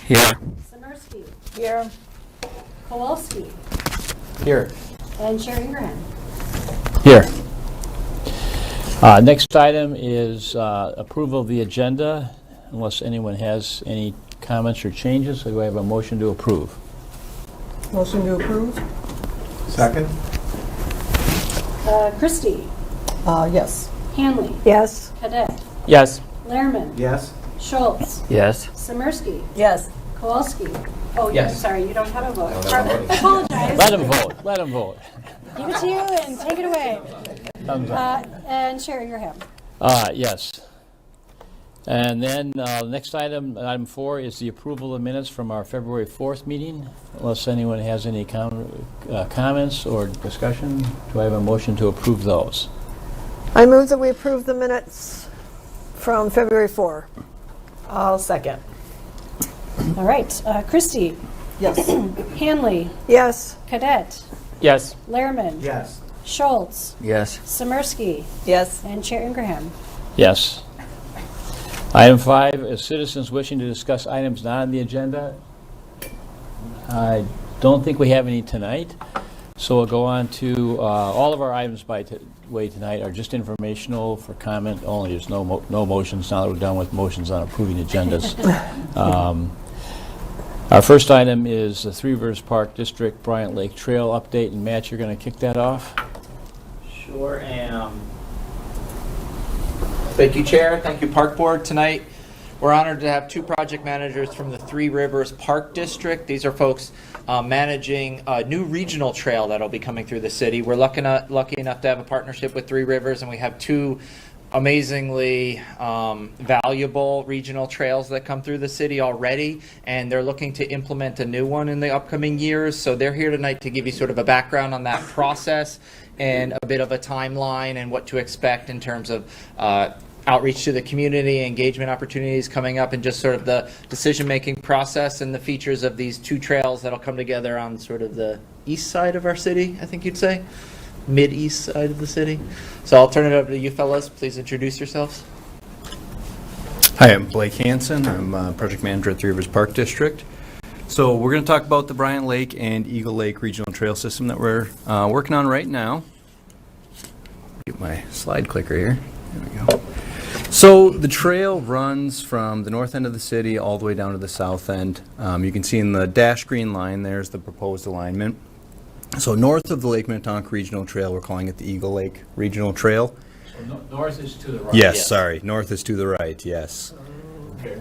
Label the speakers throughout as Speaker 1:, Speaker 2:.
Speaker 1: Here.
Speaker 2: Samersky.
Speaker 3: Here.
Speaker 2: Kowalski.
Speaker 1: Here.
Speaker 2: And Chair Ingraham.
Speaker 4: Here. Next item is approval of the agenda. Unless anyone has any comments or changes, do I have a motion to approve?
Speaker 3: Motion to approve?
Speaker 1: Second?
Speaker 2: Christie.
Speaker 3: Yes.
Speaker 2: Hanley.
Speaker 3: Yes.
Speaker 2: Cadet.
Speaker 1: Yes.
Speaker 2: Lehrman.
Speaker 1: Yes.
Speaker 2: Schultz.
Speaker 1: Yes.
Speaker 2: Samersky.
Speaker 3: Yes.
Speaker 2: Kowalski. Oh,
Speaker 1: Yes.
Speaker 2: I'm sorry, you don't have a vote.
Speaker 1: I don't have a vote.
Speaker 2: I apologize.
Speaker 4: Let him vote. Let him vote.
Speaker 2: Give it to you and take it away.
Speaker 4: Thumbs up.
Speaker 2: And Chair Ingraham.
Speaker 4: Yes. And then next item, item 4, is the approval of minutes from our February 4th meeting. Unless anyone has any comments or discussion, do I have a motion to approve those?
Speaker 5: I move that we approve the minutes from February 4.
Speaker 3: I'll second.
Speaker 2: All right, Christie.
Speaker 3: Yes.
Speaker 2: Hanley.
Speaker 5: Yes.
Speaker 2: Cadet.
Speaker 1: Yes.
Speaker 2: Lehrman.
Speaker 1: Yes.
Speaker 2: Schultz.
Speaker 1: Yes.
Speaker 2: Samersky.
Speaker 3: Yes.
Speaker 2: And Chair Ingraham.
Speaker 4: Yes. Item 5 is citizens wishing to discuss items not on the agenda. I don't think we have any tonight, so we'll go on to all of our items by way tonight are just informational for comment only. There's no motions now that we're done with motions on approving agendas. Our first item is the Three Rivers Park District Bryant Lake Trail update, and Matt, you're going to kick that off?
Speaker 6: Sure am. Thank you, Chair. Thank you, Park Board. Tonight, we're honored to have 2 project managers from the Three Rivers Park District. These are folks managing a new regional trail that'll be coming through the city. We're lucky enough to have a partnership with Three Rivers, and we have 2 amazingly valuable regional trails that come through the city already, and they're looking to implement a new one in the upcoming years. So they're here tonight to give you sort of a background on that process and a bit of a timeline and what to expect in terms of outreach to the community, engagement opportunities coming up, and just sort of the decision-making process and the features of these 2 trails that'll come together on sort of the east side of our city, I think you'd say. Mid-east side of the city. So I'll turn it over to you fellas. Please introduce yourselves.
Speaker 7: Hi, I'm Blake Hansen. I'm project manager at Three Rivers Park District. So we're going to talk about the Bryant Lake and Eagle Lake Regional Trail System that we're working on right now. Get my slide clicker here. There we go. So the trail runs from the north end of the city all the way down to the south end. You can see in the dashed green line, there's the proposed alignment. So north of the Lake Minnetonka Regional Trail, we're calling it the Eagle Lake Regional Trail.
Speaker 4: So north is to the right.
Speaker 7: Yes, sorry. North is to the right, yes.
Speaker 4: Okay.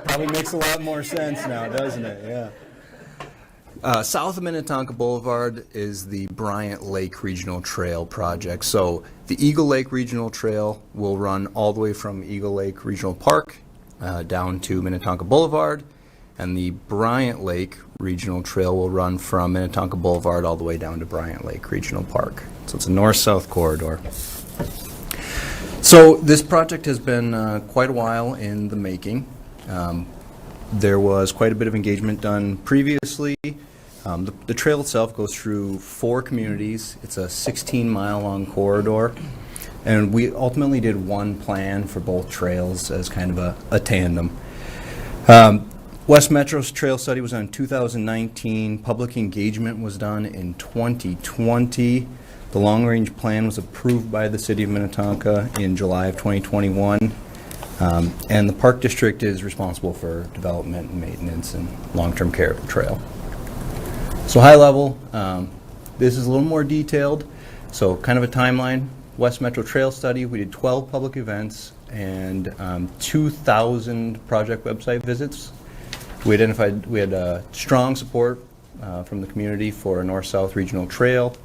Speaker 7: Probably makes a lot more sense now, doesn't it? Yeah. South of Minnetonka Boulevard is the Bryant Lake Regional Trail project. So the Eagle Lake Regional Trail will run all the way from Eagle Lake Regional Park down to Minnetonka Boulevard, and the Bryant Lake Regional Trail will run from Minnetonka Boulevard all the way down to Bryant Lake Regional Park. So it's a north-south corridor. So this project has been quite a while in the making. There was quite a bit of engagement done previously. The trail itself goes through 4 communities. It's a 16-mile long corridor. And we ultimately did one plan for both trails as kind of a tandem. West Metro's trail study was done in 2019. Public engagement was done in 2020. The long-range plan was approved by the City of Minnetonka in July of 2021. And the Park District is responsible for development and maintenance and long-term care of the trail. So high level, this is a little more detailed. So kind of a timeline. West Metro Trail Study, we did 12 public events and 2,000 project website visits. We had strong support from the community for a north-south regional trail.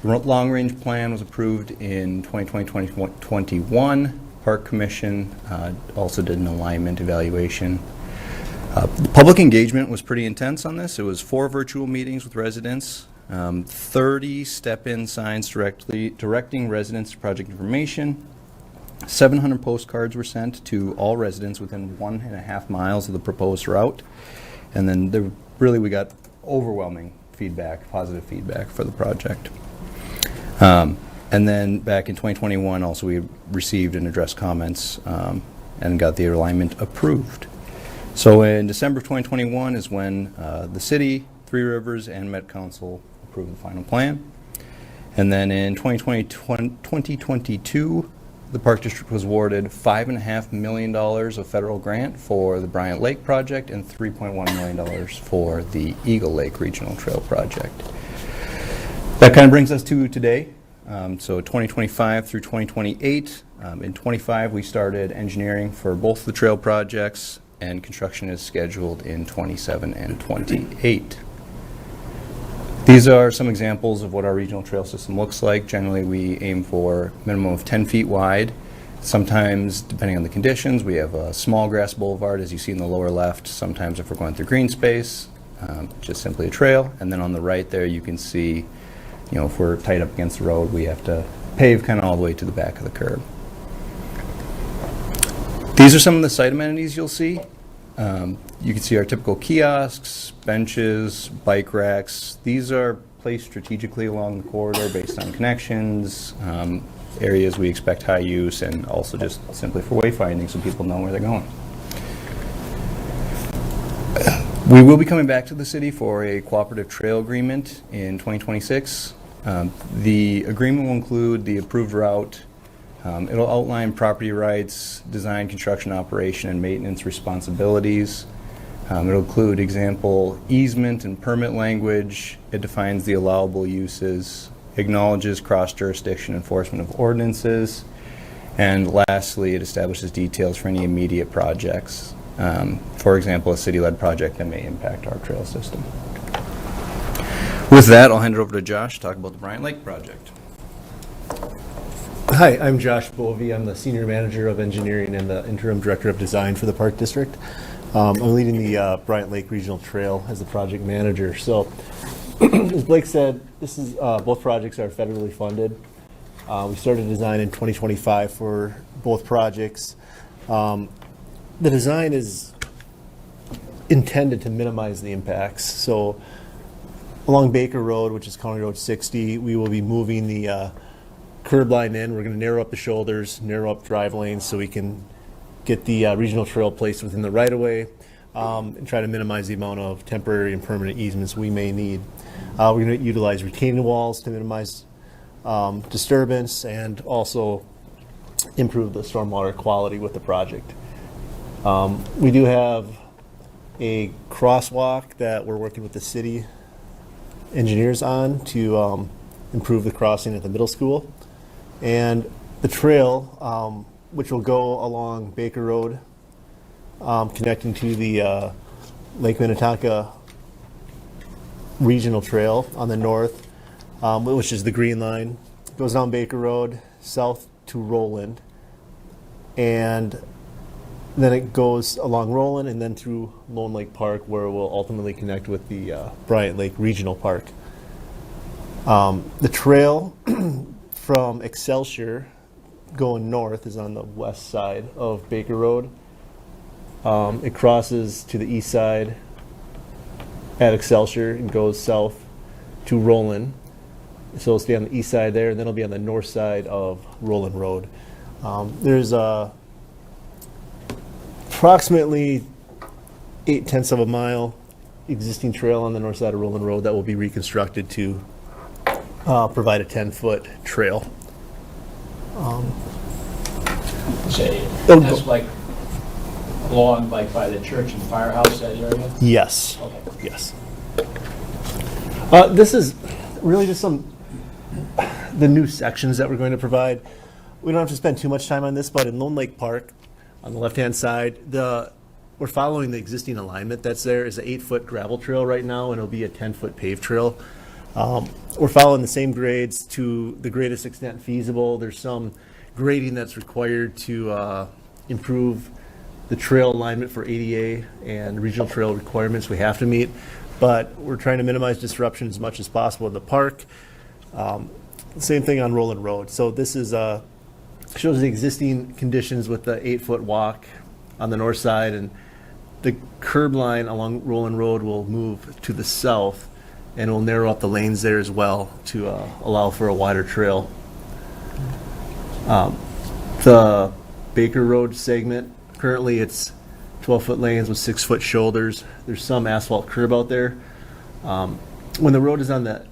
Speaker 7: The long-range plan was approved in 2020-2021. Park Commission also did an alignment evaluation. The public engagement was pretty intense on this. It was 4 virtual meetings with residents, 30 step-in signs directing residents to project information. 700 postcards were sent to all residents within 1.5 miles of the proposed route. And then we got overwhelming feedback, positive feedback for the project. And then back in 2021, also we received and addressed comments and got the alignment approved. So in December of 2021 is when the city, Three Rivers, and Met Council approved the final plan. And then in 2022, the Park District was awarded $5.5 million of federal grant for the Bryant Lake project and $3.1 million for the Eagle Lake Regional Trail project. That kind of brings us to today. So 2025 through 2028. In 25, we started engineering for both the trail projects, and construction is scheduled in 27 and 28. These are some examples of what our regional trail system looks like. Generally, we aim for a minimum of 10 feet wide. Sometimes, depending on the conditions, we have a small grass boulevard, as you see in the lower left. Sometimes if we're going through green space, just simply a trail. And then on the right there, you can see, if we're tight up against the road, we have to pave kind of all the way to the back of the curb. These are some of the site amenities you'll see. You can see our typical kiosks, benches, bike racks. These are placed strategically along the corridor based on connections, areas we expect high use, and also just simply for wayfinding so people know where they're going. We will be coming back to the city for a cooperative trail agreement in 2026. The agreement will include the approved route. It'll outline property rights, design, construction, operation, and maintenance responsibilities. It'll include example easement and permit language. It defines the allowable uses, acknowledges cross-jurisdiction enforcement of ordinances, and lastly, it establishes details for any immediate projects. For example, a city-led project that may impact our trail system. With that, I'll hand it over to Josh to talk about the Bryant Lake project.
Speaker 8: Hi, I'm Josh Bovey. I'm the Senior Manager of Engineering and the Interim Director of Design for the Park District. I'm leading the Bryant Lake Regional Trail as the project manager. So, as Blake said, this is both projects are federally funded. We started design in 2025 for both projects. The design is intended to minimize the impacts. So, along Baker Road, which is County Road 60, we will be moving the curb line in. We're going to narrow up the shoulders, narrow up drive lanes so we can get the regional trail placed within the right-of-way and try to minimize the amount of temporary and permanent easements we may need. We're going to utilize retaining walls to minimize disturbance and also improve the stormwater quality with the project. We do have a crosswalk that we're working with the city engineers on to improve the crossing at the middle school. And the trail, which will go along Baker Road, connecting to the Lake Minnetonka Regional Trail on the north, which is the green line, goes down Baker Road, south to Roland, and then it goes along Roland and then through Lone Lake Park, where we'll ultimately connect with the Bryant Lake Regional Park. The trail from Excelsior going north is on the west side of Baker Road. It crosses to the east side at Excelsior and goes south to Roland. So it'll stay on the east side there, and then it'll be on the north side of Roland Road. There's approximately 0.8 of a mile existing trail on the north side of Roland Road that will be reconstructed to provide a 10-foot trail.
Speaker 4: Say,
Speaker 8: Oh,
Speaker 4: that's
Speaker 8: go-
Speaker 4: like along like by the church and firehouse, that area?
Speaker 8: Yes.
Speaker 4: Okay.
Speaker 8: Yes. This is really just the new sections that we're going to provide. We don't have to spend too much time on this, but in Lone Lake Park, on the left-hand side, we're following the existing alignment that's there. Is an 8-foot gravel trail right now, and it'll be a 10-foot paved trail. We're following the same grades to the greatest extent feasible. There's some grading that's required to improve the trail alignment for ADA and regional trail requirements we have to meet, but we're trying to minimize disruption as much as possible in the park. Same thing on Roland Road. So this is shows the existing conditions with the 8-foot walk on the north side, and the curb line along Roland Road will move to the south, and will narrow up the lanes there as well to allow for a wider trail. The Baker Road segment, currently it's 12-foot lanes with 6-foot shoulders. There's some asphalt curb out there. When the road is on the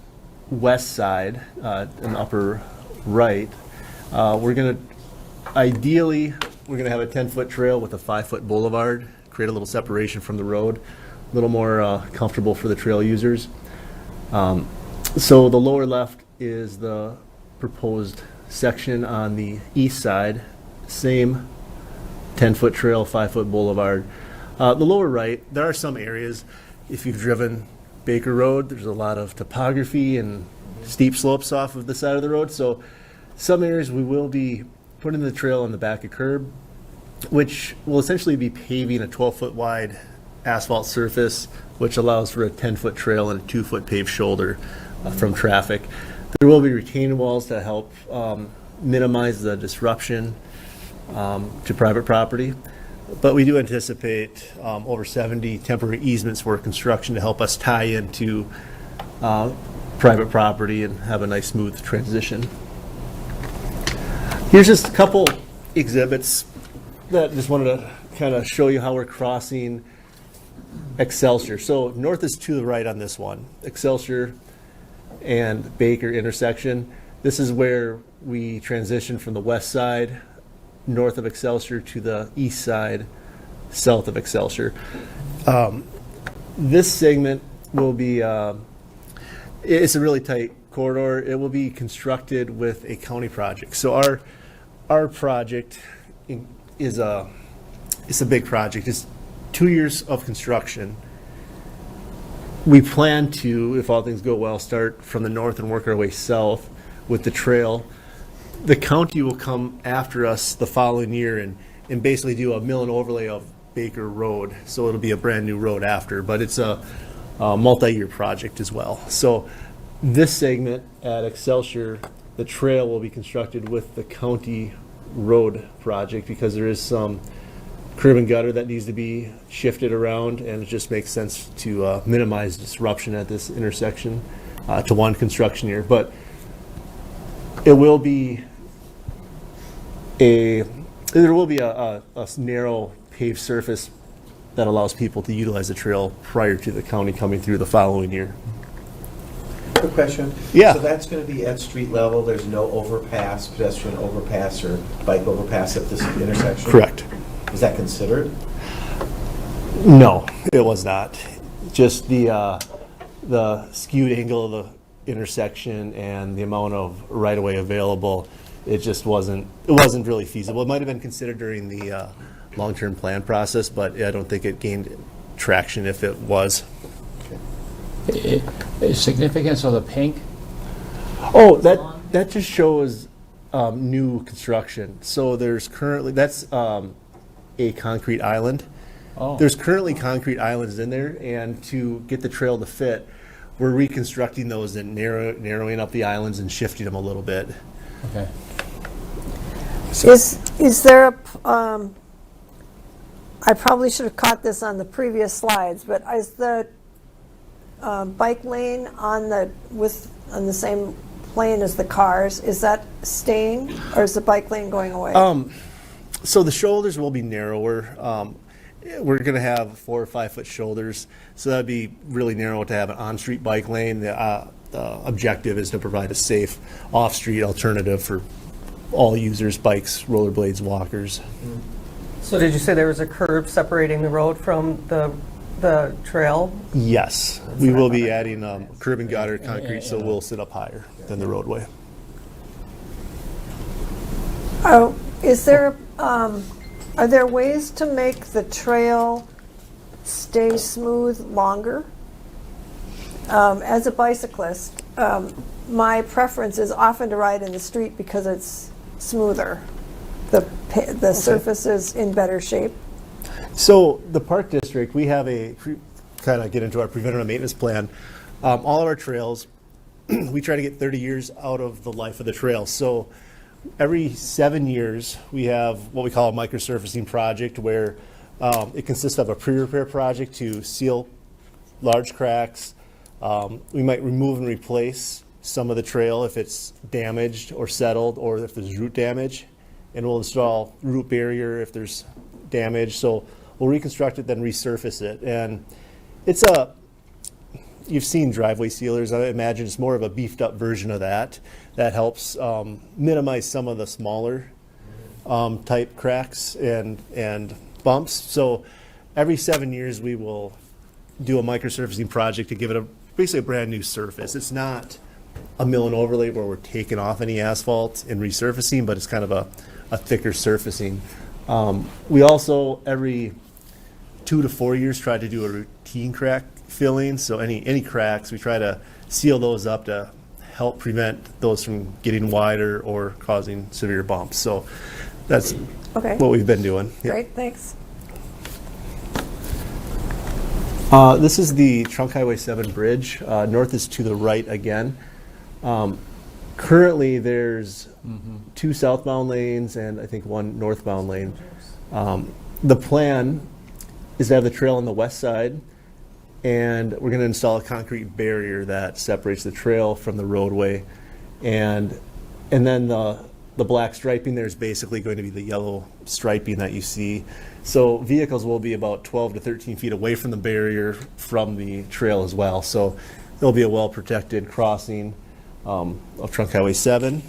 Speaker 8: west side, in the upper right, we're gonna have a 10-foot trail with a 5-foot boulevard, create a little separation from the road, a little more comfortable for the trail users. So the lower left is the proposed section on the east side, same 10-foot trail, 5-foot boulevard. The lower right, there are some areas, if you've driven Baker Road, there's a lot of topography and steep slopes off of the side of the road. So some areas we will be putting the trail on the back of curb, which will essentially be paving a 12-foot wide asphalt surface, which allows for a 10-foot trail and a 2-foot paved shoulder from traffic. There will be retaining walls to help minimize the disruption to private property. But we do anticipate over 70 temporary easements for construction to help us tie into private property and have a nice smooth transition. Here's just a couple exhibits that just wanted to kind of show you how we're crossing Excelsior. So north is to the right on this one, Excelsior and Baker intersection. This is where we transition from the west side, north of Excelsior, to the east side, south of Excelsior. This segment will be, it's a really tight corridor. It will be constructed with a county project. So our project is it's a big project. It's 2 years of construction. We plan to, if all things go well, start from the north and work our way south with the trail. The county will come after us the following year and basically do a mill and overlay of Baker Road. So it'll be a brand new road after, but it's a multi-year project as well. So this segment at Excelsior, the trail will be constructed with the county road project because there is some curb and gutter that needs to be shifted around, and it just makes sense to minimize disruption at this intersection to one construction year. But it will be there will be a narrow paved surface that allows people to utilize the trail prior to the county coming through the following year.
Speaker 1: Quick question.
Speaker 8: Yeah.
Speaker 1: So that's going to be at street level. There's no overpass, pedestrian overpass, or bike overpass at this intersection?
Speaker 8: Correct.
Speaker 1: Is that considered?
Speaker 8: No, it was not. Just the skewed angle of the intersection and the amount of right-of-way available, it just wasn't really feasible. It might have been considered during the long-term plan process, but I don't think it gained traction if it was.
Speaker 4: Significance of the pink?
Speaker 8: Oh, that just shows new construction. So there's currently, that's a concrete island.
Speaker 4: Oh.
Speaker 8: There's currently concrete islands in there, and to get the trail to fit, we're reconstructing those and narrowing up the islands and shifting them a little bit.
Speaker 4: Okay.
Speaker 5: Is there a, I probably should have caught this on the previous slides, but is the bike lane on the same plane as the cars, is that staying, or is the bike lane going away?
Speaker 8: So the shoulders will be narrower. We're going to have 4 or 5 foot shoulders, so that'd be really narrow to have an on-street bike lane. The objective is to provide a safe off-street alternative for all users, bikes, rollerblades, walkers.
Speaker 3: So did you say there was a curb separating the road from the trail?
Speaker 8: Yes, we will be adding curb and gutter concrete, so we'll sit up higher than the roadway.
Speaker 5: Oh, are there ways to make the trail stay smooth longer? As a bicyclist, my preference is often to ride in the street because it's smoother. The surface is in better shape.
Speaker 8: So the Park District, we have kind of get into our preventative maintenance plan. All of our trails, we try to get 30 years out of the life of the trail. So every 7 years, we have what we call a microsurfacing project where it consists of a pre-repair project to seal large cracks. We might remove and replace some of the trail if it's damaged or settled, or if there's root damage, and we'll install root barrier if there's damage. So we'll reconstruct it, then resurface it. And you've seen driveway sealers. I imagine it's more of a beefed up version of that. That helps minimize some of the smaller type cracks and bumps. So every 7 years we will do a microsurfacing project to give it basically a brand new surface. It's not a mill and overlay where we're taking off any asphalt and resurfacing, but it's kind of a thicker surfacing. We also, every 2 to 4 years, try to do a routine crack filling. So any cracks, we try to seal those up to help prevent those from getting wider or causing severe bumps. So that's
Speaker 5: Okay.
Speaker 8: what we've been doing. Yeah.
Speaker 5: Great, thanks.
Speaker 8: This is the Trunk Highway 7 bridge. North is to the right again. Currently, there's 2 southbound lanes and I think 1 northbound lane. The plan is to have the trail on the west side, and we're going to install a concrete barrier that separates the trail from the roadway. And then the black striping there is basically going to be the yellow striping that you see. So vehicles will be about 12 to 13 feet away from the barrier from the trail as well. So it'll be a well-protected crossing of Trunk Highway 7.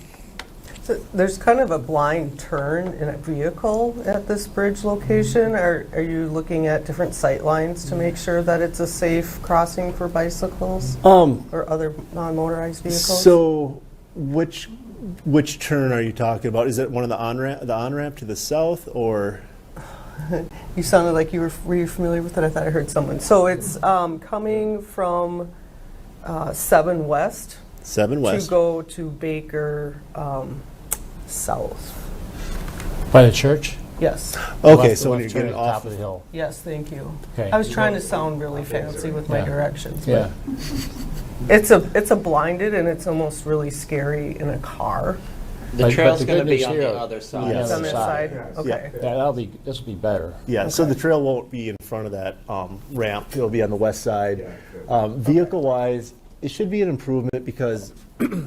Speaker 3: So there's kind of a blind turn in a vehicle at this bridge location. Are you looking at different sight lines to make sure that it's a safe crossing for bicycles or other non-motorized vehicles?
Speaker 8: So which turn are you talking about? Is it one of the on-ramp to the south, or?
Speaker 3: You sounded like were you familiar with it? I thought I heard someone. So it's coming from 7 West.
Speaker 8: 7 West.
Speaker 3: To go to Baker south.
Speaker 4: By the church?
Speaker 3: Yes.
Speaker 8: Okay,
Speaker 4: Left-
Speaker 8: so when
Speaker 4: left
Speaker 8: you're
Speaker 4: turn
Speaker 8: getting
Speaker 4: at the top
Speaker 8: off
Speaker 4: of the hill.
Speaker 3: Yes, thank you.
Speaker 4: Okay.
Speaker 3: I was trying to sound really fancy with my
Speaker 4: Yeah.
Speaker 3: directions.
Speaker 4: Yeah.
Speaker 3: But it's a blinded, and it's almost really scary in a car.
Speaker 6: The
Speaker 4: But
Speaker 6: trail's
Speaker 4: the
Speaker 6: going to
Speaker 4: good
Speaker 6: be
Speaker 4: news
Speaker 6: on
Speaker 4: here-
Speaker 6: the other side.
Speaker 8: Yes.
Speaker 3: It's on that
Speaker 4: side.
Speaker 3: side? Okay.
Speaker 4: Yeah, this will be better.
Speaker 8: Yeah, so the trail won't be in front of that ramp. It'll be on the west side. Vehicle-wise, it should be an improvement because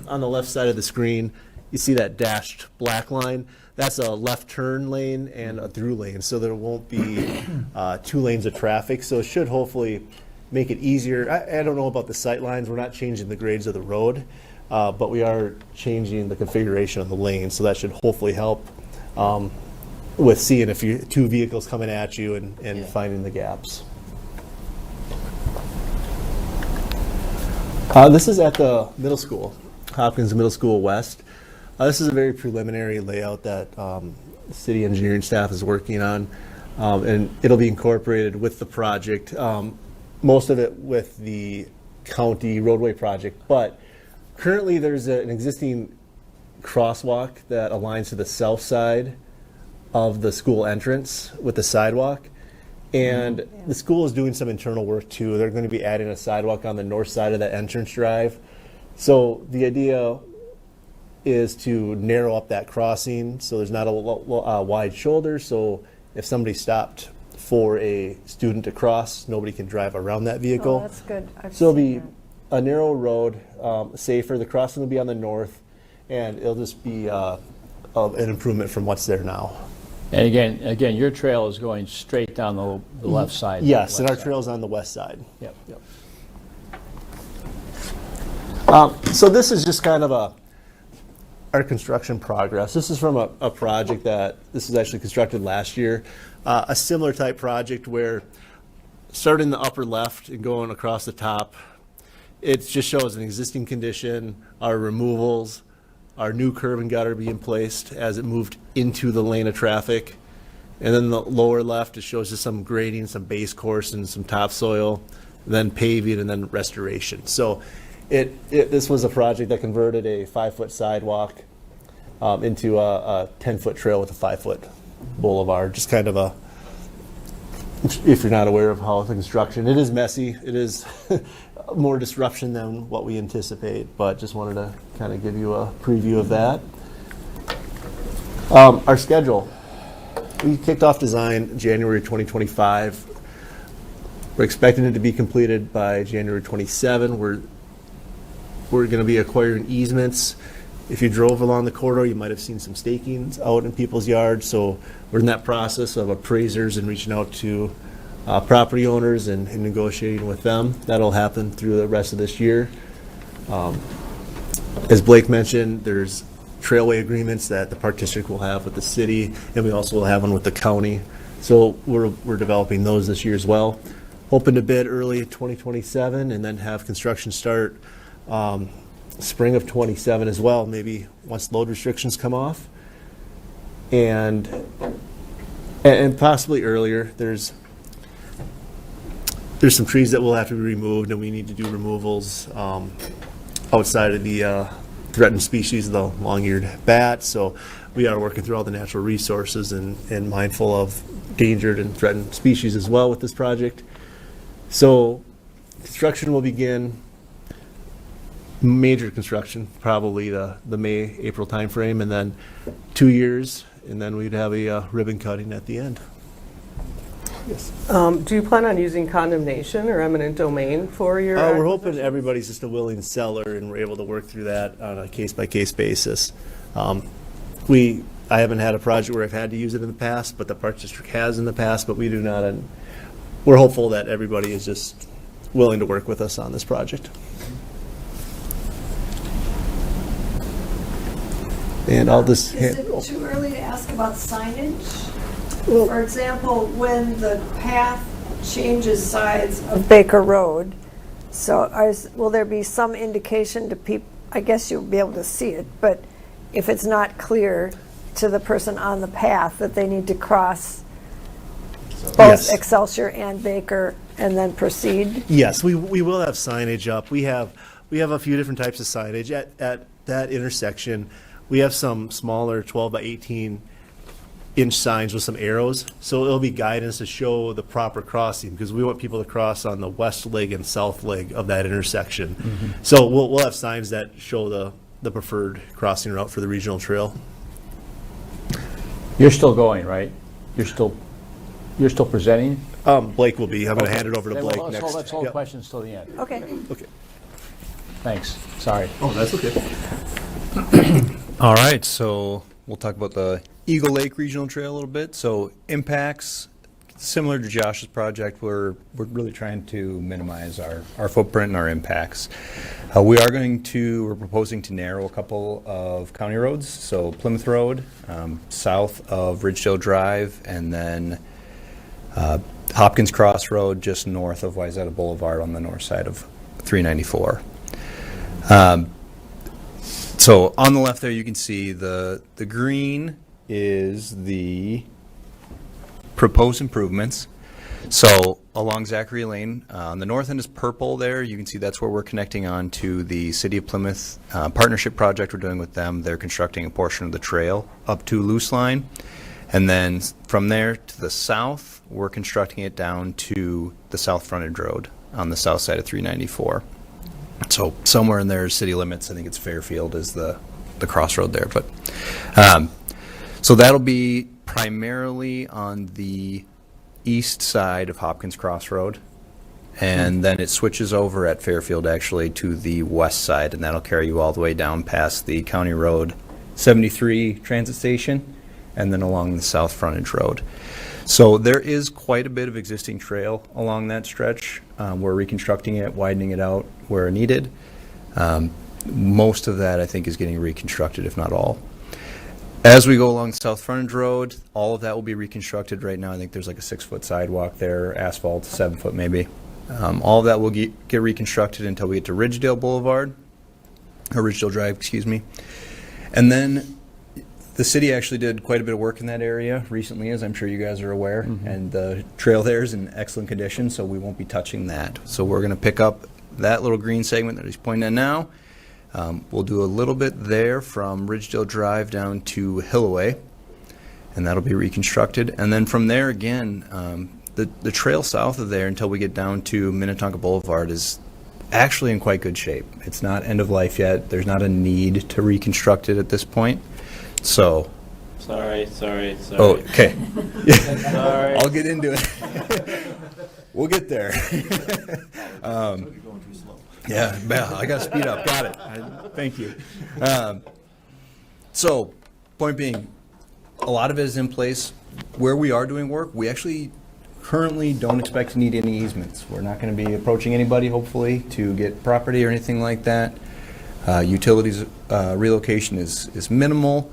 Speaker 8: on the left side of the screen, you see that dashed black line. That's a left turn lane and a through lane, so there won't be 2 lanes of traffic. So it should hopefully make it easier. I don't know about the sight lines. We're not changing the grades of the road, but we are changing the configuration of the lane, so that should hopefully help with seeing if 2 vehicles coming at you and finding the gaps. This is at the middle school, Hopkins Middle School West. This is a very preliminary layout that the city engineering staff is working on, and it'll be incorporated with the project, most of it with the county roadway project. But currently there's an existing crosswalk that aligns to the south side of the school entrance with the sidewalk. And the school is doing some internal work too. They're going to be adding a sidewalk on the north side of that entrance drive. So the idea is to narrow up that crossing so there's not a wide shoulder. So if somebody stopped for a student to cross, nobody can drive around that vehicle.
Speaker 5: Oh, that's good.
Speaker 8: So it'll be a narrow road, safer. The crossing will be on the north, and it'll just be an improvement from what's there now.
Speaker 4: And again, your trail is going straight down the left side.
Speaker 8: Yes,
Speaker 4: the
Speaker 8: and our
Speaker 4: left side.
Speaker 8: trail's on the west side.
Speaker 4: Yep.
Speaker 8: So this is just kind of our construction progress. This is from a project that, this was actually constructed last year. A similar type project where starting in the upper left and going across the top, it just shows an existing condition, our removals, our new curb and gutter being placed as it moved into the lane of traffic. And then the lower left, it shows just some grading, some base course and some topsoil, then paving and then restoration. So this was a project that converted a 5-foot sidewalk into a 10-foot trail with a 5-foot boulevard. Just kind of if you're not aware of how the construction, it is messy. It is more disruption than what we anticipate, but just wanted to kind of give you a preview of that. Our schedule. We kicked off design January 2025. We're expecting it to be completed by January 27. We're going to be acquiring easements. If you drove along the corridor, you might have seen some stakings out in people's yards. So we're in that process of appraisers and reaching out to property owners and negotiating with them. That'll happen through the rest of this year. As Blake mentioned, there's trailway agreements that the Park District will have with the city, and we also will have one with the county. So we're developing those this year as well. Hoping to bid early 2027 and then have construction start spring of 27 as well, maybe once load restrictions come off. And possibly earlier. There's some trees that will have to be removed, and we need to do removals outside of the threatened species of the long-eared bat. So we are working through all the natural resources and mindful of endangered and threatened species as well with this project. So construction will begin, major construction, probably the May, April timeframe, and then 2 years, and then we'd have a ribbon cutting at the end. Yes.
Speaker 3: Do you plan on using condemnation or eminent domain for your
Speaker 8: We're hoping
Speaker 3: acquisitions?
Speaker 8: everybody's just a willing seller, and we're able to work through that on a case-by-case basis. I haven't had a project where I've had to use it in the past, but the Park District has in the past, but we do not. And we're hopeful that everybody is just willing to work with us on this project. And I'll just
Speaker 5: Is it too early to ask about signage? For example, when the path changes sides of Baker Road, so will there be some indication to people? I guess you'll be able to see it, but if it's not clear to the person on the path that they need to cross both
Speaker 8: Yes.
Speaker 5: Excelsior and Baker and then proceed?
Speaker 8: Yes, we will have signage up. We have a few different types of signage at that intersection. We have some smaller 12 by 18 inch signs with some arrows, so it'll be guidance to show the proper crossing, because we want people to cross on the west leg and south leg of that intersection.
Speaker 4: Mm-hmm.
Speaker 8: So we'll have signs that show the preferred crossing route for the regional trail.
Speaker 4: You're still going, right? You're still presenting?
Speaker 8: Blake will be. I'm going to hand it over to
Speaker 4: Then
Speaker 8: Blake
Speaker 4: let's
Speaker 8: next.
Speaker 4: hold- Let's hold
Speaker 8: Yep.
Speaker 4: questions till the end.
Speaker 5: Okay.
Speaker 8: Okay.
Speaker 4: Thanks. Sorry.
Speaker 8: Oh, that's okay.
Speaker 7: All right, so we'll talk about the Eagle Lake Regional Trail a little bit. So impacts, similar to Josh's project, we're really trying to minimize our footprint and our impacts. We're proposing to narrow a couple of county roads, so Plymouth Road, south of Ridgedale Drive, and then Hopkins Cross Road, just north of Wayzata Boulevard on the north side of 394. So on the left there, you can see the green is the proposed improvements. So along Zachary Lane, on the north end is purple there. You can see that's where we're connecting on to the City of Plymouth partnership project we're doing with them. They're constructing a portion of the trail up to Loose Line. And then from there to the south, we're constructing it down to the South Frontage Road on the south side of 394. So somewhere in there is city limits. I think it's Fairfield is the crossroad there. But so that'll be primarily on the east side of Hopkins Crossroad, and then it switches over at Fairfield actually to the west side, and that'll carry you all the way down past the County Road 73 transit station, and then along the South Frontage Road. So there is quite a bit of existing trail along that stretch. We're reconstructing it, widening it out where needed. most of that, I think, is getting reconstructed, if not all. As we go along South Frontage Road, all of that will be reconstructed. Right now, I think there's like a 6-foot sidewalk there, asphalt, 7 foot maybe. All of that will get reconstructed until we get to Ridgedale Boulevard, or Ridgedale Drive, excuse me. And then the city actually did quite a bit of work in that area recently, as I'm sure you guys are aware, and the trail there is in excellent condition, so we won't be touching that. So we're going to pick up that little green segment that he's pointing at now. We'll do a little bit there from Ridgedale Drive down to Hillaway, and that'll be reconstructed. And then from there again, the trail south of there until we get down to Minnetonka Boulevard is actually in quite good shape. It's not end of life yet. There's not a need to reconstruct it at this point. So.
Speaker 9: Sorry.
Speaker 7: Oh, okay.
Speaker 9: Sorry.
Speaker 7: I'll get into it. We'll get there. Yeah, I got to speed up. Got it. Thank you. So, point being, a lot of it is in place. Where we are doing work, we actually currently don't expect to need any easements. We're not going to be approaching anybody, hopefully, to get property or anything like that. Utilities relocation is minimal.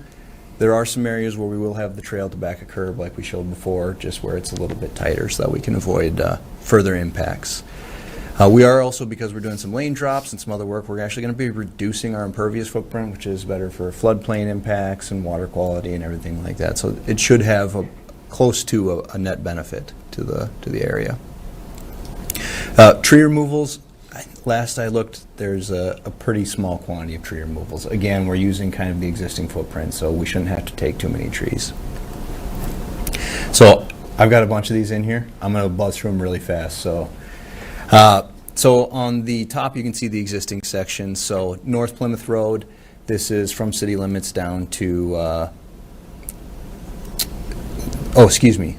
Speaker 7: There are some areas where we will have the trail to back a curb like we showed before, just where it's a little bit tighter so that we can avoid further impacts. We are also, because we're doing some lane drops and some other work, we're actually going to be reducing our impervious footprint, which is better for floodplain impacts and water quality and everything like that. So it should have close to a net benefit to the area. Tree removals, last I looked, there's a pretty small quantity of tree removals. Again, we're using kind of the existing footprint, so we shouldn't have to take too many trees. So I've got a bunch of these in here. I'm going to buzz through them really fast. So on the top, you can see the existing section. So North Plymouth Road, this is from city limits down to, oh, excuse me.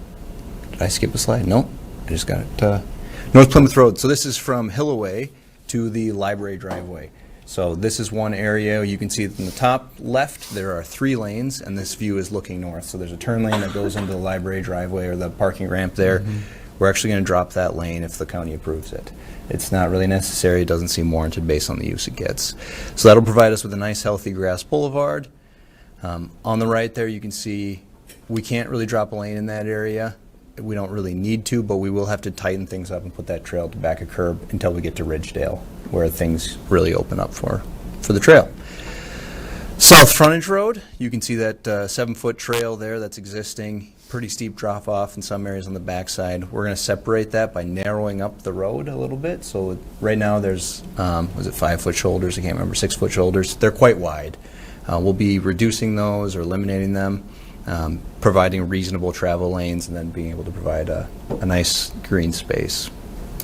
Speaker 7: Did I skip a slide? No, I just got it. North Plymouth Road. So this is from Hillaway to the library driveway. So this is one area. You can see in the top left, there are 3 lanes, and this view is looking north. So there's a turn lane that goes into the library driveway or the parking ramp there. We're actually going to drop that lane if the county approves it. It's not really necessary. It doesn't seem warranted based on the use it gets. So that'll provide us with a nice, healthy grass boulevard. On the right there, you can see we can't really drop a lane in that area. We don't really need to, but we will have to tighten things up and put that trail to back a curb until we get to Ridgedale, where things really open up for the trail. South Frontage Road, you can see that 7-foot trail there that's existing. Pretty steep drop off in some areas on the backside. We're going to separate that by narrowing up the road a little bit. So right now there's, was it 5-foot shoulders? I can't remember, 6-foot shoulders. They're quite wide. We'll be reducing those or eliminating them, providing reasonable travel lanes, and then being able to provide a nice green space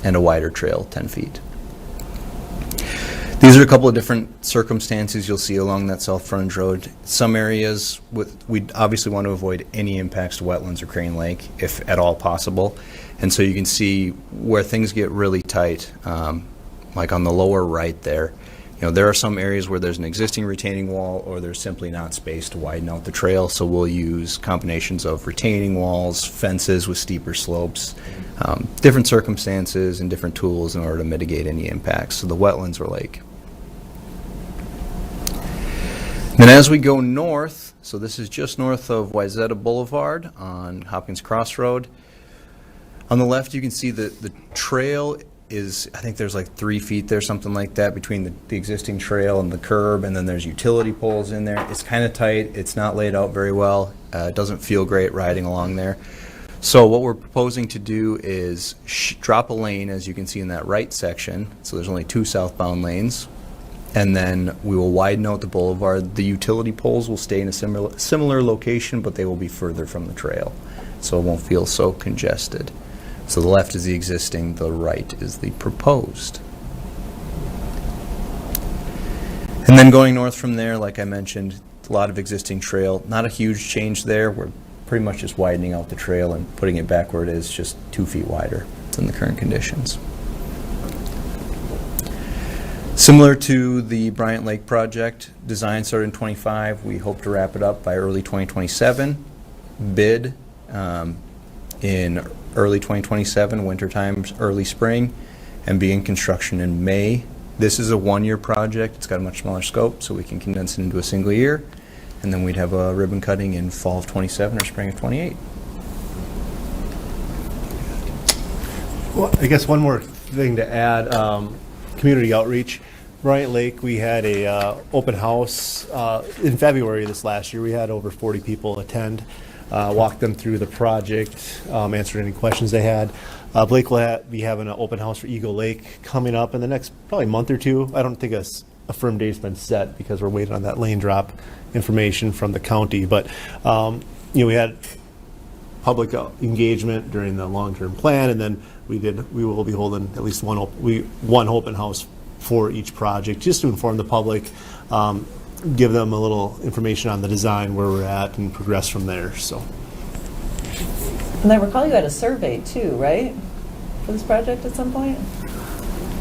Speaker 7: and a wider trail, 10 feet. These are a couple of different circumstances you'll see along that South Frontage Road. Some areas, we obviously want to avoid any impacts to wetlands or Crane Lake, if at all possible. And so you can see where things get really tight, like on the lower right there. You know, there are some areas where there's an existing retaining wall or there's simply not space to widen out the trail, so we'll use combinations of retaining walls, fences with steeper slopes, different circumstances and different tools in order to mitigate any impacts to the wetlands or lake. Then as we go north, so this is just north of Wayzata Boulevard on Hopkins Cross Road. On the left, you can see the trail is, I think there's like 3 feet there, something like that, between the existing trail and the curb, and then there's utility poles in there. It's kind of tight. It's not laid out very well. It doesn't feel great riding along there. So what we're proposing to do is drop a lane, as you can see in that right section. So there's only 2 southbound lanes. And then we will widen out the boulevard. The utility poles will stay in a similar location, but they will be further from the trail, so it won't feel so congested. So the left is the existing, the right is the proposed. And then going north from there, like I mentioned, a lot of existing trail. Not a huge change there. We're pretty much just widening out the trail and putting it back where it is, just 2 feet wider than the current conditions. Similar to the Bryant Lake project, design started in 25. We hope to wrap it up by early 2027. Bid in early 2027, winter times, early spring, and begin construction in May This is a one-year project. It's got a much smaller scope, so we can condense it into a single year. And then we'd have a ribbon cutting in fall of 27 or spring of 28.
Speaker 8: Well, I guess one more thing to add, community outreach. Bryant Lake, we had a open house in February this last year. We had over 40 people attend, walked them through the project, answered any questions they had. Blake will be having an open house for Eagle Lake coming up in the next probably month or two. I don't think a firm date's been set because we're waiting on that lane drop information from the county. But we had public engagement during the long-term plan, and then we will be holding at least one open house for each project, just to inform the public, give them a little information on the design, where we're at, and progress from there. So.
Speaker 3: And I recall you had a survey too, right? For this project at some point?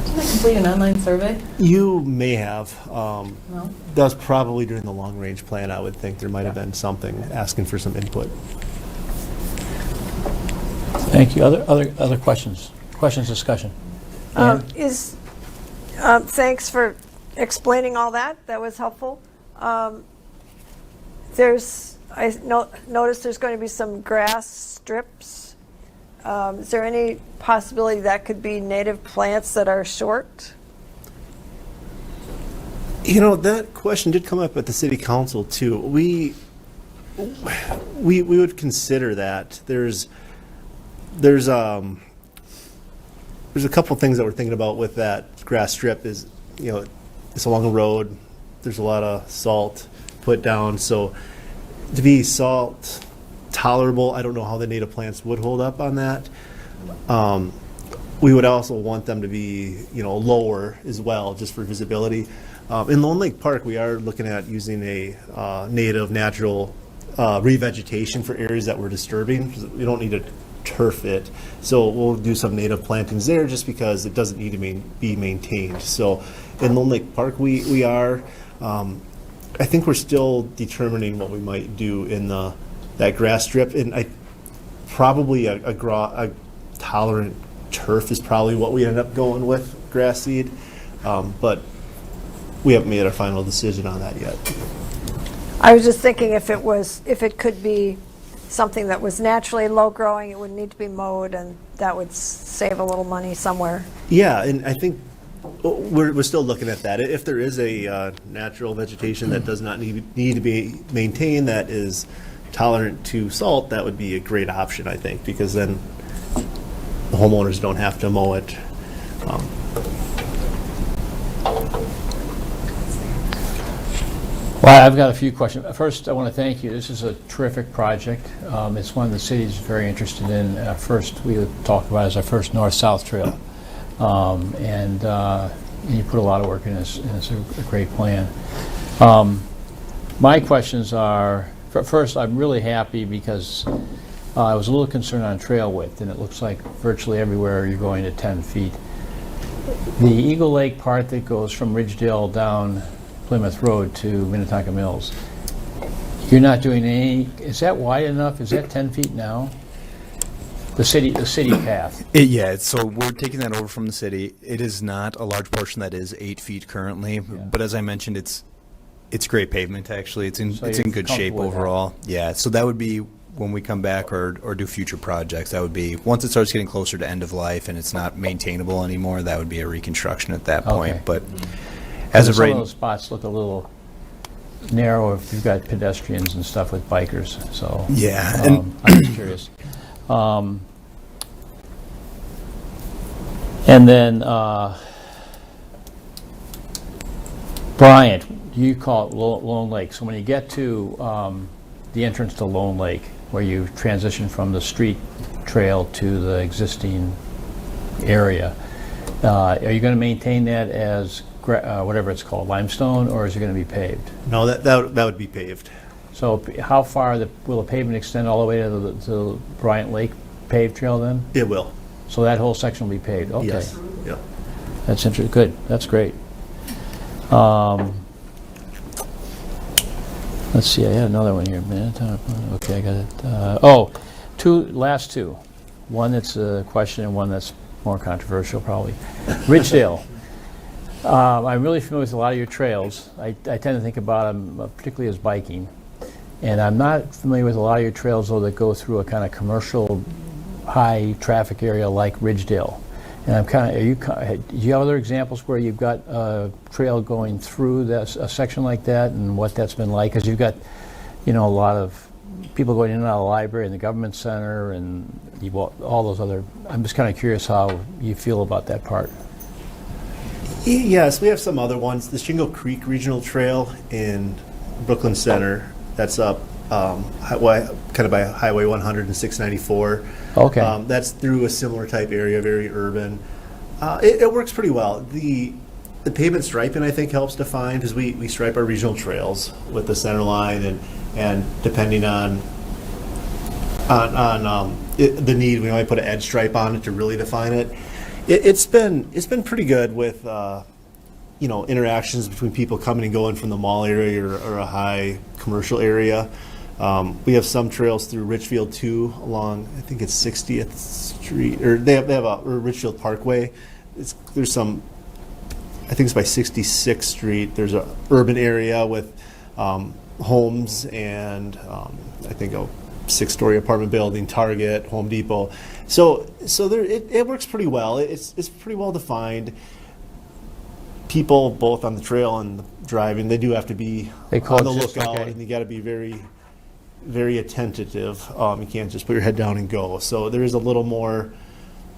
Speaker 3: Didn't I complete an online survey?
Speaker 8: You may have.
Speaker 3: No?
Speaker 8: That was probably during the long-range plan, I would think. There might have been something asking for some input.
Speaker 4: Thank you. Other questions? Questions, discussion? Ann?
Speaker 5: Thanks for explaining all that. That was helpful. Noticed there's going to be some grass strips. Is there any possibility that could be native plants that are short?
Speaker 8: That question did come up at the city council too. We would consider that. There's a couple things that we're thinking about with that grass strip. Is it's along a road. There's a lot of salt put down, so to be salt tolerable, I don't know how the native plants would hold up on that. We would also want them to be lower as well, just for visibility. In Lone Lake Park, we are looking at using a native natural revegetation for areas that we're disturbing. We don't need to turf it, so we'll do some native plantings there just because it doesn't need to be maintained. So in Lone Lake Park, we are. I think we're still determining what we might do in that grass strip, and probably a tolerant turf is probably what we end up going with, grass seed, but we haven't made our final decision on that yet.
Speaker 5: I was just thinking if it could be something that was naturally low growing, it would need to be mowed, and that would save a little money somewhere.
Speaker 8: Yeah, and I think we're still looking at that. If there is a natural vegetation that does not need to be maintained, that is tolerant to salt, that would be a great option, I think, because then the homeowners don't have to mow it.
Speaker 4: Well, I've got a few questions. First, I want to thank you. This is a terrific project. It's one the city is very interested in. First, we would talk about as our first north-south trail. And you put a lot of work in this, and it's a great plan. My questions are, first, I'm really happy because I was a little concerned on trail width, and it looks like virtually everywhere you're going to 10 feet. The Eagle Lake part that goes from Ridgedale down Plymouth Road to Minnetonka Mills, you're not doing any, is that wide enough? Is that 10 feet now? The city path.
Speaker 7: So we're taking that over from the city. It is not a large portion that is 8 feet currently, but as I mentioned, it's great pavement actually. It's in good shape overall. Yeah, so that would be when we come back or do future projects. That would be once it starts getting closer to end of life and it's not maintainable anymore. That would be a reconstruction at that point.
Speaker 4: Okay.
Speaker 7: But as of
Speaker 4: some
Speaker 7: right,
Speaker 4: of those spots look a little narrow if you've got pedestrians and stuff with bikers. So
Speaker 7: yeah,
Speaker 4: I'm just curious. And then Bryant, you call it Lone Lake. So when you get to the entrance to Lone Lake, where you transition from the street trail to the existing area, are you going to maintain that as whatever it's called, limestone, or is it going to be paved?
Speaker 8: No, that would be paved.
Speaker 4: So how far will the pavement extend all the way to the Bryant Lake paved trail then?
Speaker 8: It will.
Speaker 4: So that whole section will be paved? Okay.
Speaker 8: Yes. Yeah.
Speaker 4: That's interesting. Good. That's great. Let's see. I had another one here. Okay, I got it. Last two. One that's a question and one that's more controversial, probably. Ridgedale. I'm really familiar with a lot of your trails. I tend to think about them particularly as biking. And I'm not familiar with a lot of your trails, though, that go through a kind of commercial, high traffic area like Ridgedale. And I'm kind of, do you have other examples where you've got a trail going through this, a section like that, and what that's been like? Because you've got, a lot of people going in and out of the library and the government center and all those other. I'm just kind of curious how you feel about that part.
Speaker 8: Yes, we have some other ones. The Shingle Creek Regional Trail in Brooklyn Center. That's up kind of by Highway 100 and 694.
Speaker 4: Okay.
Speaker 8: That's through a similar type area, very urban. It works pretty well. The pavement striping, I think, helps define, because we stripe our regional trails with the center line, and depending on the need, we might put an edge stripe on it to really define it. It's been pretty good with interactions between people coming and going from the mall area or a high commercial area. We have some trails through Richfield too, along I think it's 60th Street, or they have a Richfield Parkway. There's some, I think it's by 66th Street. There's a urban area with homes and I think a 6-story apartment building, Target, Home Depot. So there it works pretty well. It's pretty well defined. People both on the trail and driving, they do have to be on the lookout,
Speaker 4: okay.
Speaker 8: and you got to be very, very attentive. You can't just put your head down and go. So there is a little more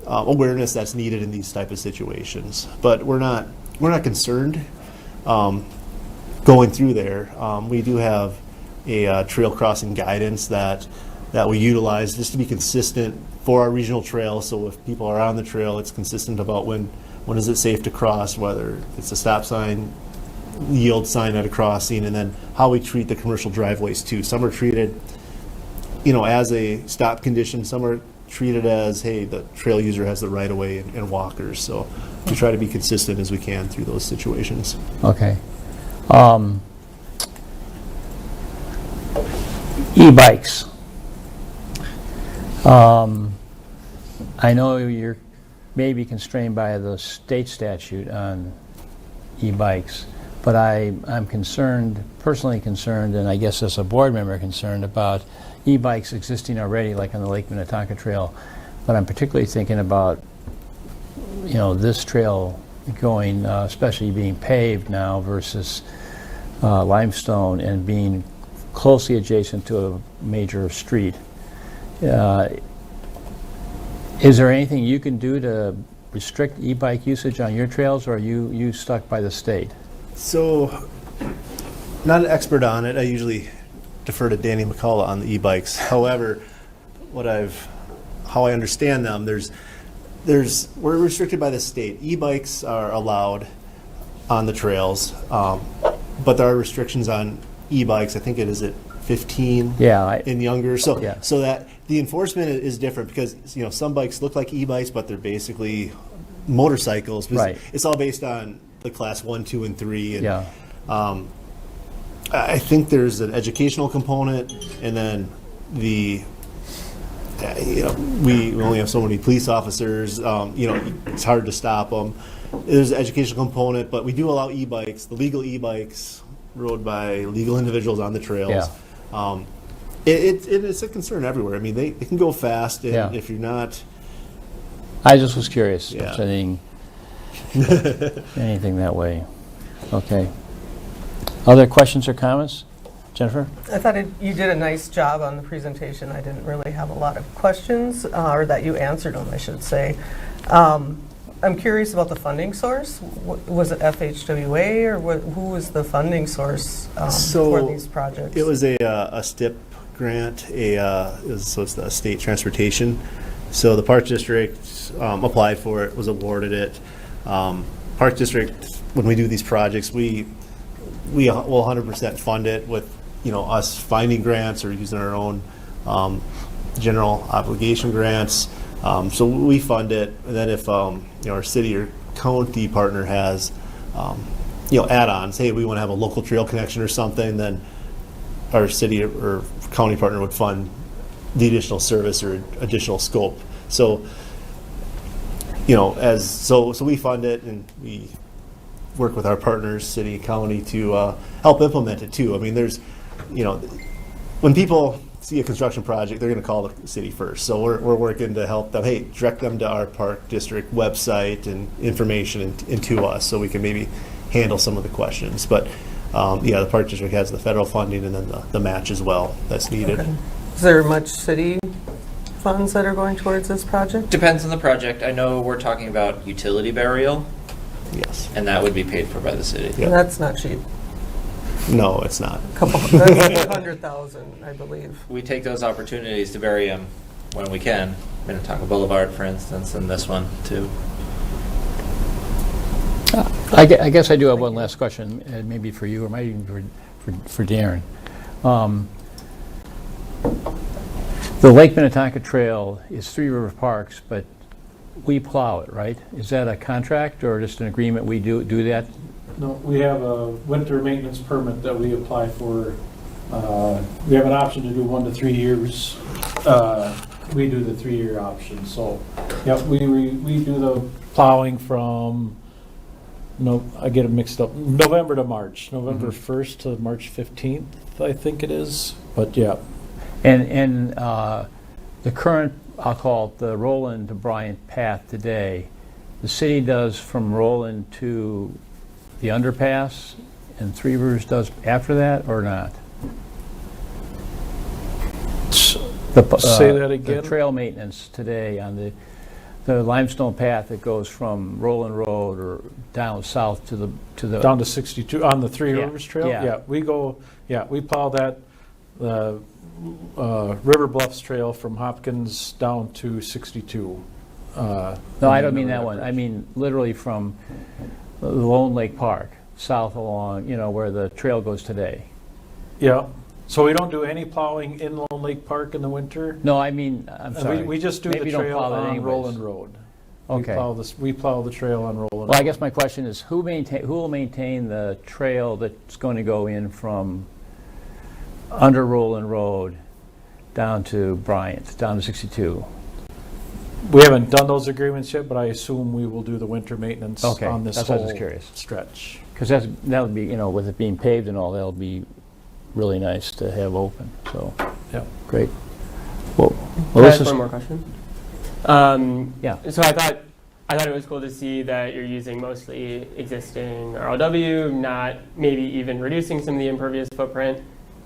Speaker 8: awareness that's needed in these type of situations. But we're not concerned going through there. We do have a trail crossing guidance that we utilize just to be consistent for our regional trail. So if people are on the trail, it's consistent about when is it safe to cross, whether it's a stop sign, yield sign at a crossing, and then how we treat the commercial driveways too. Some are treated, as a stop condition. Some are treated as, hey, the trail user has the right of way and walkers. So we try to be consistent as we can through those situations.
Speaker 4: Okay. E-bikes. I know you're maybe constrained by the state statute on e-bikes, but I'm concerned, personally concerned, and I guess as a board member concerned about e-bikes existing already, like on the Lake Minnetonka Trail. But I'm particularly thinking about, this trail going, especially being paved now versus limestone and being closely adjacent to a major street. Is there anything you can do to restrict e-bike usage on your trails, or are you stuck by the state?
Speaker 8: So, not an expert on it. I usually defer to Danny McCullough on the e-bikes. However, how I understand them, we're restricted by the state. E-bikes are allowed on the trails, but there are restrictions on e-bikes. I think it is at 15 and younger. So that the enforcement is different, because some bikes look like e-bikes, but they're basically motorcycles.
Speaker 4: Right.
Speaker 8: It's all based on the class 1, 2, and 3. And, I think there's an educational component, and then we only have so many police officers. It's hard to stop them. There's an educational component, but we do allow e-bikes, the legal e-bikes, rode by legal individuals on the trails. It's a concern everywhere. I mean, they can go fast, and if you're not...
Speaker 4: I just was curious.
Speaker 8: Yeah.
Speaker 4: If anything that way. Okay. Other questions or comments? Jennifer?
Speaker 3: I thought you did a nice job on the presentation. I didn't really have a lot of questions, or that you answered them, I should say. I'm curious about the funding source. Was it FHWA, or who was the funding source for these projects?
Speaker 8: It was a STIP grant, so it's the state transportation. So the Park District applied for it, was awarded it. Park District, when we do these projects, we will 100% fund it with us finding grants or using our own general obligation grants. So we fund it, and then if our city or county partner has add-ons, hey, we want to have a local trail connection or something, then our city or county partner would fund the additional service or additional scope. So so we fund it, and we work with our partners, city, county, to help implement it too. I mean, there's, when people see a construction project, they're going to call the city first. So we're working to help them, hey, direct them to our park district website and information and to us so we can maybe handle some of the questions. But the park district has the federal funding and then the match as well that's needed.
Speaker 3: Okay. Is there much city funds that are going towards this project?
Speaker 6: Depends on the project. I know we're talking about utility burial,
Speaker 8: Yes.
Speaker 6: and that would be paid for by the city.
Speaker 8: Yeah.
Speaker 3: That's not cheap.
Speaker 8: No, it's not.
Speaker 3: That's 100,000, I believe.
Speaker 6: We take those opportunities to bury them when we can. Minnetonka Boulevard, for instance, and this one too.
Speaker 4: I guess I do have one last question, maybe for you, or maybe even for Darren. The Lake Minnetonka Trail is Three River Parks, but we plow it, right? Is that a contract or just an agreement we do that?
Speaker 9: No, we have a winter maintenance permit that we apply for. We have an option to do 1 to 3 years. We do the 3-year option. So, yep, we do the plowing from, I get it mixed up, November to March. November 1st to March 15th, I think it is. But, yeah.
Speaker 4: And the current, I'll call it the Roland to Bryant path today, the city does from Roland to the underpass, and Three Rivers does after that, or not?
Speaker 9: Say that again?
Speaker 4: The trail maintenance today on the limestone path that goes from Roland Road or down south to the
Speaker 9: Down to 62 on the Three
Speaker 4: Yeah,
Speaker 9: Rivers Trail?
Speaker 4: yeah.
Speaker 9: We plow that, River Bluffs Trail from Hopkins down to 62.
Speaker 4: No, I don't mean that one. I mean literally from the Lone Lake Park, south along, where the trail goes today.
Speaker 9: Yeah. So we don't do any plowing in Lone Lake Park in the winter?
Speaker 4: No, I mean, I'm sorry.
Speaker 9: We just do
Speaker 4: Maybe
Speaker 9: the
Speaker 4: you don't
Speaker 9: trail
Speaker 4: plow that
Speaker 9: on
Speaker 4: anyways.
Speaker 9: Roland Road.
Speaker 4: Okay.
Speaker 9: We plow the trail on Roland Road.
Speaker 4: Well, I guess my question is, who will maintain the trail that's going to go in from under Roland Road down to Bryant, down to 62?
Speaker 9: We haven't done those agreements yet, but I assume we will do the winter maintenance
Speaker 4: Okay,
Speaker 9: on this
Speaker 4: that's what I was
Speaker 9: whole
Speaker 4: curious.
Speaker 9: stretch.
Speaker 4: Because that would be, with it being paved and all, that'll be really nice to have open. So,
Speaker 9: Yeah.
Speaker 4: great. Well,
Speaker 10: Can I ask one more question?
Speaker 4: Yeah.
Speaker 10: So I thought it was cool to see that you're using mostly existing RLW, not maybe even reducing some of the impervious footprint.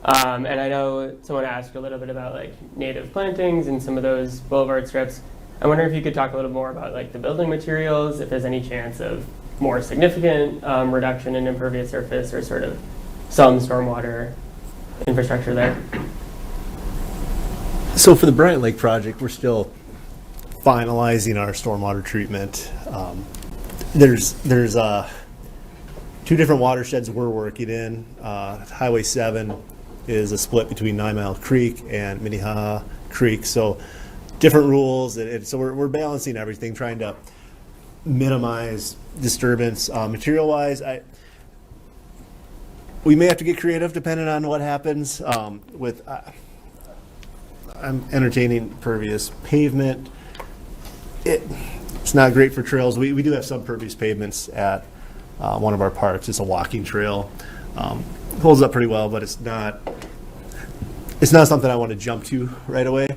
Speaker 10: And I know someone asked a little bit about like native plantings and some of those boulevard strips. I wonder if you could talk a little more about like the building materials, if there's any chance of more significant reduction in impervious surface or sort of some stormwater infrastructure there.
Speaker 8: So for the Bryant Lake project, we're still finalizing our stormwater treatment. There's 2 different watersheds we're working in. Highway 7 is a split between 9 Mile Creek and Minnehaha Creek. So different rules. So we're balancing everything, trying to minimize disturbance. Material-wise, we may have to get creative depending on what happens with. I'm entertaining pervious pavement. It's not great for trails. We do have some pervious pavements at one of our parks. It's a walking trail. Holds up pretty well, but it's not something I want to jump to right away.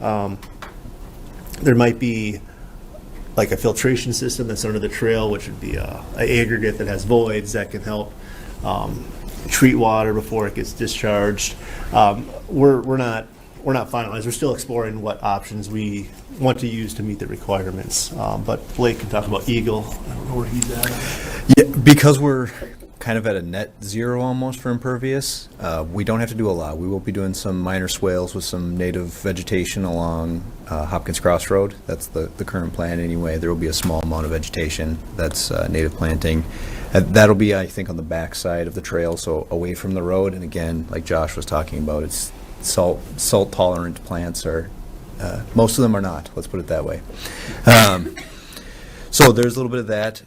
Speaker 8: There might be like a filtration system that's under the trail, which would be an aggregate that has voids that can help treat water before it gets discharged. We're not finalized. We're still exploring what options we want to use to meet the requirements. But Blake can talk about Eagle. I don't know where he's at.
Speaker 7: Yeah, because we're kind of at a net zero almost for impervious, we don't have to do a lot. We will be doing some minor swales with some native vegetation along Hopkins Cross Road. That's the current plan anyway. There will be a small amount of vegetation that's native planting. That'll be, I think, on the back side of the trail, so away from the road. And again, like Josh was talking about, it's salt tolerant plants are, most of them are not, let's put it that way. So there's a little bit of that.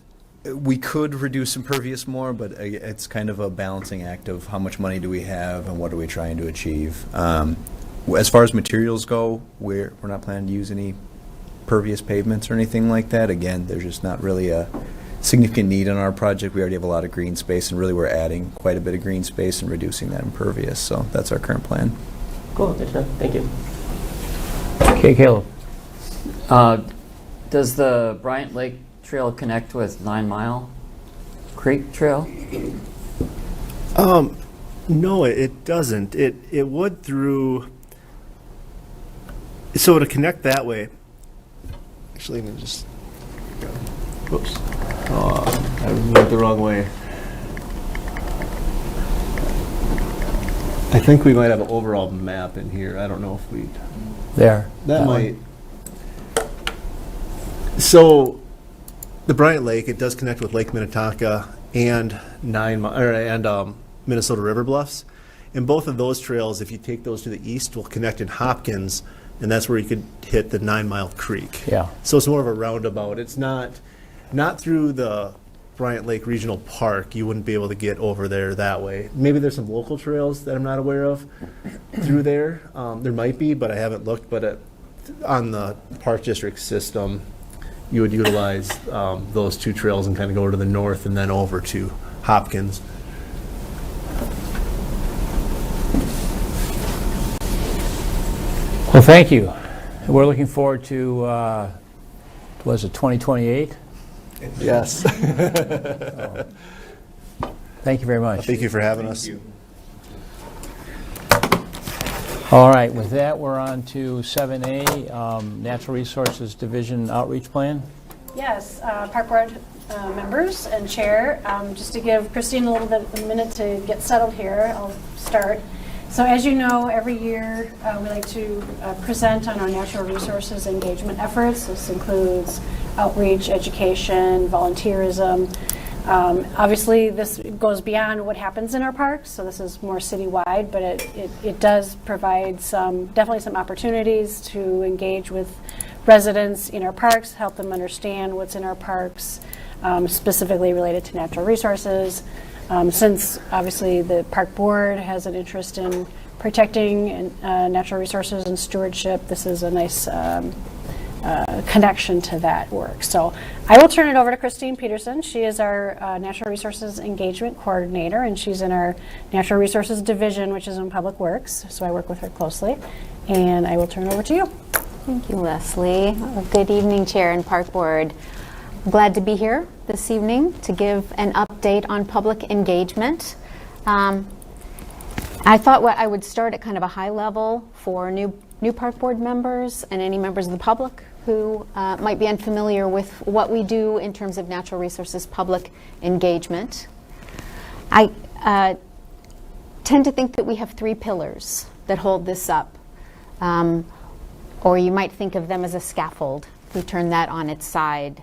Speaker 7: We could reduce impervious more, but it's kind of a balancing act of how much money do we have and what are we trying to achieve. As far as materials go, we're not planning to use any pervious pavements or anything like that. Again, there's just not really significant need on our project. We already have a lot of green space, and really we're adding quite a bit of green space and reducing that impervious. So that's our current plan.
Speaker 10: Cool, good to know. Thank you.
Speaker 4: Okay, Caleb.
Speaker 11: Does the Bryant Lake Trail connect with 9 Mile Creek Trail?
Speaker 8: No, it doesn't. It would through. So to connect that way. Actually, let me just. Whoops. Oh, I went the wrong way. I think we might have an overall map in here. I don't know if we.
Speaker 4: There.
Speaker 8: That might. So, the Bryant Lake, it does connect with Lake Minnetonka and Minnesota River Bluffs. And both of those trails, if you take those to the east, will connect in Hopkins, and that's where you could hit the 9 Mile Creek.
Speaker 4: Yeah.
Speaker 8: So it's more of a roundabout. It's not through the Bryant Lake Regional Park. You wouldn't be able to get over there that way. Maybe there's some local trails that I'm not aware of through there. There might be, but I haven't looked. But on the Park District system, you would utilize those two trails and kind of go to the north and then over to Hopkins.
Speaker 4: Well, thank you. We're looking forward to, was it 2028?
Speaker 8: Yes.
Speaker 4: Thank you very much.
Speaker 8: Thank you for having us.
Speaker 4: All right, with that, we're on to 7A, Natural Resources Division Outreach Plan.
Speaker 2: Yes, Park Board members and Chair, just to give Christine a minute to get settled here, I'll start. So as you know, every year we like to present on our natural resources engagement efforts. This includes outreach, education, volunteerism. Obviously, this goes beyond what happens in our parks, so this is more citywide, but it does provide definitely some opportunities to engage with residents in our parks, help them understand what's in our parks, specifically related to natural resources. Since obviously the Park Board has an interest in protecting natural resources and stewardship, this is a nice connection to that work. So I will turn it over to Christine Peterson. She is our Natural Resources Engagement Coordinator, and she's in our Natural Resources Division, which is in Public Works. So I work with her closely. And I will turn it over to you.
Speaker 12: Thank you, Leslie. Good evening, Chair and Park Board. I'm glad to be here this evening to give an update on public engagement. I thought I would start at kind of a high level for new Park Board members and any members of the public who might be unfamiliar with what we do in terms of natural resources public engagement. I tend to think that we have 3 pillars that hold this up. Or you might think of them as a scaffold. We turn that on its side.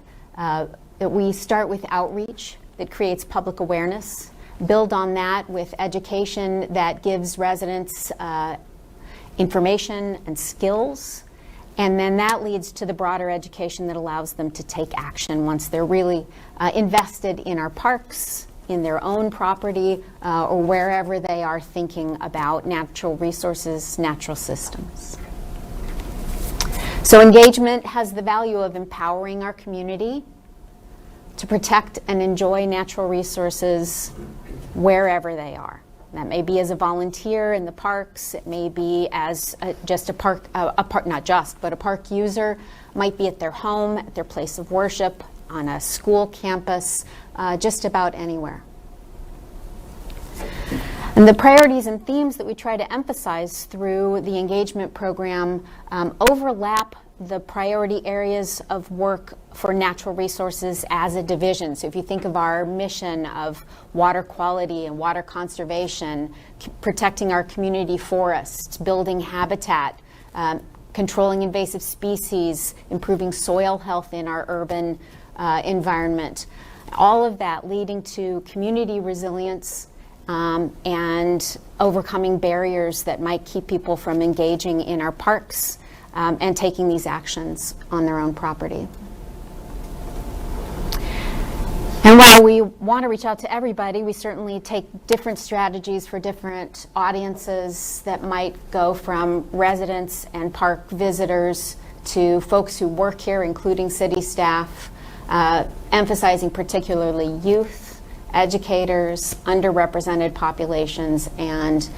Speaker 12: We start with outreach that creates public awareness, build on that with education that gives residents information and skills, and then that leads to the broader education that allows them to take action once they're really invested in our parks, in their own property, or wherever they are thinking about natural resources, natural systems. So engagement has the value of empowering our community to protect and enjoy natural resources wherever they are. That may be as a volunteer in the parks. It may be as just a park user. Might be at their home, at their place of worship, on a school campus, just about anywhere. And the priorities and themes that we try to emphasize through the engagement program overlap the priority areas of work for natural resources as a division. So if you think of our mission of water quality and water conservation, protecting our community forests, building habitat, controlling invasive species, improving soil health in our urban environment, all of that leading to community resilience and overcoming barriers that might keep people from engaging in our parks and taking these actions on their own property. And while we want to reach out to everybody, we certainly take different strategies for different audiences that might go from residents and park visitors to folks who work here, including city staff, emphasizing particularly youth, educators, underrepresented populations, and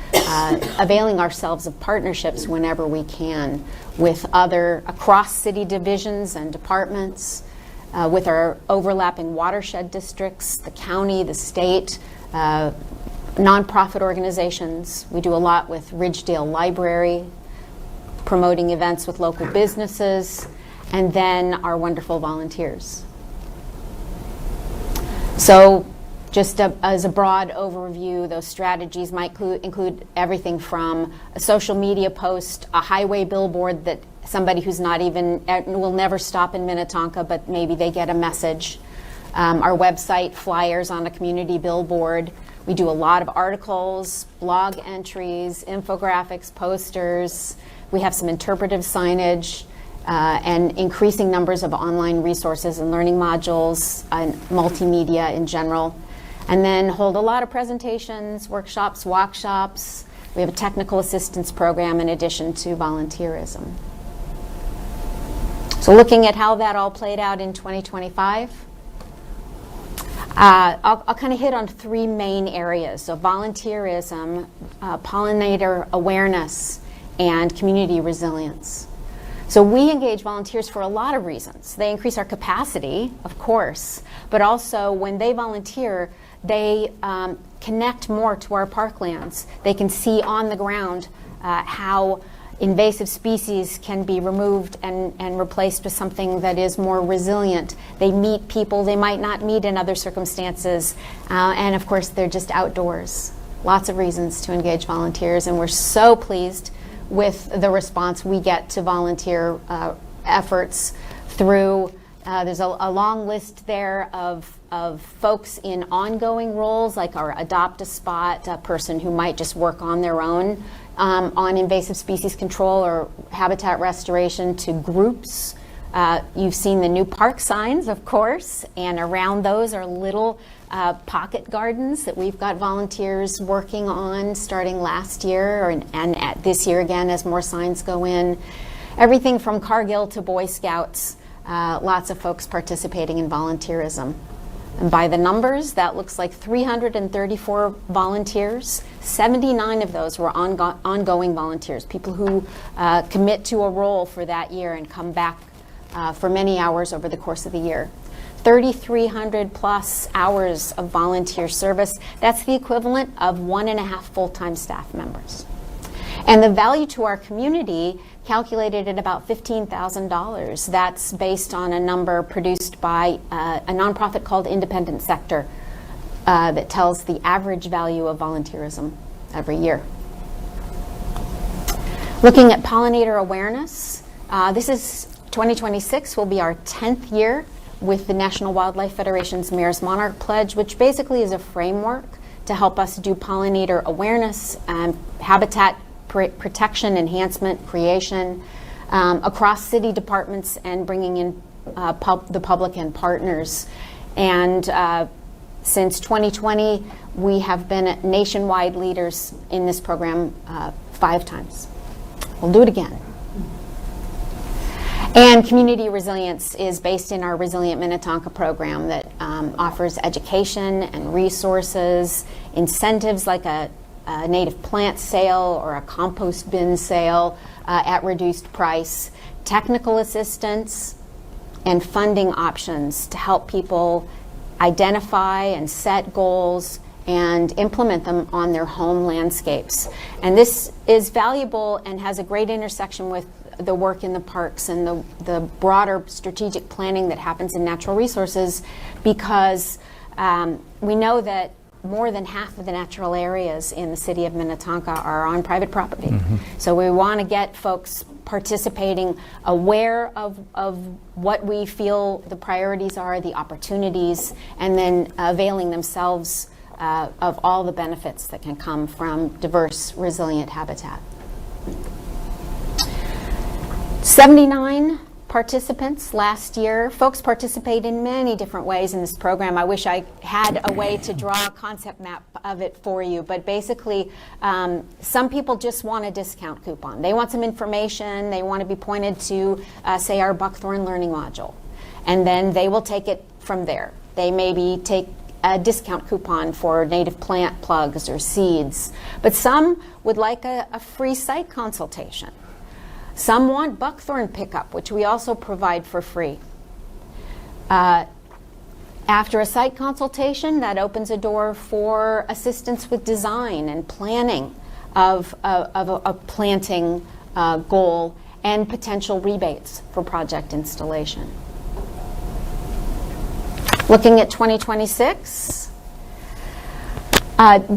Speaker 12: availing ourselves of partnerships whenever we can with other across city divisions and departments, with our overlapping watershed districts, the county, the state, nonprofit organizations. We do a lot with Ridgedale Library, promoting events with local businesses, and then our wonderful volunteers. So just as a broad overview, those strategies might include everything from a social media post, a highway billboard that somebody who's not even, will never stop in Minnetonka, but maybe they get a message. Our website, flyers on a community billboard. We do a lot of articles, blog entries, infographics, posters. We have some interpretive signage and increasing numbers of online resources and learning modules and multimedia in general. And then hold a lot of presentations, workshops, walkshops. We have a technical assistance program in addition to volunteerism. So looking at how that all played out in 2025, I'll kind of hit on three main areas. So volunteerism, pollinator awareness, and community resilience. So we engage volunteers for a lot of reasons. They increase our capacity, of course, but also when they volunteer, they connect more to our parklands. They can see on the ground how invasive species can be removed and replaced with something that is more resilient. They meet people they might not meet in other circumstances, and of course they're just outdoors. Lots of reasons to engage volunteers, and we're so pleased with the response we get to volunteer efforts through, there's a long list there of folks in ongoing roles, like our Adopt a Spot, a person who might just work on their own on invasive species control or habitat restoration, to groups. You've seen the new park signs, of course, and around those are little pocket gardens that we've got volunteers working on starting last year and at this year again as more signs go in. Everything from Cargill to Boy Scouts, lots of folks participating in volunteerism. And by the numbers, that looks like 334 volunteers. 79 of those were ongoing volunteers, people who commit to a role for that year and come back for many hours over the course of the year. 3,300 plus hours of volunteer service. That's the equivalent of 1.5 full-time staff members. And the value to our community calculated at about $15,000. That's based on a number produced by a nonprofit called Independent Sector that tells the average value of volunteerism every year. Looking at pollinator awareness, this is 2026 will be our 10th year with the National Wildlife Federation's Mayor's Monarch Pledge, which basically is a framework to help us do pollinator awareness and habitat protection, enhancement, creation across city departments and bringing in the public and partners. And since 2020, we have been nationwide leaders in this program 5 times. We'll do it again. And community resilience is based in our Resilient Minnetonka program that offers education and resources, incentives like a native plant sale or a compost bin sale at reduced price, technical assistance, and funding options to help people identify and set goals and implement them on their home landscapes. And this is valuable and has a great intersection with the work in the parks and the broader strategic planning that happens in natural resources, because we know that more than half of the natural areas in the city of Minnetonka are on private property. Mm-hmm. So we want to get folks participating, aware of what we feel the priorities are, the opportunities, and then availing themselves of all the benefits that can come from diverse, resilient habitat. 79 participants last year. Folks participate in many different ways in this program. I wish I had a way to draw a concept map of it for you, but basically some people just want a discount coupon. They want some information. They want to be pointed to, say, our Buckthorn Learning Module. and then they will take it from there. They maybe take a discount coupon for native plant plugs or seeds, but some would like a free site consultation. Some want buckthorn pickup, which we also provide for free. After a site consultation, that opens a door for assistance with design and planning of a planting goal and potential rebates for project installation. Looking at 2026,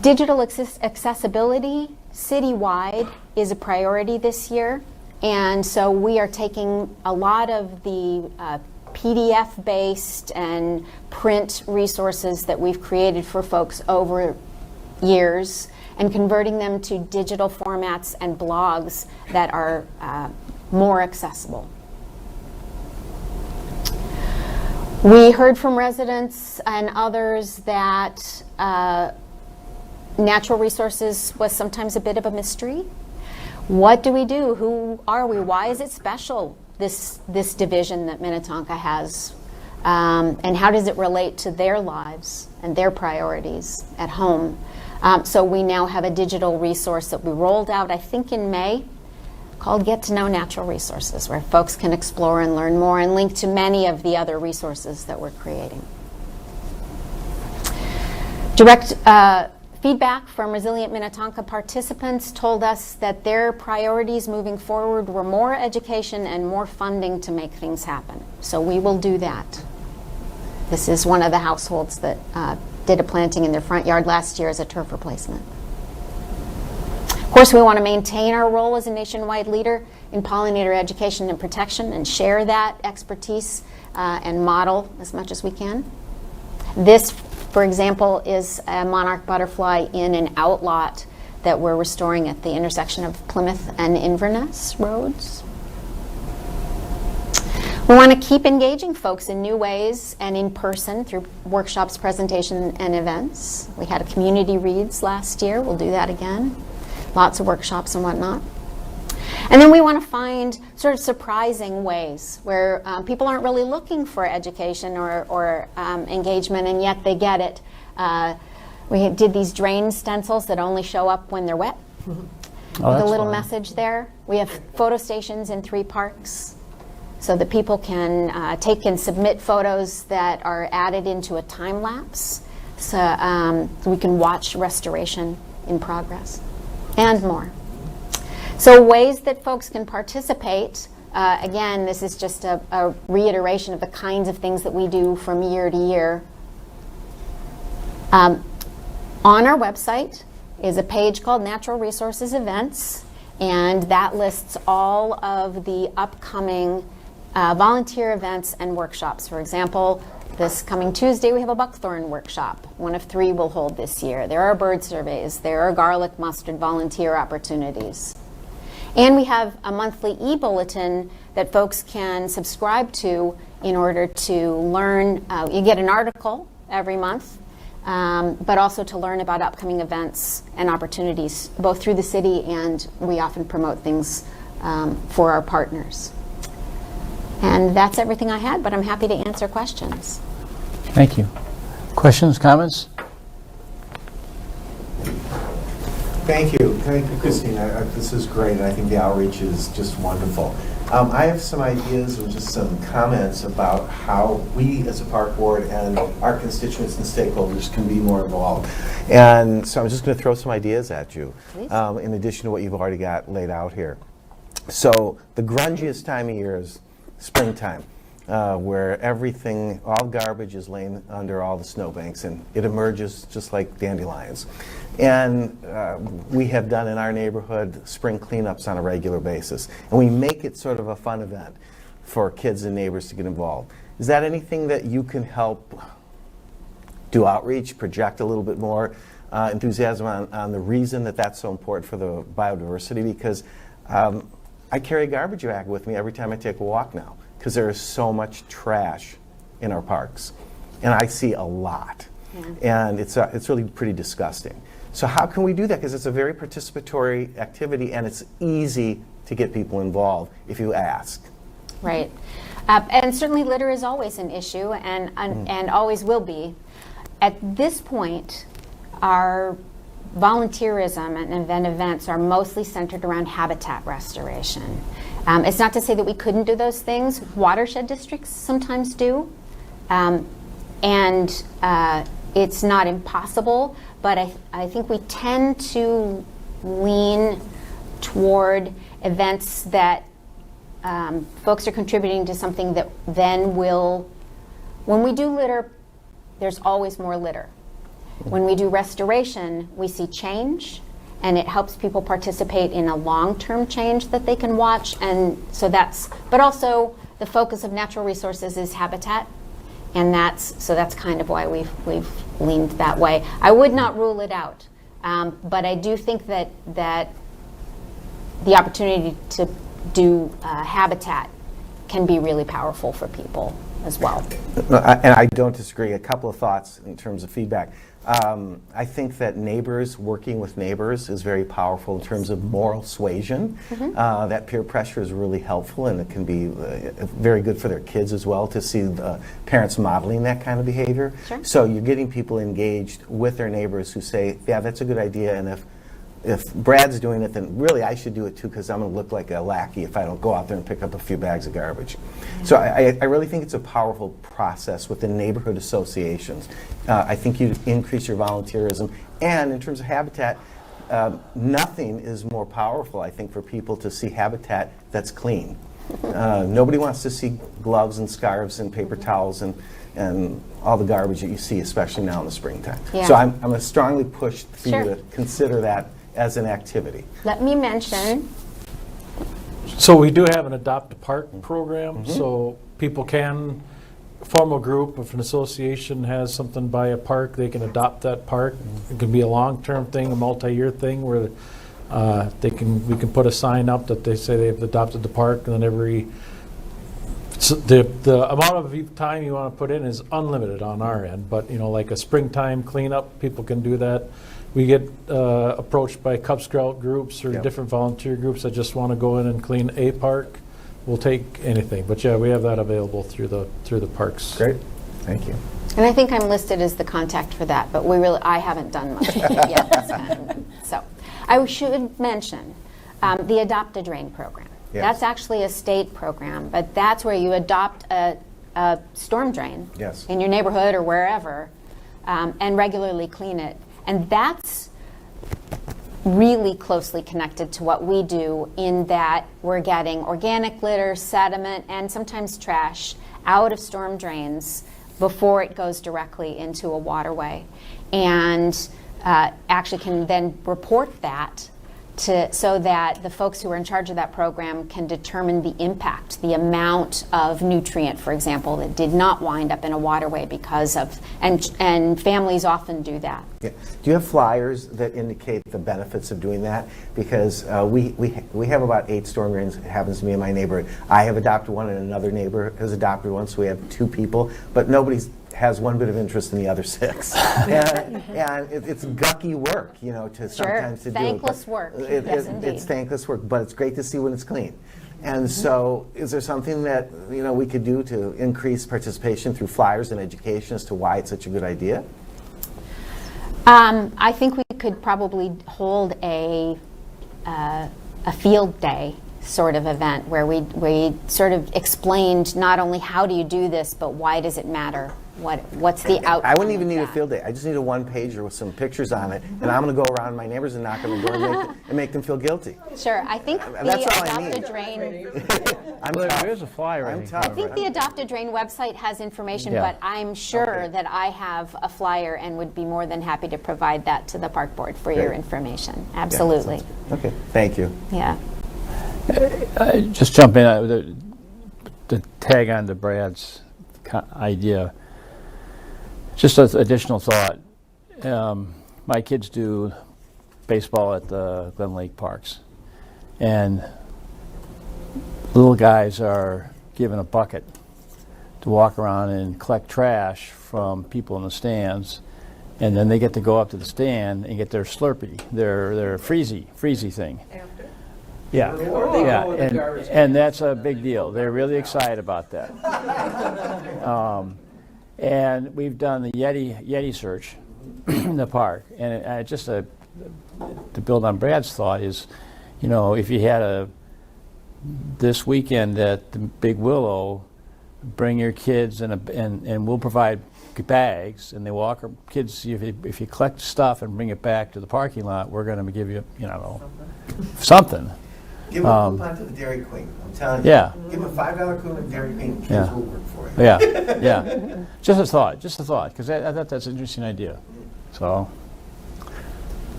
Speaker 12: digital accessibility citywide is a priority this year, and so we are taking a lot of the PDF-based and print resources that we've created for folks over years and converting them to digital formats and blogs that are more accessible. We heard from residents and others that natural resources was sometimes a bit of a mystery. What do we do? Who are we? Why is it special, this division that Minnetonka has? And how does it relate to their lives and their priorities at home? So we now have a digital resource that we rolled out, I think in May, called Get to Know Natural Resources, where folks can explore and learn more and link to many of the other resources that we're creating. Direct feedback from Resilient Minnetonka participants told us that their priorities moving forward were more education and more funding to make things happen. So we will do that. This is one of the households that did a planting in their front yard last year as a turf replacement. Of course, we want to maintain our role as a nationwide leader in pollinator education and protection and share that expertise and model as much as we can. This, for example, is a monarch butterfly in an outlot that we're restoring at the intersection of Plymouth and Inverness roads. We want to keep engaging folks in new ways and in person through workshops, presentation, and events. We had a community reads last year. We'll do that again. Lots of workshops and whatnot. And then we want to find sort of surprising ways where people aren't really looking for education or engagement, and yet they get it. We did these drain stencils that only show up when they're wet, with a little message there. We have photo stations in 3 parks so that people can take and submit photos that are added into a time lapse, so we can watch restoration in progress. And more. So ways that folks can participate, again, this is just a reiteration of the kinds of things that we do from year to year. On our website is a page called Natural Resources Events, and that lists all of the upcoming volunteer events and workshops. For example, this coming Tuesday, we have a buckthorn workshop. 1 of 3 we'll hold this year. There are bird surveys. There are garlic mustard volunteer opportunities. And we have a monthly e-bulletin that folks can subscribe to in order to learn. You get an article every month, but also to learn about upcoming events and opportunities, both through the city, and we often promote things for our partners. And that's everything I had, but I'm happy to answer questions.
Speaker 4: Thank you. Questions, comments?
Speaker 1: Thank you, Christine. This is great, and I think the outreach is just wonderful. I have some ideas and just some comments about how we as a park board and our constituents and stakeholders can be more involved. And so I'm just going to throw some ideas at you, in addition to what you've already got laid out here. So the grungiest time of year is springtime, where everything, all garbage is laying under all the snowbanks, and it emerges just like dandelions. And we have done in our neighborhood spring cleanups on a regular basis, and we make it sort of a fun event for kids and neighbors to get involved. Is that anything that you can help do outreach, project a little bit more enthusiasm on the reason that that's so important for the biodiversity? Because I carry a garbage bag with me every time I take a walk now, because there is so much trash in our parks, and I see a lot, and it's really pretty disgusting. So how can we do that? Because it's a very participatory activity, and it's easy to get people involved if you ask.
Speaker 12: Right. And certainly litter is always an issue and always will be. At this point, our volunteerism and events are mostly centered around habitat restoration. It's not to say that we couldn't do those things. Watershed districts sometimes do. And it's not impossible, but I think we tend to lean toward events that folks are contributing to something that then will, when we do litter, there's always more litter. When we do restoration, we see change, and it helps people participate in a long-term change that they can watch. And so but also the focus of natural resources is habitat, and that's kind of why we've leaned that way. I would not rule it out, but I do think that the opportunity to do habitat can be really powerful for people as well.
Speaker 1: And I don't disagree. A couple of thoughts in terms of feedback. I think that working with neighbors is very powerful in terms of moral suasion. That peer pressure is really helpful, and it can be very good for their kids as well to see the parents modeling that kind of behavior.
Speaker 12: Sure.
Speaker 1: So you're getting people engaged with their neighbors who say, yeah, that's a good idea, and if Brad's doing it, then really I should do it too, because I'm going to look like a lackey if I don't go out there and pick up a few bags of garbage. So I really think it's a powerful process within neighborhood associations. I think you increase your volunteerism. And in terms of habitat, nothing is more powerful, I think, for people to see habitat that's clean. Nobody wants to see gloves and scarves and paper towels and all the garbage that you see, especially now in the springtime.
Speaker 12: Yeah.
Speaker 1: So I'm going to strongly push for
Speaker 12: Sure.
Speaker 1: you to consider that as an activity.
Speaker 12: Let me mention,
Speaker 9: So we do have an Adopt a Park program, so people can form a group. If an association has something by a park, they can adopt that park. It can be a long-term thing, a multi-year thing, where we can put a sign up that they say they've adopted the park, and then the amount of time you want to put in is unlimited on our end. But like a springtime cleanup, people can do that. We get approached by Cub Scout groups or
Speaker 1: Yep.
Speaker 9: different volunteer groups that just want to go in and clean a park. We'll take anything. But yeah, we have that available through the parks.
Speaker 1: Great. Thank you.
Speaker 12: and I think I'm listed as the contact for that, but I haven't done much with it yet. So I should mention the Adopt a Drain program.
Speaker 1: Yes.
Speaker 12: That's actually a state program, but that's where you adopt a storm drain
Speaker 1: Yes.
Speaker 12: in your neighborhood or wherever and regularly clean it. And that's really closely connected to what we do in that we're getting organic litter, sediment, and sometimes trash out of storm drains before it goes directly into a waterway. And actually can then report that so that the folks who are in charge of that program can determine the impact, the amount of nutrient, for example, that did not wind up in a waterway because of, and families often do that.
Speaker 1: Yeah. Do you have flyers that indicate the benefits of doing that? Because we have about 8 storm drains. It happens to me in my neighborhood. I have adopted one, and another neighbor has adopted one, so we have 2 people. But nobody has one bit of interest in the other 6. and it's gucky work, to sometimes to
Speaker 12: Thankless
Speaker 1: do it.
Speaker 12: work.
Speaker 1: But
Speaker 12: Yes, indeed.
Speaker 1: It's thankless work, but it's great to see when it's clean. And so is there something that we could do to increase participation through flyers and education as to why it's such a good idea?
Speaker 12: I think we could probably hold a field day sort of event where we sort of explained not only how do you do this, but why does it matter? What's the outcome?
Speaker 1: I wouldn't even
Speaker 12: of
Speaker 1: need a
Speaker 12: that?
Speaker 1: field day. I just need a 1-pager with some pictures on it, and I'm going to go around my neighbors and knock on the door and make them feel guilty.
Speaker 12: Sure, I think
Speaker 1: That's
Speaker 12: the
Speaker 1: all I
Speaker 12: Adopt a
Speaker 1: need.
Speaker 12: Drain.
Speaker 1: I'm tough.
Speaker 4: There's a flyer.
Speaker 1: I'm tough.
Speaker 12: I think the Adopt a Drain website has information,
Speaker 4: Yeah.
Speaker 12: but I'm sure
Speaker 1: Okay.
Speaker 12: that I have a flyer and would be more than happy to provide that to the park board for your
Speaker 1: Great.
Speaker 12: information. Absolutely.
Speaker 1: Okay, thank you.
Speaker 12: Yeah.
Speaker 4: Just jump in to tag on to Brad's idea. Just an additional thought. My kids do baseball at the Glen Lake Parks, and little guys are given a bucket to walk around and collect trash from people in the stands, and then they get to go up to the stand and get their Slurpee, their freezy thing. Yeah,
Speaker 6: Or they
Speaker 4: yeah,
Speaker 6: go with the garbage
Speaker 4: and that's a big deal. They're really excited about that. And we've done the Yeti search in the park, and just to build on Brad's thought is, you know, if you had this weekend at the Big Willow, bring your kids and we'll provide bags, and they walk. Kids, if you collect stuff and bring it back to the parking lot, we're going to give you, something.
Speaker 1: Give a coupon to the Dairy Queen. I'm telling you.
Speaker 4: Yeah.
Speaker 1: Give a $5 coupon to Dairy Queen. Kids
Speaker 4: Yeah.
Speaker 1: will work for you.
Speaker 4: Yeah. Just a thought, because I thought that's an interesting idea. So,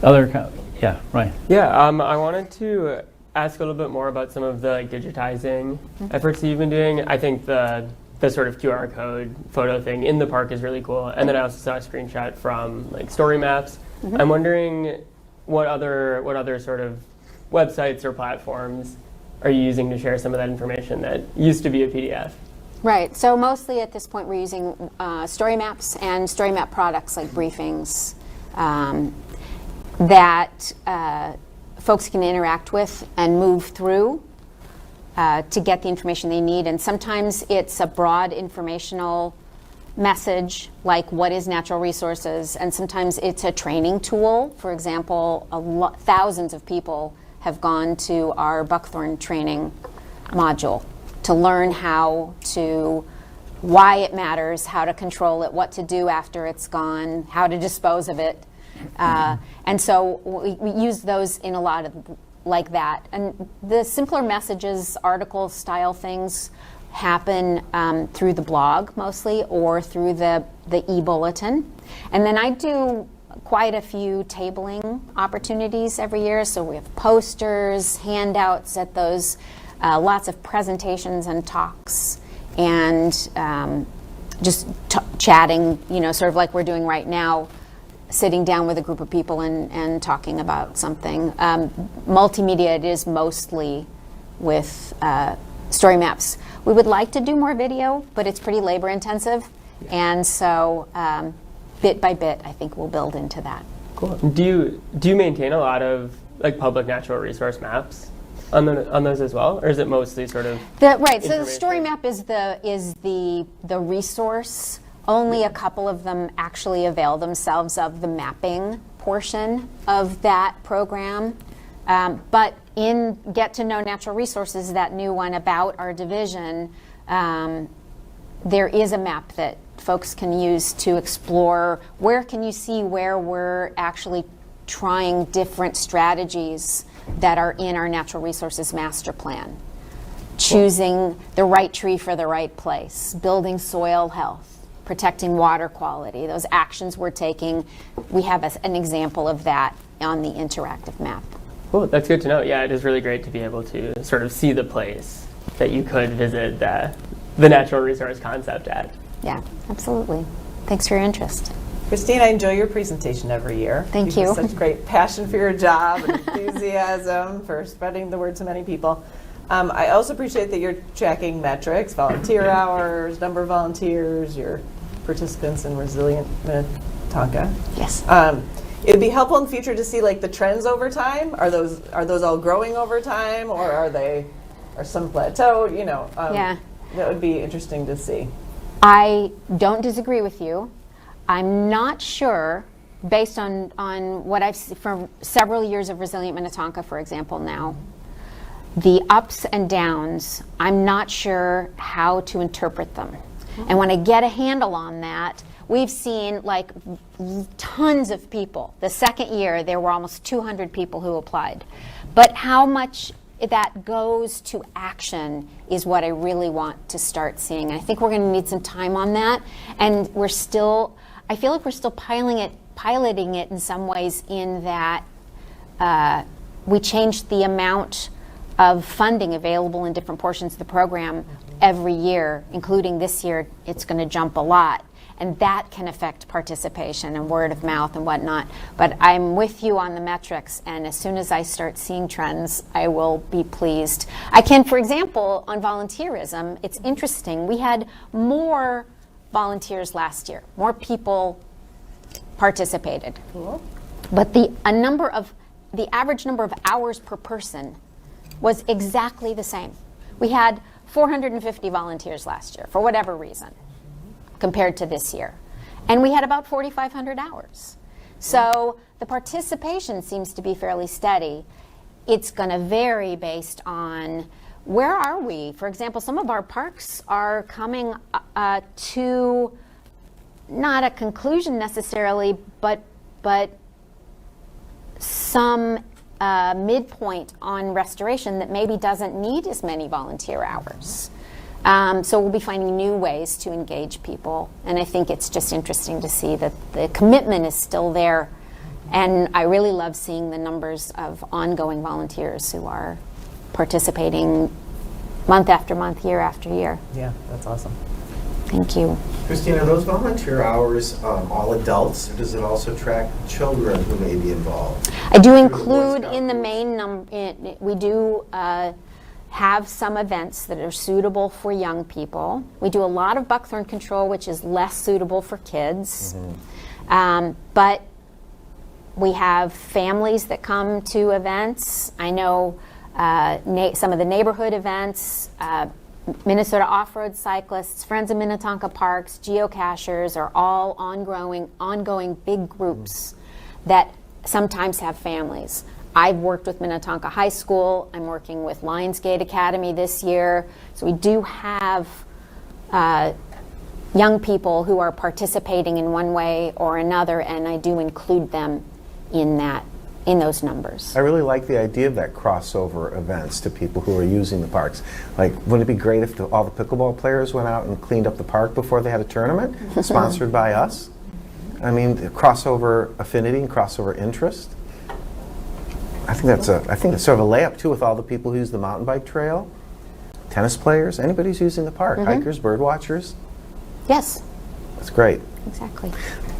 Speaker 4: yeah, right.
Speaker 10: Yeah, I wanted to ask a little bit more about some of the digitizing efforts that you've been doing. I think the sort of QR code photo thing in the park is really cool. And then I also saw a screenshot from like story maps. I'm wondering what other sort of websites or platforms are you using to share some of that information that used to be a PDF?
Speaker 12: Right. So mostly at this point we're using story maps and story map products like briefings that folks can interact with and move through to get the information they need. And sometimes it's a broad informational message like what is natural resources, and sometimes it's a training tool. For example, thousands of people have gone to our buckthorn training module to learn why it matters, how to control it, what to do after it's gone, how to dispose of it. And so we use those in a lot of like that. And the simpler messages, article style things happen through the blog mostly, or through the e-bulletin. And then I do quite a few tabling opportunities every year. So we have posters, handouts at those, lots of presentations and talks, and just chatting, sort of like we're doing right now, sitting down with a group of people and talking about something. Multimedia, it is mostly with story maps. We would like to do more video, but it's pretty labor intensive. And so bit by bit, I think we'll build into that.
Speaker 10: Cool. Do you maintain a lot of like public natural resource maps on those as well, or is it mostly sort of
Speaker 12: right? So the story map is the resource. Only a couple of them actually avail themselves of the mapping portion of that program. But in Get to Know Natural Resources, that new one about our division, there is a map that folks can use to explore where can you see where we're actually trying different strategies that are in our natural resources master plan. Choosing the right tree for the right place, building soil health, protecting water quality, those actions we're taking. We have an example of that on the interactive map.
Speaker 10: Cool, that's good to know. Yeah, it is really great to be able to sort of see the place that you could visit the natural resource concept at.
Speaker 12: Yeah, absolutely. Thanks for your interest.
Speaker 13: Christine, I enjoy your presentation every year.
Speaker 12: Thank
Speaker 13: You
Speaker 12: you.
Speaker 13: have such great passion for your job and enthusiasm for spreading the word to many people. I also appreciate that you're tracking metrics, volunteer hours, number of volunteers, your participants in Resilient Minnetonka.
Speaker 12: Yes.
Speaker 13: It'd be helpful in the future to see like the trends over time. Are those all growing over time, or are some plateaued?
Speaker 12: Yeah.
Speaker 13: That would be interesting to see.
Speaker 12: I don't disagree with you. I'm not sure, based on what I've seen from several years of Resilient Minnetonka, for example, now, the ups and downs, I'm not sure how to interpret them. And when I get a handle on that, we've seen like tons of people. The second year, there were almost 200 people who applied. But how much that goes to action is what I really want to start seeing. I think we're going to need some time on that. And I feel like we're still piloting it in some ways, in that we changed the amount of funding available in different portions of the program every year, including this year. It's going to jump a lot. And that can affect participation and word of mouth and whatnot. But I'm with you on the metrics, and as soon as I start seeing trends, I will be pleased. I can, for example, on volunteerism, it's interesting. We had more volunteers last year. More people participated. Cool. But the average number of hours per person was exactly the same. We had 450 volunteers last year, for whatever reason, compared to this year. And we had about 4,500 hours. So the participation seems to be fairly steady. It's going to vary based on where are we. For example, some of our parks are coming to not a conclusion necessarily, but some midpoint on restoration that maybe doesn't need as many volunteer hours. So we'll be finding new ways to engage people, and I think it's just interesting to see that the commitment is still there, and I really love seeing the numbers of ongoing volunteers who are participating month after month, year after year.
Speaker 13: Yeah, that's awesome.
Speaker 12: Thank you.
Speaker 1: Christine, are those volunteer hours all adults, or does it also track children who may be involved?
Speaker 12: I do
Speaker 1: Through the Boy
Speaker 12: include
Speaker 1: Scout
Speaker 12: in the
Speaker 1: groups?
Speaker 12: main number, we do have some events that are suitable for young people. We do a lot of buckthorn control, which is less suitable for kids. But we have families that come to events. I know some of the neighborhood events, Minnesota Off-Road Cyclists, Friends of Minnetonka Parks, geocachers are all ongoing big groups that sometimes have families. I've worked with Minnetonka High School. I'm working with Lionsgate Academy this year. So we do have young people who are participating in one way or another, and I do include them in those numbers.
Speaker 1: I really like the idea of that crossover events to people who are using the parks. Like, wouldn't it be great if all the pickleball players went out and cleaned up the park before they had a tournament, sponsored by us? I mean, crossover affinity and crossover interest. I think that's sort of a layup too with all the people who use the mountain bike trail, tennis players, anybody who's using the park, hikers, bird watchers.
Speaker 12: Yes,
Speaker 1: That's great.
Speaker 12: exactly.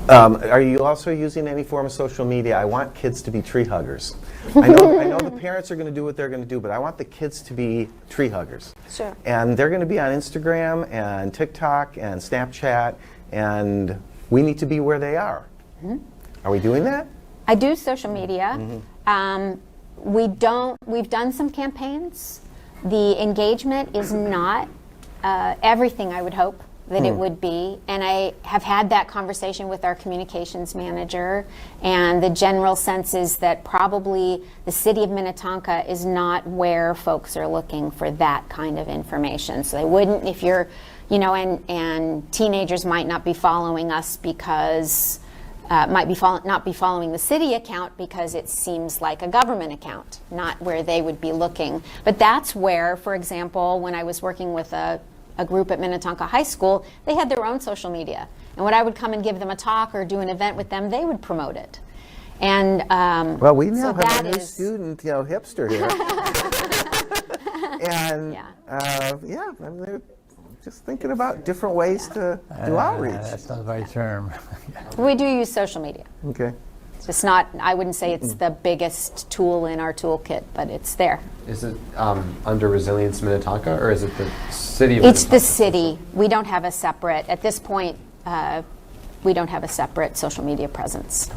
Speaker 1: Are you also using any form of social media? I want kids to be tree huggers. I know the parents are going to do what they're going to do, but I want the kids to be tree huggers.
Speaker 12: Sure.
Speaker 1: And they're going to be on Instagram and TikTok and Snapchat, and we need to be where they are. Are we doing that?
Speaker 12: I do social media. We've done some campaigns. The engagement is not everything I would hope that it would be, and I have had that conversation with our communications manager, and the general sense is that probably the city of Minnetonka is not where folks are looking for that kind of information. So they wouldn't, if you're, and teenagers might not be following us because not be following the city account because it seems like a government account, not where they would be looking. But that's where, for example, when I was working with a group at Minnetonka High School, they had their own social media. And when I would come and give them a talk or do an event with them, they would promote it. And
Speaker 1: well, we now
Speaker 12: so
Speaker 1: have a
Speaker 12: that
Speaker 1: new
Speaker 12: is-
Speaker 1: student, hipster here. And I mean, they're just thinking about different ways to do outreach.
Speaker 4: That's not the right term.
Speaker 12: we do use social media.
Speaker 1: Okay.
Speaker 12: It's just not, I wouldn't say it's the biggest tool in our toolkit, but it's there.
Speaker 14: Is it under Resilience Minnetonka, or is it the city of
Speaker 12: It's the
Speaker 14: Minnetonka?
Speaker 12: city. We don't have a separate, at this point, we don't have a separate social media presence.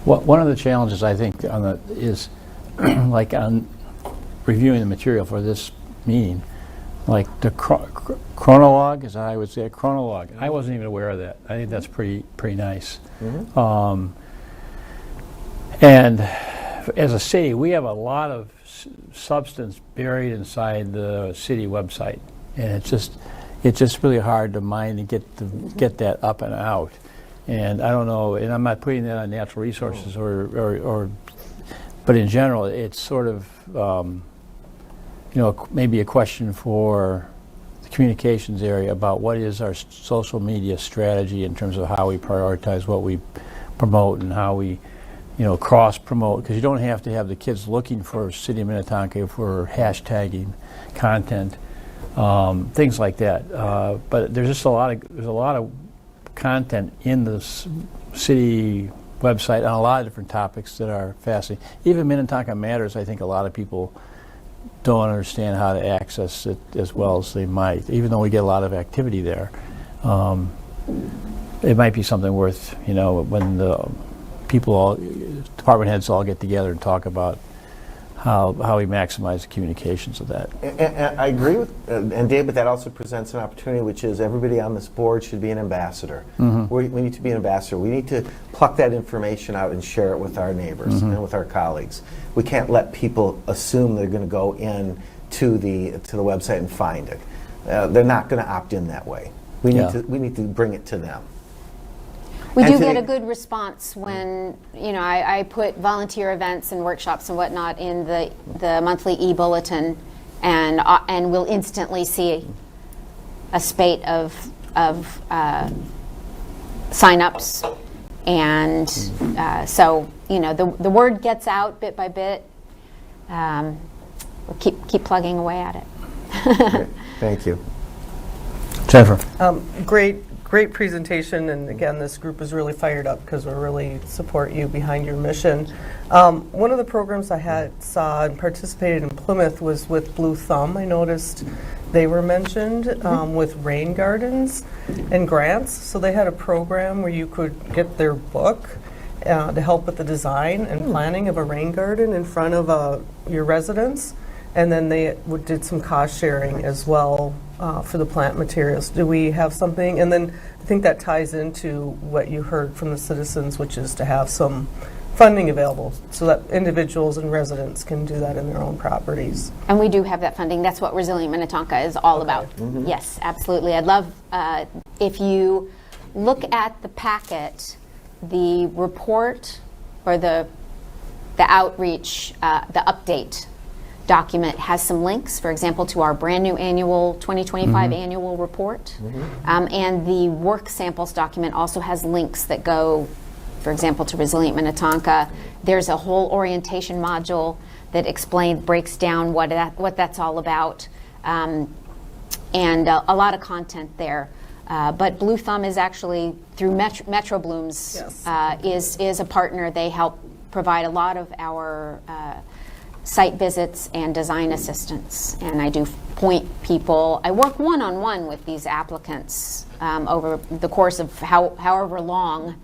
Speaker 4: One of the challenges I think is like on reviewing the material for this meeting, like the chronologue, as I would say, a chronologue. I wasn't even aware of that. I think that's pretty nice. And as a city, we have a lot of substance buried inside the city website, and it's just really hard to mine and get that up and out. And I don't know, and I'm not putting that on natural resources but in general, it's sort of maybe a question for the communications area about what is our social media strategy in terms of how we prioritize what we promote and how we cross-promote, because you don't have to have the kids looking for City of Minnetonka for hashtagging content, things like that. But there's just a lot of content in the city website on a lot of different topics that are fascinating. Even Minnetonka Matters, I think a lot of people don't understand how to access it as well as they might, even though we get a lot of activity there. It might be something worth, when the department heads all get together and talk about how we maximize the communications of that.
Speaker 1: And I agree with, and Dave, but that also presents an opportunity, which is everybody on this board should be an ambassador. We need to be an ambassador. We need to pluck that information out and share it with our neighbors and with our colleagues. We can't let people assume they're going to go in to the website and find it. They're not going to opt in that way. We need to bring it to them.
Speaker 12: We
Speaker 1: And
Speaker 12: do
Speaker 1: to
Speaker 12: get
Speaker 1: the-
Speaker 12: a good response when, I put volunteer events and workshops and whatnot in the monthly e-bulletin, and we'll instantly see a spate of sign-ups. And so, the word gets out bit by bit. We'll keep plugging away at it.
Speaker 1: Great. Thank you.
Speaker 4: Jennifer?
Speaker 3: Great presentation, and again, this group is really fired up because we really support you behind your mission. One of the programs I saw and participated in Plymouth was with Blue Thumb. I noticed they were mentioned with rain gardens and grants. So they had a program where you could get their book to help with the design and planning of a rain garden in front of your residence. And then they did some cost sharing as well for the plant materials. Do we have something? And then I think that ties into what you heard from the citizens, which is to have some funding available so that individuals and residents can do that in their own properties.
Speaker 12: And we do have that funding. That's what Resilient Minnetonka is all about. Yes, absolutely. I'd love if you look at the packet, the report or the outreach, the update document has some links, for example, to our brand new annual 2025 annual report. And the work samples document also has links that go, for example, to Resilient Minnetonka. There's a whole orientation module that breaks down what that's all about, and a lot of content there. But Blue Thumb is actually, through Metro Blooms, is a partner. They help provide a lot of our site visits and design assistance, and I do point people. I work one-on-one with these applicants over the course of however long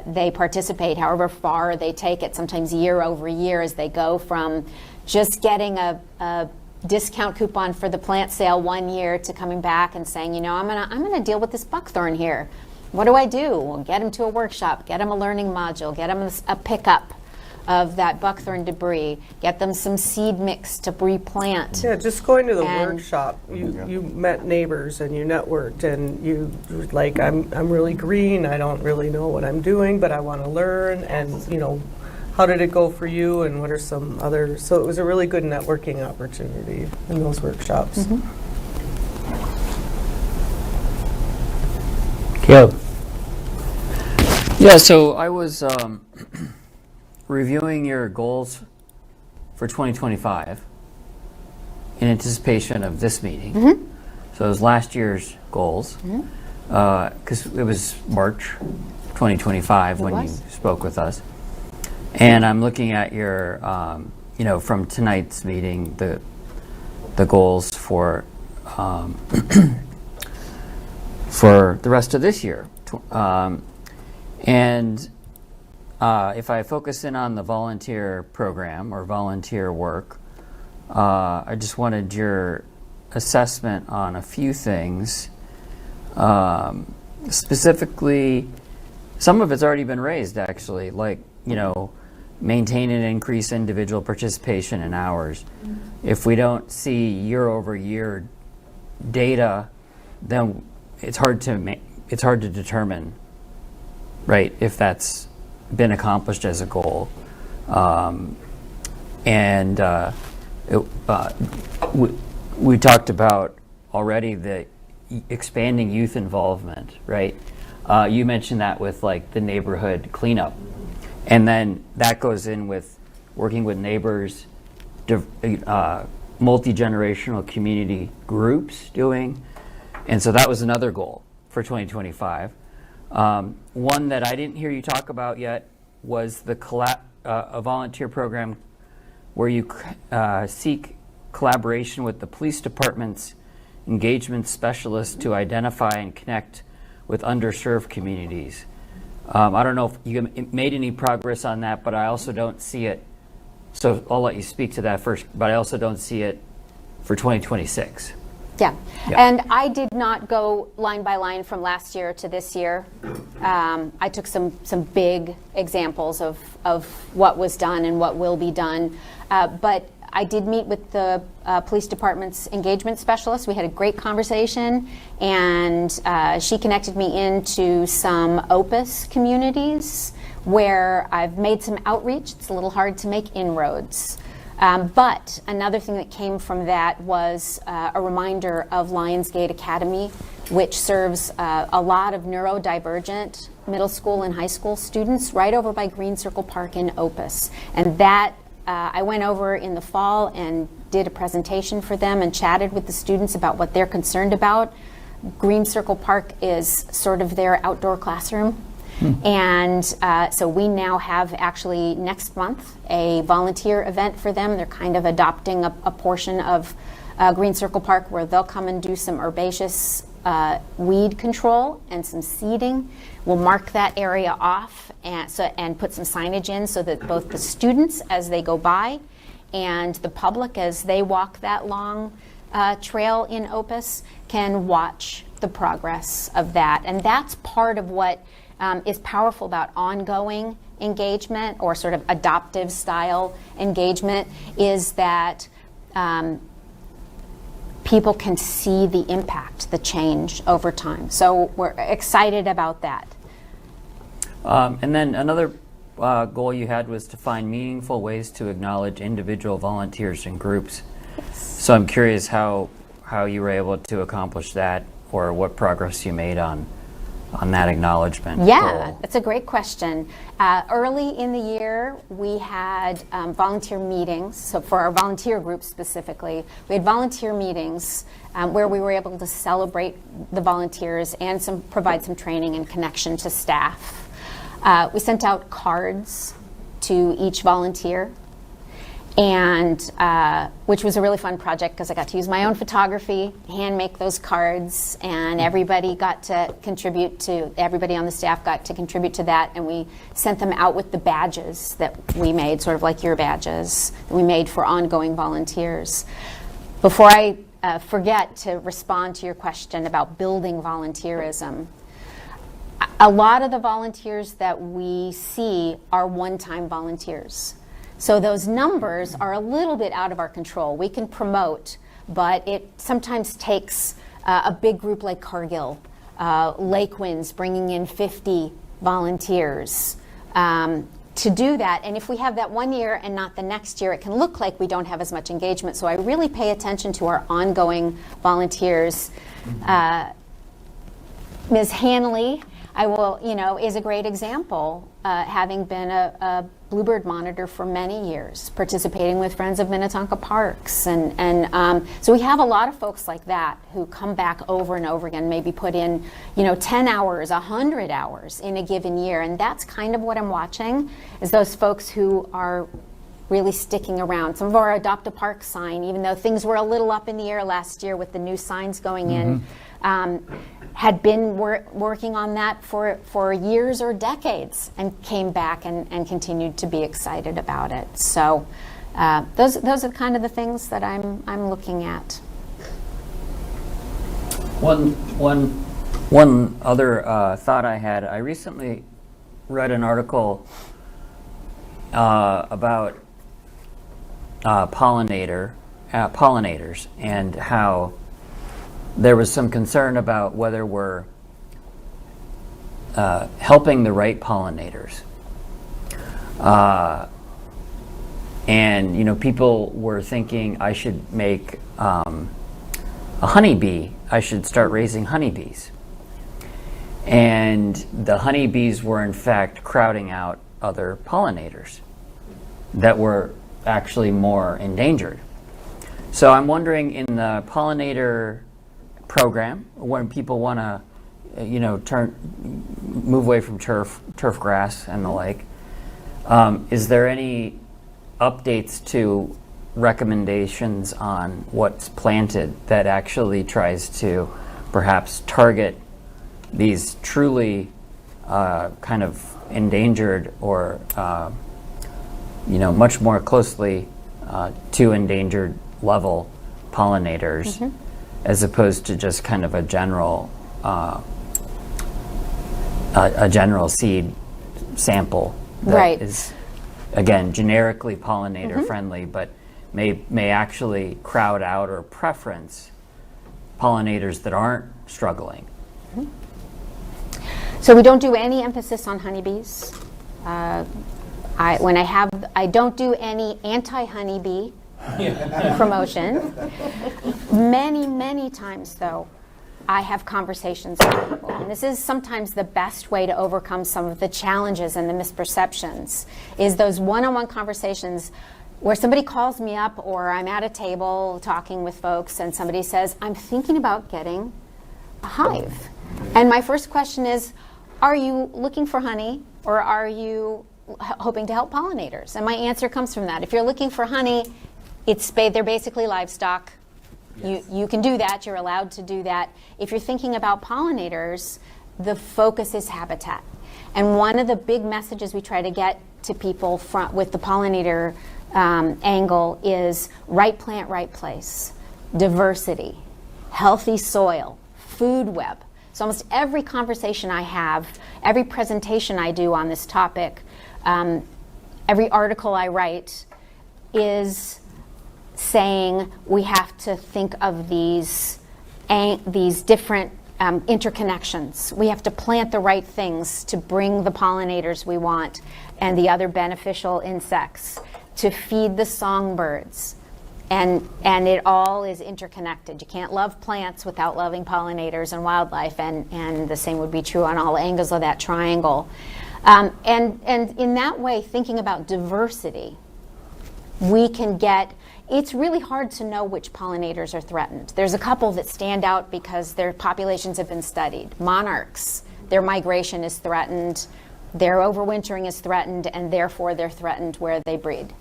Speaker 12: they participate, however far they take it, sometimes year over year, as they go from just getting a discount coupon for the plant sale one year to coming back and saying, I'm gonna deal with this buckthorn here. What do I do? Well, get them to a workshop, get them a learning module, get them a pickup of that buckthorn debris, get them some seed mix to replant.
Speaker 3: Yeah, just going to the workshop, you met neighbors and you networked, and you were like, I'm really green, I don't really know what I'm doing, but I want to learn, and how did it go for you, and what are some other, so it was a really good networking opportunity in those workshops.
Speaker 11: Yeah, so I was reviewing your goals for 2025 in anticipation of this meeting. So it was last year's goals, because it was March 2025 when you spoke with us. And I'm looking at your, from tonight's meeting, the goals for for the rest of this year. And if I focus in on the volunteer program or volunteer work, I just wanted your assessment on a few things. Specifically, some of it's already been raised, actually, like, maintain and increase individual participation in hours. If we don't see year over year data, then it's hard to determine, right, if that's been accomplished as a goal. We talked about already the expanding youth involvement, right? You mentioned that with like the neighborhood cleanup, and then that goes in with working with neighbors, multi-generational community groups doing, and so that was another goal for 2025. One that I didn't hear you talk about yet was the a volunteer program where you seek collaboration with the police department's engagement specialists to identify and connect with underserved communities. I don't know if you made any progress on that, but I also don't see it So I'll let you speak to that first, but I also don't see it for 2026.
Speaker 12: Yeah.
Speaker 11: Yeah.
Speaker 12: And I did not go line by line from last year to this year. I took some big examples of what was done and what will be done. But I did meet with the police department's engagement specialist. We had a great conversation, and she connected me into some Opus communities where I've made some outreach. It's a little hard to make inroads. But another thing that came from that was a reminder of Lionsgate Academy, which serves a lot of neurodivergent middle school and high school students right over by Green Circle Park in Opus. And that I went over in the fall and did a presentation for them and chatted with the students about what they're concerned about. Green Circle Park is sort of their outdoor classroom. And so we now have actually next month a volunteer event for them. They're kind of adopting a portion of Green Circle Park where they'll come and do some herbaceous weed control and some seeding. We'll mark that area off and put some signage in so that both the students as they go by and the public as they walk that long trail in Opus can watch the progress of that. And that's part of what is powerful about ongoing engagement or sort of adoptive style engagement is that people can see the impact, the change over time. So we're excited about that.
Speaker 11: And then another goal you had was to find meaningful ways to acknowledge individual volunteers and groups. So I'm curious how you were able to accomplish that, or what progress you made on that acknowledgement.
Speaker 12: Yeah,
Speaker 11: goal.
Speaker 12: that's a great question. Early in the year, we had volunteer meetings. So for our volunteer group specifically, we had volunteer meetings where we were able to celebrate the volunteers and provide some training and connection to staff. We sent out cards to each volunteer, and which was a really fun project because I got to use my own photography, hand make those cards, and everybody got to contribute to, everybody on the staff got to contribute to that, and we sent them out with the badges that we made, sort of like your badges that we made for ongoing volunteers. Before I forget to respond to your question about building volunteerism, a lot of the volunteers that we see are one-time volunteers. So those numbers are a little bit out of our control. We can promote, but it sometimes takes a big group like Cargill, Lake Winds bringing in 50 volunteers to do that. And if we have that one year and not the next year, it can look like we don't have as much engagement. So I really pay attention to our ongoing volunteers. Ms. Hanley, is a great example, having been a Bluebird monitor for many years, participating with Friends of Minnetonka Parks. And so we have a lot of folks like that who come back over and over again, maybe put in, 10 hours, 100 hours in a given year. And that's kind of what I'm watching, is those folks who are really sticking around. Some of our Adopt a Park sign, even though things were a little up in the air last year with the new signs going in, had been working on that for years or decades and came back and continued to be excited about it. So those are kind of the things that I'm looking at.
Speaker 11: One other thought I had, I recently read an article about pollinators and how there was some concern about whether we're helping the right pollinators. And, people were thinking I should make a honeybee. I should start raising honeybees. And the honeybees were, in fact, crowding out other pollinators that were actually more endangered. So I'm wondering, in the pollinator program, when people want to, move away from turf grass and the like, is there any updates to recommendations on what's planted that actually tries to perhaps target these truly kind of endangered or much more closely to endangered level pollinators, as opposed to just kind of a general seed sample that
Speaker 12: Right.
Speaker 11: is, again, generically pollinator friendly, but may actually crowd out or preference pollinators that aren't struggling.
Speaker 12: So we don't do any emphasis on honeybees. I don't do any anti-honeybee promotion. Many times, though, I have conversations with people, and this is sometimes the best way to overcome some of the challenges and the misperceptions, is those one-on-one conversations where somebody calls me up or I'm at a table talking with folks and somebody says, I'm thinking about getting a hive. And my first question is, are you looking for honey or are you hoping to help pollinators? And my answer comes from that. If you're looking for honey, they're basically livestock. You can do that. You're allowed to do that. If you're thinking about pollinators, the focus is habitat. And one of the big messages we try to get to people with the pollinator angle is right plant, right place, diversity, healthy soil, food web. So almost every conversation I have, every presentation I do on this topic, every article I write is saying we have to think of these different interconnections. We have to plant the right things to bring the pollinators we want and the other beneficial insects, to feed the songbirds. And it all is interconnected. You can't love plants without loving pollinators and wildlife, and the same would be true on all angles of that triangle. And in that way, thinking about diversity, we can get, it's really hard to know which pollinators are threatened. There's a couple that stand out because their populations have been studied. Monarchs, their migration is threatened, their overwintering is threatened, and therefore they're threatened where they breed.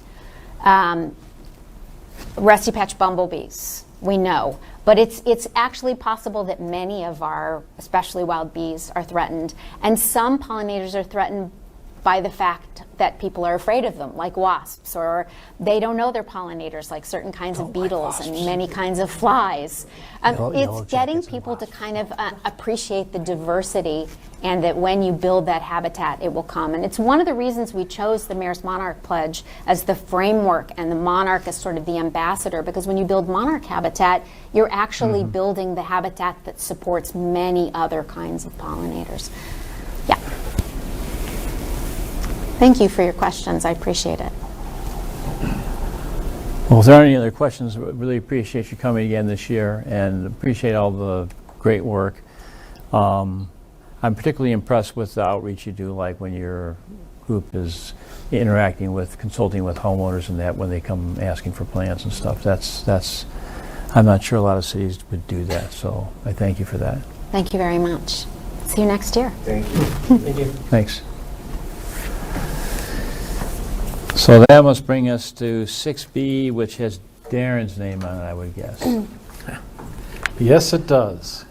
Speaker 12: Rusty patch bumblebees, we know. But it's actually possible that many of our, especially wild bees, are threatened. And some pollinators are threatened by the fact that people are afraid of them, like wasps, or they don't know they're pollinators, like certain kinds of beetles and many kinds of flies. It's getting people to kind of appreciate the diversity, and that when you build that habitat, it will come. And it's one of the reasons we chose the Mayor's Monarch Pledge as the framework and the monarch as sort of the ambassador, because when you build monarch habitat, you're actually building the habitat that supports many other kinds of pollinators. Yeah. Thank you for your questions. I appreciate it.
Speaker 4: Well, if there aren't any other questions, we really appreciate you coming again this year and appreciate all the great work. I'm particularly impressed with the outreach you do, like when your group is interacting with, consulting with homeowners and that when they come asking for plants and stuff. That's I'm not sure a lot of cities would do that, so I thank you for that.
Speaker 12: Thank you very much. See you next year.
Speaker 1: Thank you.
Speaker 9: Thank you.
Speaker 4: Thanks. So that must bring us to 6B, which has Darren's name on it, I would guess.
Speaker 9: Yes, it does.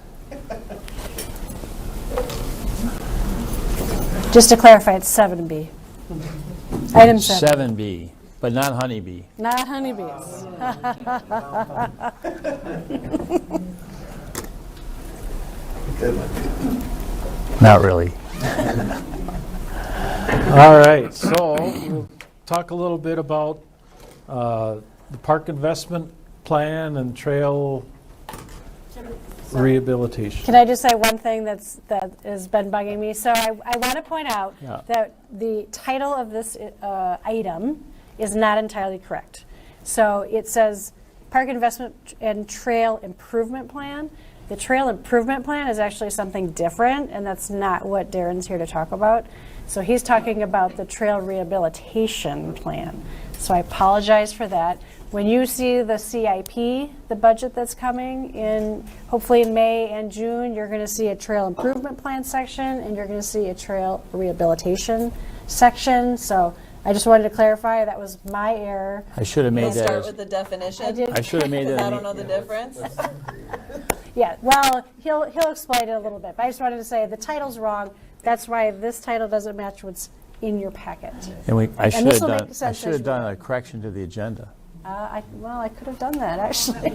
Speaker 2: Just to clarify, it's 7B. Item 7.
Speaker 4: 7B, but not honeybee.
Speaker 2: Not honeybees.
Speaker 1: Good one.
Speaker 4: Not really.
Speaker 9: All right, so we'll talk a little bit about the park investment plan and trail rehabilitation.
Speaker 2: Can I just say one thing that has been bugging me? So I want to point out that the title of this item is not entirely correct. So it says Park Investment and Trail Improvement Plan. The Trail Improvement Plan is actually something different, and that's not what Darren's here to talk about. So he's talking about the Trail Rehabilitation Plan. So I apologize for that. When you see the CIP, the budget that's coming in, hopefully in May and June, you're going to see a Trail Improvement Plan section, and you're going to see a Trail Rehabilitation section. So I just wanted to clarify that was my error.
Speaker 4: I should have made that.
Speaker 13: Start with the definition.
Speaker 2: I did.
Speaker 4: I should have made that.
Speaker 13: I don't know the difference.
Speaker 2: Yeah, well, he'll explain it a little bit. But I just wanted to say the title's wrong. That's why this title doesn't match what's in your packet.
Speaker 4: And I should
Speaker 2: this
Speaker 4: have
Speaker 2: will
Speaker 4: done,
Speaker 2: make sense
Speaker 4: I should
Speaker 2: as
Speaker 4: have done
Speaker 2: well.
Speaker 4: a correction to the agenda.
Speaker 2: I could have done that, actually.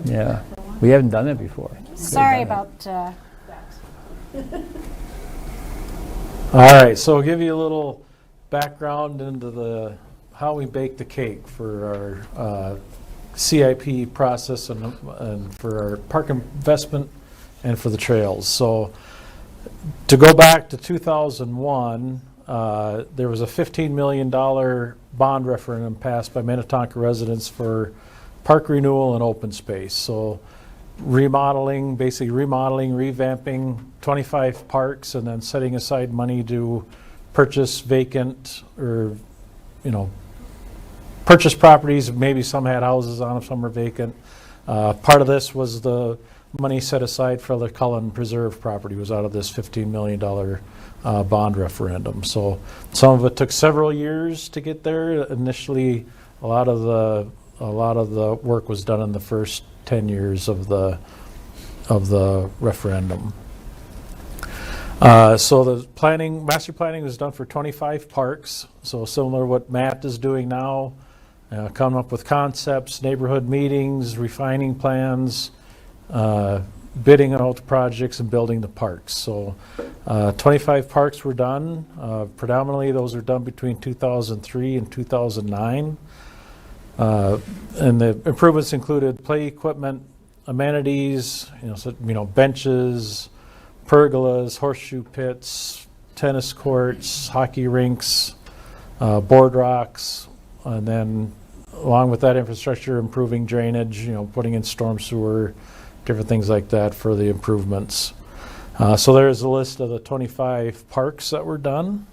Speaker 4: Yeah, we haven't done it before.
Speaker 2: Sorry about that.
Speaker 9: All right, so I'll give you a little background into how we bake the cake for our CIP process and for our park investment and for the trails. So to go back to 2001, there was a $15 million bond referendum passed by Minnetonka residents for park renewal and open space. So basically remodeling, revamping 25 parks and then setting aside money to purchase vacant or, purchase properties. Maybe some had houses on them, some were vacant. Part of this was the money set aside for the Cullen Preserve property was out of this $15 million bond referendum. So some of it took several years to get there. Initially, a lot of the work was done in the first 10 years of the referendum. So the master planning was done for 25 parks. So similar to what Matt is doing now, coming up with concepts, neighborhood meetings, refining plans, bidding out the projects and building the parks. So 25 parks were done. Predominantly those were done between 2003 and 2009. And the improvements included play equipment, amenities, benches, pergolas, horseshoe pits, tennis courts, hockey rinks, board rocks, and then along with that infrastructure, improving drainage, putting in storm sewer, different things like that for the improvements. So there's a list of the 25 parks that were done.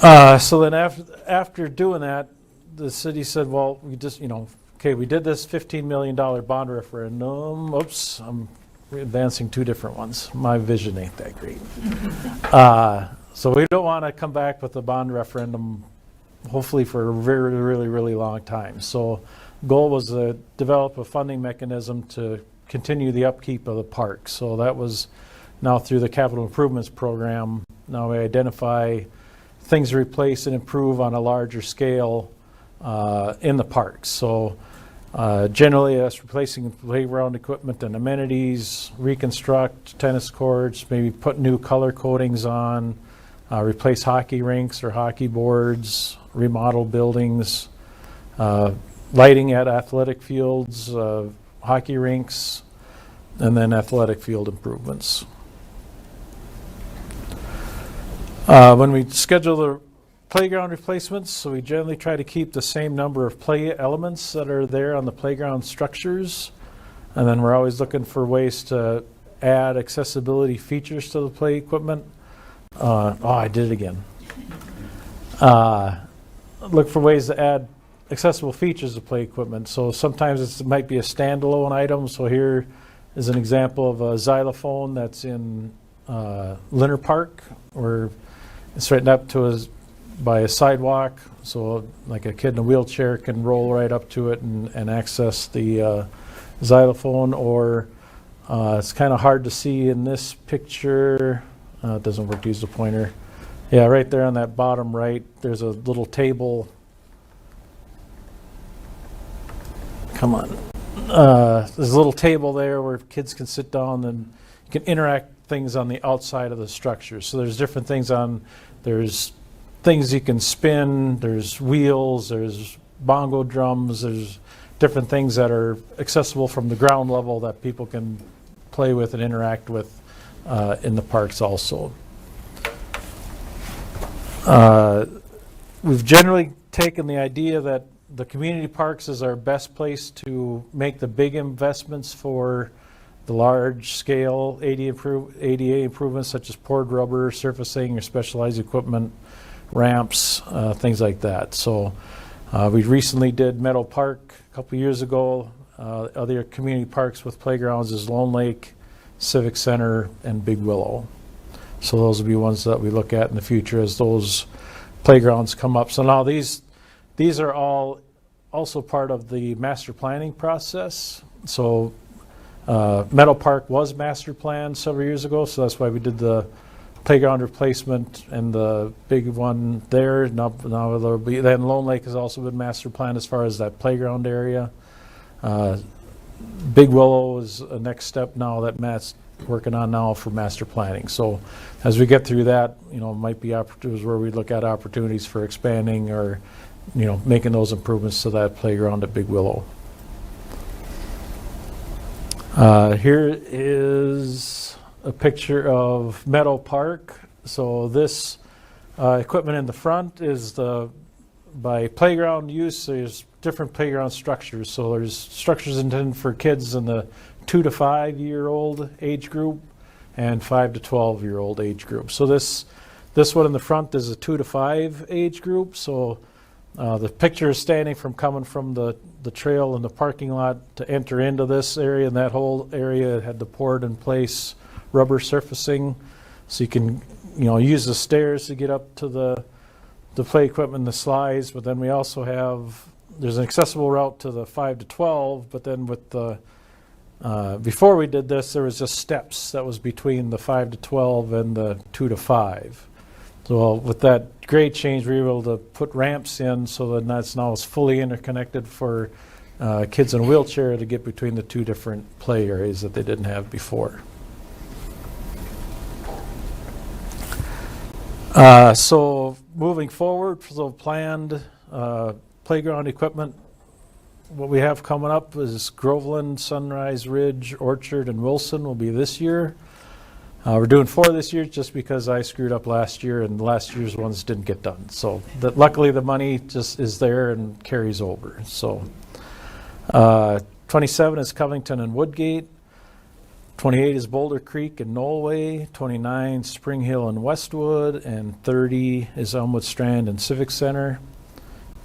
Speaker 9: So then after doing that, the city said, well, we just, we did this $15 million bond referendum. Oops, I'm advancing two different ones. My vision ain't that great. So we don't want to come back with a bond referendum, hopefully for a very, really, really long time. So goal was to develop a funding mechanism to continue the upkeep of the park. So that was now through the capital improvements program. Now we identify things to replace and improve on a larger scale in the parks. So generally that's replacing playground equipment and amenities, reconstruct tennis courts, maybe put new color coatings on, replace hockey rinks or hockey boards, remodel buildings, lighting at athletic fields, hockey rinks, and then athletic field improvements. When we schedule the playground replacements, so we generally try to keep the same number of play elements that are there on the playground structures, and then we're always looking for ways to add accessibility features to the play equipment. I did it again. Look for ways to add accessible features to play equipment. So sometimes it might be a standalone item. So here is an example of a xylophone that's in Linner Park, where it's right up to by a sidewalk. So like a kid in a wheelchair can roll right up to it and access the xylophone. Or it's kind of hard to see in this picture. It doesn't work to use the pointer. Yeah, right there on that bottom right, there's a little table. Come on. There's a little table there where kids can sit down and you can interact things on the outside of the structure. So there's different things there's things you can spin, there's wheels, there's bongo drums, there's different things that are accessible from the ground level that people can play with and interact with in the parks also. We've generally taken the idea that the community parks is our best place to make the big investments for the large scale ADA improvements such as poured rubber, surfacing or specialized equipment, ramps, things like that. So we recently did Meadow Park a couple years ago. Other community parks with playgrounds is Lone Lake, Civic Center, and Big Willow. So those will be ones that we look at in the future as those playgrounds come up. So now these are all also part of the master planning process. So Meadow Park was master planned several years ago, so that's why we did the playground replacement and the big one there. Now there'll be, then Lone Lake has also been master planned as far as that playground area. Big Willow is a next step now that Matt's working on now for master planning. So as we get through that, might be opportunities where we look at opportunities for expanding or, making those improvements to that playground at Big Willow. Here is a picture of Meadow Park. So this equipment in the front is by playground use. There's different playground structures. So there's structures intended for kids in the 2 to 5 year old age group and 5 to 12 year old age group. So this one in the front is a 2 to 5 age group. So the picture is coming from the trail in the parking lot to enter into this area, and that whole area had the poured in place rubber surfacing, so you can use the stairs to get up to the play equipment and the slides. But then we also have, there's an accessible route to the 5 to 12, but then with the before we did this, there was just steps that was between the 5 to 12 and the 2 to 5. So with that grade change, we were able to put ramps in so that that's now is fully interconnected for kids in a wheelchair to get between the two different play areas that they didn't have before. So moving forward, so planned playground equipment, what we have coming up is Groveland, Sunrise Ridge, Orchard, and Wilson will be this year. We're doing 4 this year just because I screwed up last year and last year's ones didn't get done. So luckily the money just is there and carries over. So 27 is Covington and Woodgate. 28 is Boulder Creek and Norway. 29 Spring Hill and Westwood. And 30 is Elmwood Strand and Civic Center.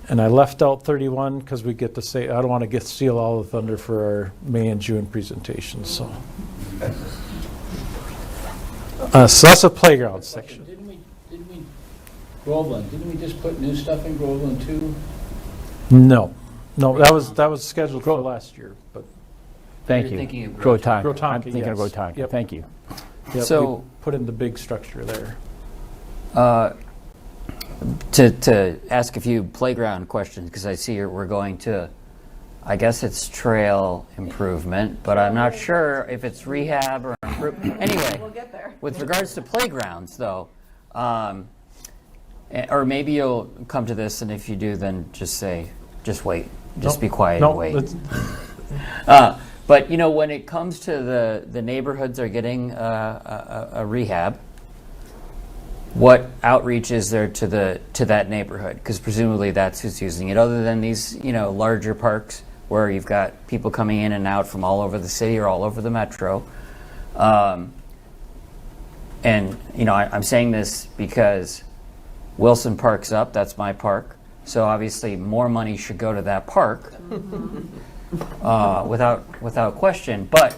Speaker 9: And I left out 31 because we get to say, I don't want to steal all the thunder for our May and June presentations. So that's a playground section.
Speaker 4: Didn't we Groveland? Didn't we just put new stuff in Groveland too?
Speaker 9: No, that was scheduled for last year. But
Speaker 4: Thank
Speaker 11: You're
Speaker 4: you.
Speaker 11: thinking of
Speaker 9: Grotonka,
Speaker 4: I'm thinking of
Speaker 9: yes.
Speaker 4: Grotonka.
Speaker 9: Yep.
Speaker 4: Thank you.
Speaker 9: Yep,
Speaker 11: So-
Speaker 9: we put in the big structure there.
Speaker 11: To ask a few playground questions, because I see we're going to, I guess it's trail improvement, but I'm not sure if it's rehab or improvement. Anyway,
Speaker 13: We'll get there.
Speaker 11: with regards to playgrounds, though, or maybe you'll come to this, and if you do, then just wait. Just be quiet and wait. But when it comes to the neighborhoods are getting a rehab, what outreach is there to that neighborhood? Because presumably that's who's using it. Other than these larger parks where you've got people coming in and out from all over the city or all over the metro. And I'm saying this because Wilson Park's up. That's my park. So obviously more money should go to that park. Without question, but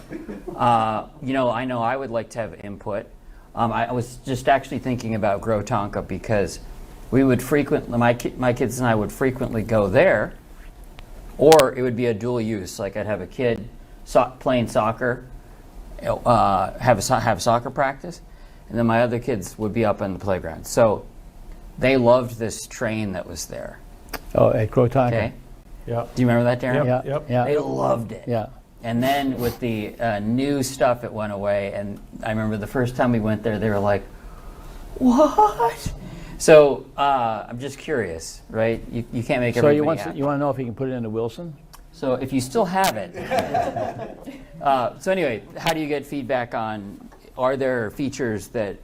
Speaker 11: I know I would like to have input. I was just actually thinking about Grotonka because we would frequently, my kids and I would frequently go there, or it would be a dual use. Like I'd have a kid playing soccer, have soccer practice, and then my other kids would be up on the playground. So they loved this train that was there.
Speaker 4: Oh, at Grotonka.
Speaker 11: Okay.
Speaker 9: Yeah.
Speaker 11: Do you remember that, Darren?
Speaker 4: Yeah.
Speaker 11: They loved it.
Speaker 4: Yeah.
Speaker 11: And then with the new stuff, it went away. And I remember the first time we went there, they were like, "What?" So I'm just curious, right? You can't make everybody happy.
Speaker 4: You want to know if you can put it into Wilson?
Speaker 11: So if you still have it. So anyway, how do you get feedback on, are there features that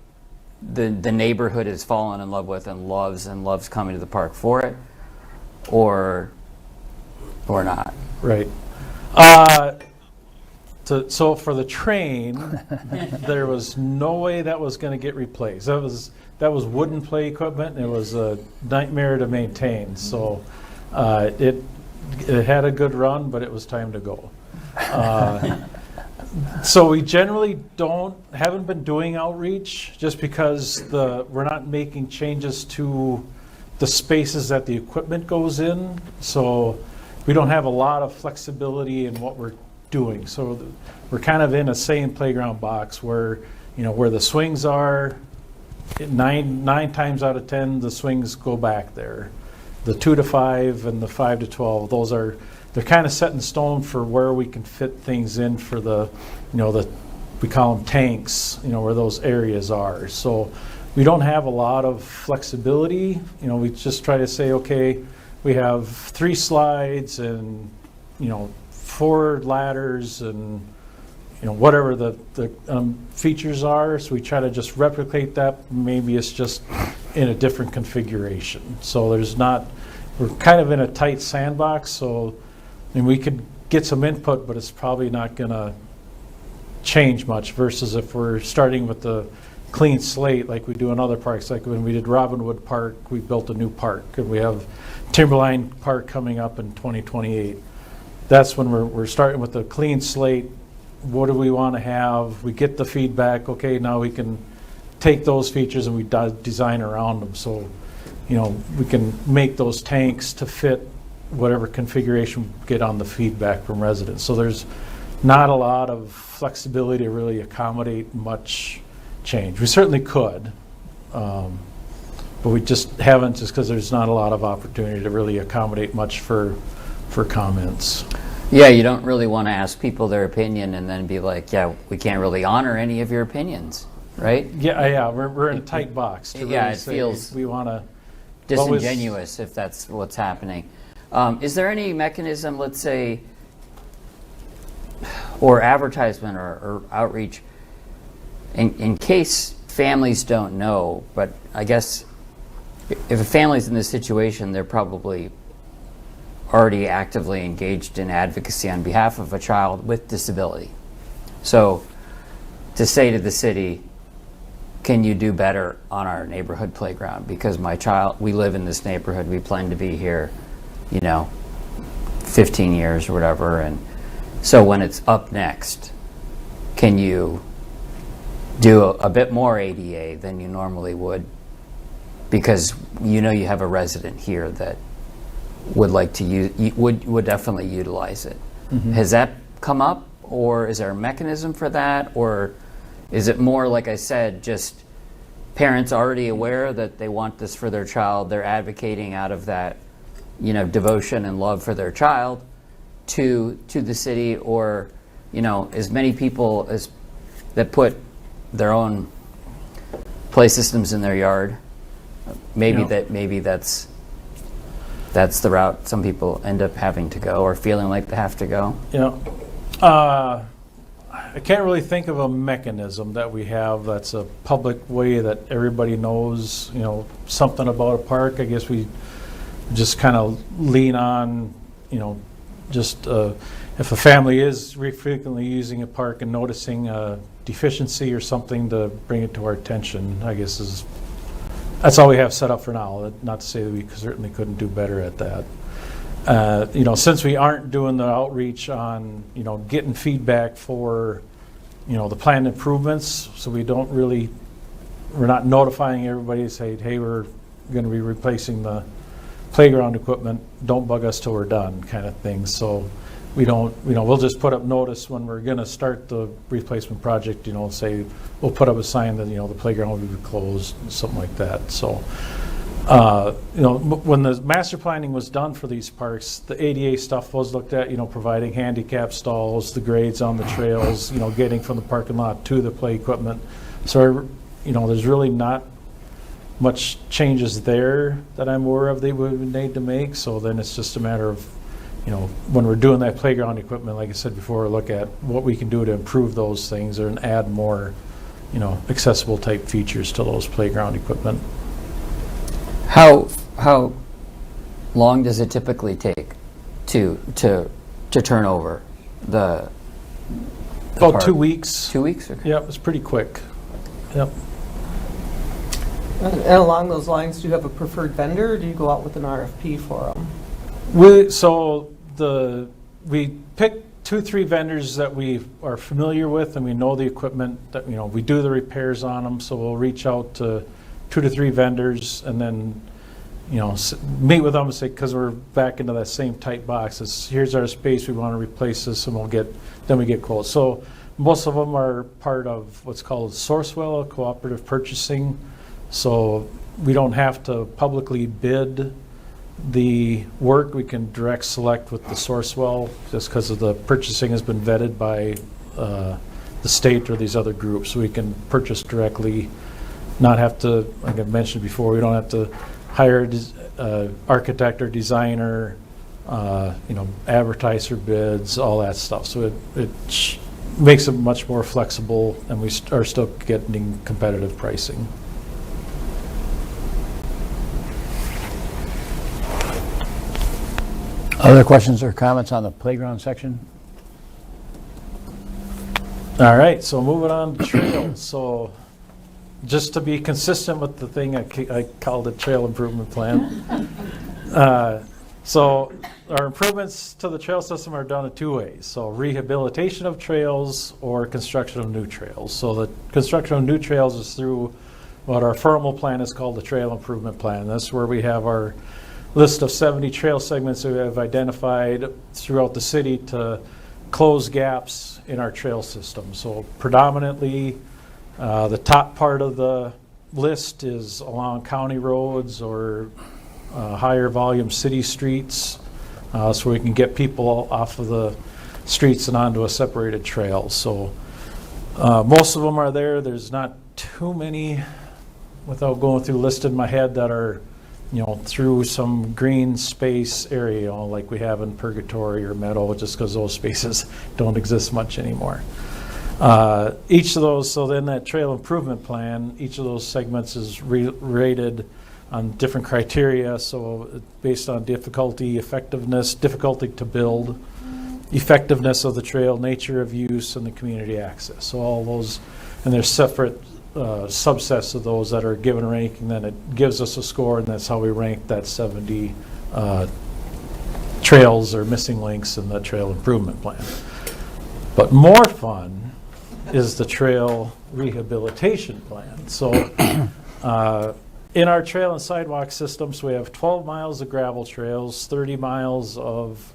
Speaker 11: the neighborhood has fallen in love with and loves coming to the park for it, or not?
Speaker 9: Right. So for the train, there was no way that was going to get replaced. That was wooden play equipment, and it was a nightmare to maintain. So it had a good run, but it was time to go. So we generally haven't been doing outreach just because we're not making changes to the spaces that the equipment goes in. So we don't have a lot of flexibility in what we're doing. So we're kind of in a same playground box where, where the swings are, nine times out of 10, the swings go back there. The 2 to 5 and the 5 to 12, they're kind of set in stone for where we can fit things in for the, we call them tanks, where those areas are. So we don't have a lot of flexibility. We just try to say, okay, we have 3 slides and, 4 ladders and, whatever the features are. So we try to just replicate that. Maybe it's just in a different configuration. So we're kind of in a tight sandbox. So, we could get some input, but it's probably not going to change much versus if we're starting with the clean slate like we do in other parks. Like when we did Robinwood Park, we built a new park. And we have Timberline Park coming up in 2028. That's when we're starting with a clean slate. What do we want to have? We get the feedback. Okay, now we can take those features and we design around them. So, we can make those tanks to fit whatever configuration we get on the feedback from residents. So there's not a lot of flexibility to really accommodate much change. We certainly could, but we just haven't, just because there's not a lot of opportunity to really accommodate much for comments.
Speaker 11: Yeah, you don't really want to ask people their opinion and then be like, yeah, we can't really honor any of your opinions, right?
Speaker 9: Yeah, we're in a tight box. To
Speaker 11: yeah,
Speaker 9: really
Speaker 11: it
Speaker 9: say
Speaker 11: feels
Speaker 9: we want to
Speaker 11: disingenuous if that's what's happening. Is there any mechanism, let's say, or advertisement or outreach, in case families don't know, but I guess if a family's in this situation, they're probably already actively engaged in advocacy on behalf of a child with disability. So to say to the city, can you do better on our neighborhood playground? Because we live in this neighborhood, we plan to be here, 15 years or whatever. And so when it's up next, can you do a bit more ADA than you normally would? Because you have a resident here that would like to use, would definitely utilize it. Mm-hmm. Has that come up, or is there a mechanism for that, or is it more, like I said, just parents already aware that they want this for their child, they're advocating out of that, devotion and love for their child to the city, or as many people as that put their own play systems in their yard, maybe that's the route some people end up having to go or feeling like they have to go.
Speaker 9: I can't really think of a mechanism that we have that's a public way that everybody knows, something about a park. I guess we just kind of lean on, just if a family is frequently using a park and noticing a deficiency or something, to bring it to our attention, I guess that's all we have set up for now. Not to say that we certainly couldn't do better at that. Since we aren't doing the outreach on, getting feedback for, the planned improvements, so we're not notifying everybody to say, hey, we're going to be replacing the playground equipment, don't bug us till we're done, kind of thing. So we don't, we'll just put up notice when we're going to start the replacement project, say we'll put up a sign that, the playground will be closed, something like that. So, when the master planning was done for these parks, the ADA stuff was looked at, providing handicap stalls, the grades on the trails, getting from the parking lot to the play equipment. So, there's really not much changes there that I'm aware of they would need to make. So then it's just a matter of, when we're doing that playground equipment, like I said before, look at what we can do to improve those things and add more, accessible type features to those playground equipment.
Speaker 11: How long does it typically take to turn over the
Speaker 9: about
Speaker 11: park?
Speaker 9: 2 weeks.
Speaker 11: 2 weeks? Okay.
Speaker 9: Yep, it's pretty quick. Yep.
Speaker 3: And along those lines, do you have a preferred vendor, or do you go out with an RFP for them?
Speaker 9: We pick 2-3 vendors that we are familiar with and we know the equipment that, we do the repairs on them. So we'll reach out to 2 to 3 vendors and then, meet with them and say, because we're back into that same tight box. Here's our space, we want to replace this, and we get quotes. So most of them are part of what's called Sourcewell, a cooperative purchasing So we don't have to publicly bid the work. We can direct select with the Sourcewell just because of the purchasing has been vetted by the state or these other groups. So we can purchase directly, not have to, like I mentioned before, we don't have to hire architect or designer, advertise for bids, all that stuff. So it makes it much more flexible, and we are still getting competitive pricing.
Speaker 4: Other questions or comments on the playground section?
Speaker 9: All right, so moving on to trails. So just to be consistent with the thing I called it trail improvement plan. So our improvements to the trail system are done in two ways. So rehabilitation of trails or construction of new trails. So the construction of new trails is through what our formal plan is called the trail improvement plan. That's where we have our list of 70 trail segments that we have identified throughout the city to close gaps in our trail system. So predominantly the top part of the list is along county roads or higher volume city streets, so we can get people off of the streets and onto a separated trail. So most of them are there. There's not too many, without going through list in my head, that are through some green space area, like we have in Purgatory or Meadow, just because those spaces don't exist much anymore. Each of those, so then that trail improvement plan, each of those segments is rated on different criteria. So based on difficulty, effectiveness, difficulty to build, effectiveness of the trail, nature of use, and the community access. So all those, and there's separate subsets of those that are given a ranking. Then it gives us a score, and that's how we rank that 70 trails or missing links in the trail improvement plan. But more fun is the trail rehabilitation plan. So in our trail and sidewalk systems, we have 12 miles of gravel trails, 30 miles of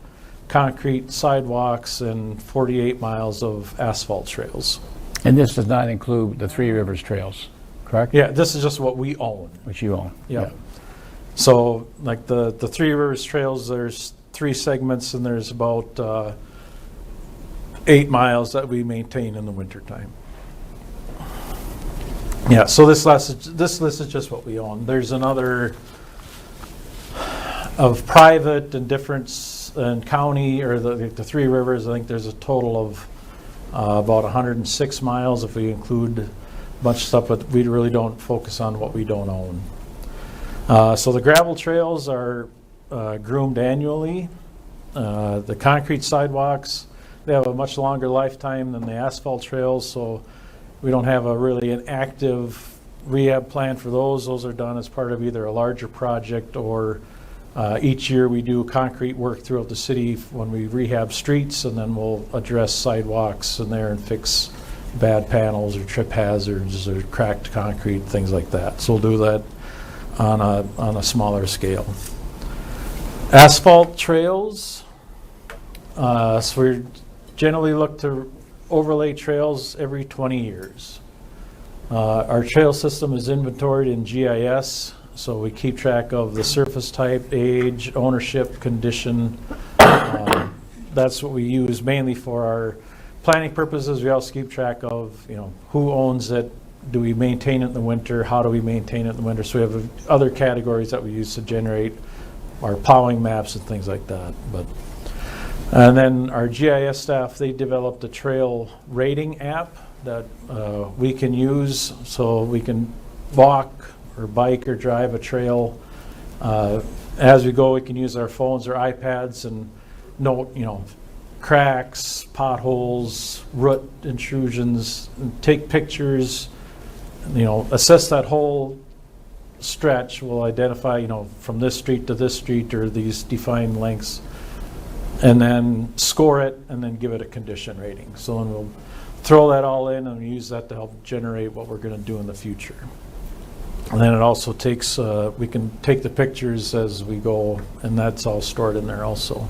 Speaker 9: concrete sidewalks, and 48 miles of asphalt trails.
Speaker 4: And this does not include the Three Rivers trails, correct?
Speaker 9: Yeah, this is just what we own.
Speaker 4: Which you own.
Speaker 9: Yeah. So like the Three Rivers trails, there's 3 segments, and there's about 8 miles that we maintain in the wintertime. Yeah, so this list is just what we own. There's another of private and different and county, or the Three Rivers. I think there's a total of about 106 miles if we include a bunch of stuff, but we really don't focus on what we don't own. So the gravel trails are groomed annually. The concrete sidewalks, they have a much longer lifetime than the asphalt trails, so we don't have an active rehab plan for those. Those are done as part of either a larger project or each year we do concrete work throughout the city when we rehab streets, and then we'll address sidewalks in there and fix bad panels or trip hazards or cracked concrete, things like that. So we'll do that on a smaller scale. Asphalt trails, so we generally look to overlay trails every 20 years. Our trail system is inventoried in GIS, so we keep track of the surface type, age, ownership, condition. That's what we use mainly for our planning purposes. We also keep track of, who owns it, do we maintain it in the winter, how do we maintain it in the winter. So we have other categories that we use to generate our plowing maps and things like that. And then our GIS staff, they developed a trail rating app that we can use, so we can walk or bike or drive a trail. As we go, we can use our phones or iPads and note, cracks, potholes, root intrusions, and take pictures, assess that whole stretch. We'll identify, from this street to this street or these defined lengths, and then score it and then give it a condition rating. So then we'll throw that all in and use that to help generate what we're going to do in the future. And then it also takes, we can take the pictures as we go, and that's all stored in there also.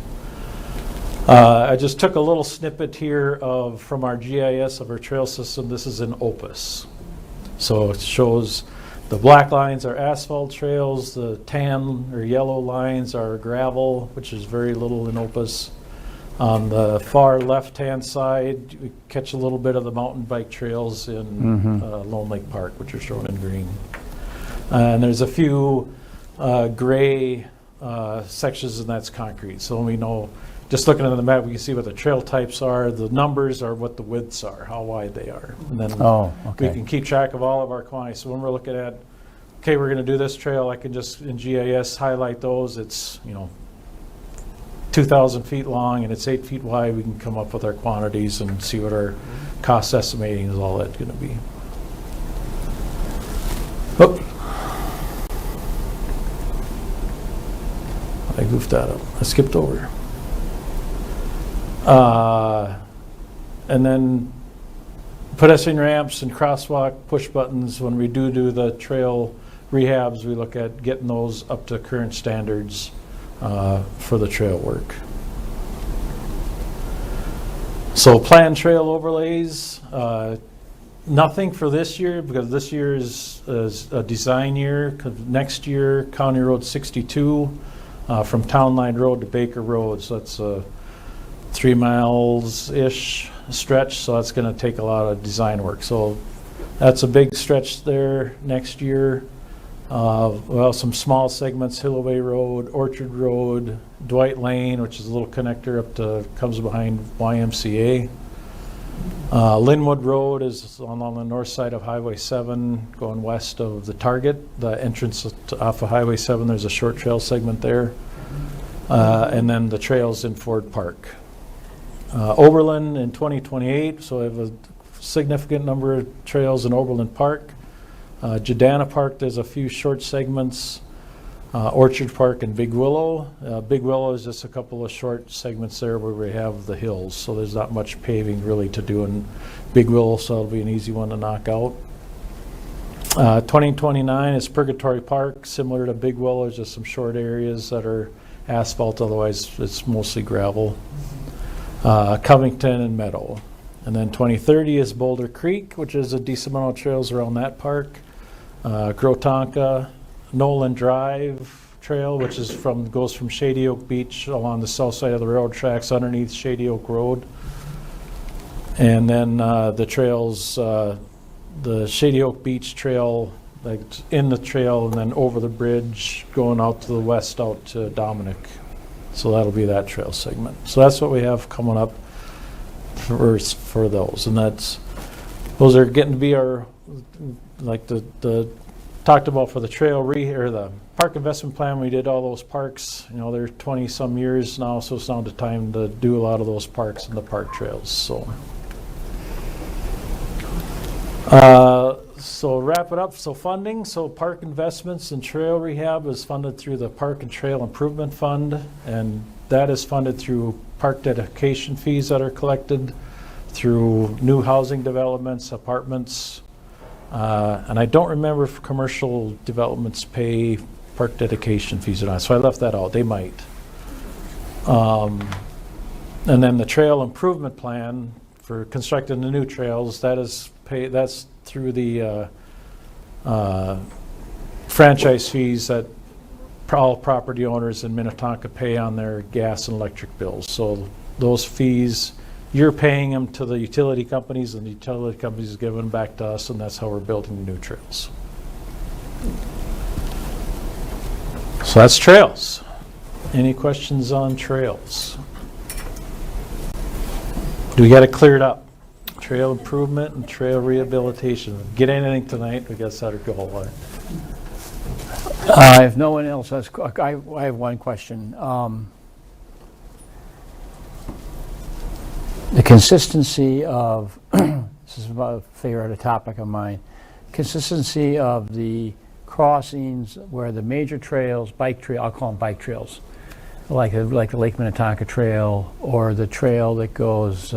Speaker 9: I just took a little snippet here from our GIS of our trail system. This is in Opus. So it shows The black lines are asphalt trails, the tan or yellow lines are gravel, which is very little in Opus. On the far left-hand side, we catch a little bit of the mountain bike trails in Lone Lake Park, which are shown in green. And there's a few gray sections, and that's concrete. So we know, just looking at the map, we can see what the trail types are. The numbers are what the widths are, how wide they are. And then we can keep track of all of our quantities. So when we're looking at, okay, we're going to do this trail, I can just, in GIS, highlight those. It's, 2,000 feet long and it's 8 feet wide. We can come up with our quantities and see what our cost estimating is all that's going to be. Oh. I goofed that up. I skipped over. And then pedestrian ramps and crosswalk push buttons. When we do the trail rehabs, we look at getting those up to current standards for the trail work. So planned trail overlays, nothing for this year because this year is a design year. Next year, County Road 62 from Town Line Road to Baker Road. So that's a 3 miles-ish stretch. So that's going to take a lot of design work. So that's a big stretch there next year. Well, some small segments, Hilloway Road, Orchard Road, Dwight Lane, which is a little connector up to, comes behind YMCA. Linwood Road is on the north side of Highway 7, going west of the Target. The entrance off of Highway 7, there's a short trail segment there. And then the trails in Ford Park. Oberlin in 2028, so we have a significant number of trails in Oberlin Park. Jadana Park, there's a few short segments. Orchard Park and Big Willow. Big Willow is just a couple of short segments there where we have the hills, so there's not much paving really to do in Big Willow, so it'll be an easy one to knock out. 2029 is Purgatory Park, similar to Big Willow, just some short areas that are asphalt, otherwise it's mostly gravel. Covington and Meadow. And then 2030 is Boulder Creek, which is a decent amount of trails around that park. Grotonka, Nolan Drive Trail, which is goes from Shady Oak Beach along the south side of the railroad tracks underneath Shady Oak Road. And then the trails, the Shady Oak Beach Trail, like in the trail and then over the bridge going out to the west out to Dominic. So that'll be that trail segment. So that's what we have coming up for those, and those are getting to be our, like the talked about for the trail or the park investment plan. We did all those parks, they're 20 some years now, so it's now the time to do a lot of those parks and the park trails. So wrap it up. So funding, so park investments and trail rehab is funded through the Park and Trail Improvement Fund, and that is funded through park dedication fees that are collected through new housing developments, apartments, and I don't remember if commercial developments pay park dedication fees or not, so I left that out. They might. And then the trail improvement plan for constructing the new trails, that's through the franchise fees that all property owners in Minnetonka pay on their gas and electric bills. So those fees, you're paying them to the utility companies, and the utility companies give them back to us, and that's how we're building the new trails. So that's trails. Any questions on trails? Do we got it cleared up? Trail improvement and trail rehabilitation. Get anything tonight? We got our goal.
Speaker 4: If no one else has, I have one question. The consistency of, this is about a favorite topic of mine, consistency of the crossings where the major trails, I'll call them bike trails, like the Lake Minnetonka Trail or the trail that goes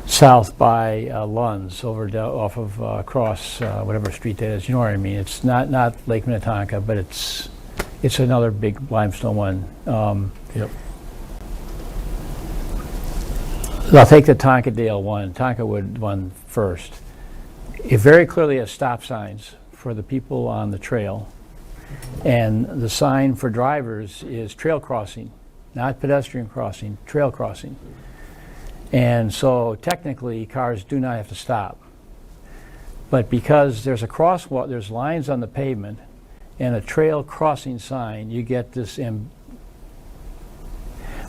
Speaker 4: south by Lunds off of across whatever street that is. You know what I mean? It's not Lake Minnetonka, but it's another big limestone one.
Speaker 9: Yep.
Speaker 4: I'll take the Tonkadale one, Tonkawood one first. It very clearly has stop signs for the people on the trail. And the sign for drivers is trail crossing, not pedestrian crossing, trail crossing. And so technically, cars do not have to stop. But because there's a crosswalk, there's lines on the pavement, and a trail crossing sign, you get this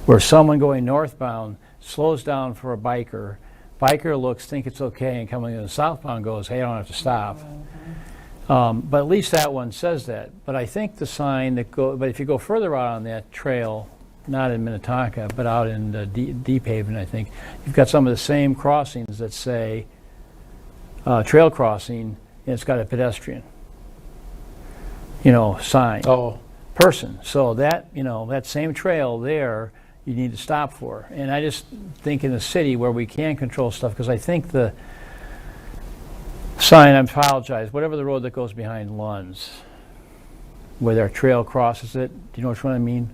Speaker 4: where someone going northbound slows down for a biker. Biker looks, think it's okay, and coming in the southbound goes, hey, I don't have to stop. But at least that one says that. But I think the sign but if you go further out on that trail, not in Minnetonka, but out in Deep Haven, I think, you've got some of the same crossings that say trail crossing, and it's got a pedestrian, sign.
Speaker 9: Oh,
Speaker 4: Person. So that, that same trail there, you need to stop for. And I just think in a city where we can control stuff, because I think the sign, I apologize, whatever the road that goes behind Lund's, where their trail crosses it, do you know which one I mean?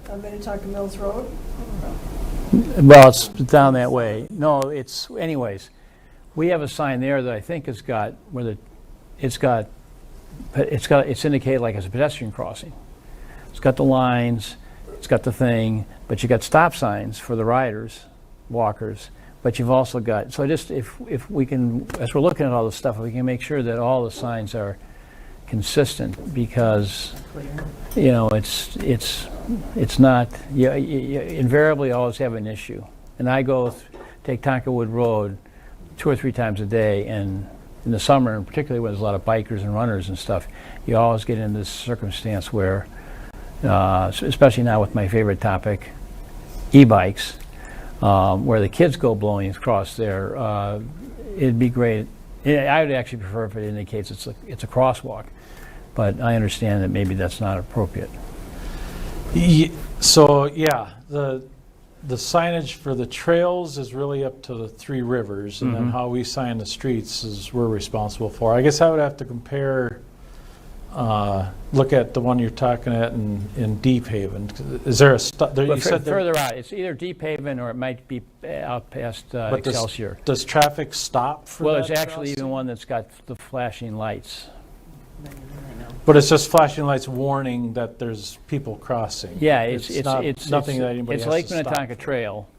Speaker 5: Minnetonka Mills Road?
Speaker 4: Well, it's down that way. No, anyways, we have a sign there that I think has got, it's indicated like it's a pedestrian crossing. It's got the lines, it's got the thing, but you got stop signs for the riders, walkers, but you've also got, so just if we can, as we're looking at all this stuff, we can make sure that all the signs are consistent, because it's not, you invariably always have an issue. And I take Tonkawood Road 2 or 3 times a day, and in the summer, and particularly when there's a lot of bikers and runners and stuff, you always get in this circumstance where, especially now with my favorite topic, e-bikes, where the kids go blowing across there. It'd be great. I would actually prefer if it indicates it's a crosswalk, but I understand that maybe that's not appropriate.
Speaker 9: So yeah, the signage for the trails is really up to the Three Rivers, and then how we sign the streets is we're responsible for. I guess I would have to compare, look at the one you're talking at in Deep Haven. Is there a you said
Speaker 4: further out? It's either Deep Haven or it might be out past Excelsior.
Speaker 9: Does traffic stop for
Speaker 4: Well,
Speaker 9: that
Speaker 4: there's actually
Speaker 9: crossing?
Speaker 4: even one that's got the flashing lights.
Speaker 9: But it's just flashing lights warning that there's people crossing.
Speaker 4: Yeah,
Speaker 9: it's nothing that anybody
Speaker 4: it's
Speaker 9: has
Speaker 4: Lake
Speaker 9: to stop
Speaker 4: Minnetonka
Speaker 9: for.
Speaker 4: Trail,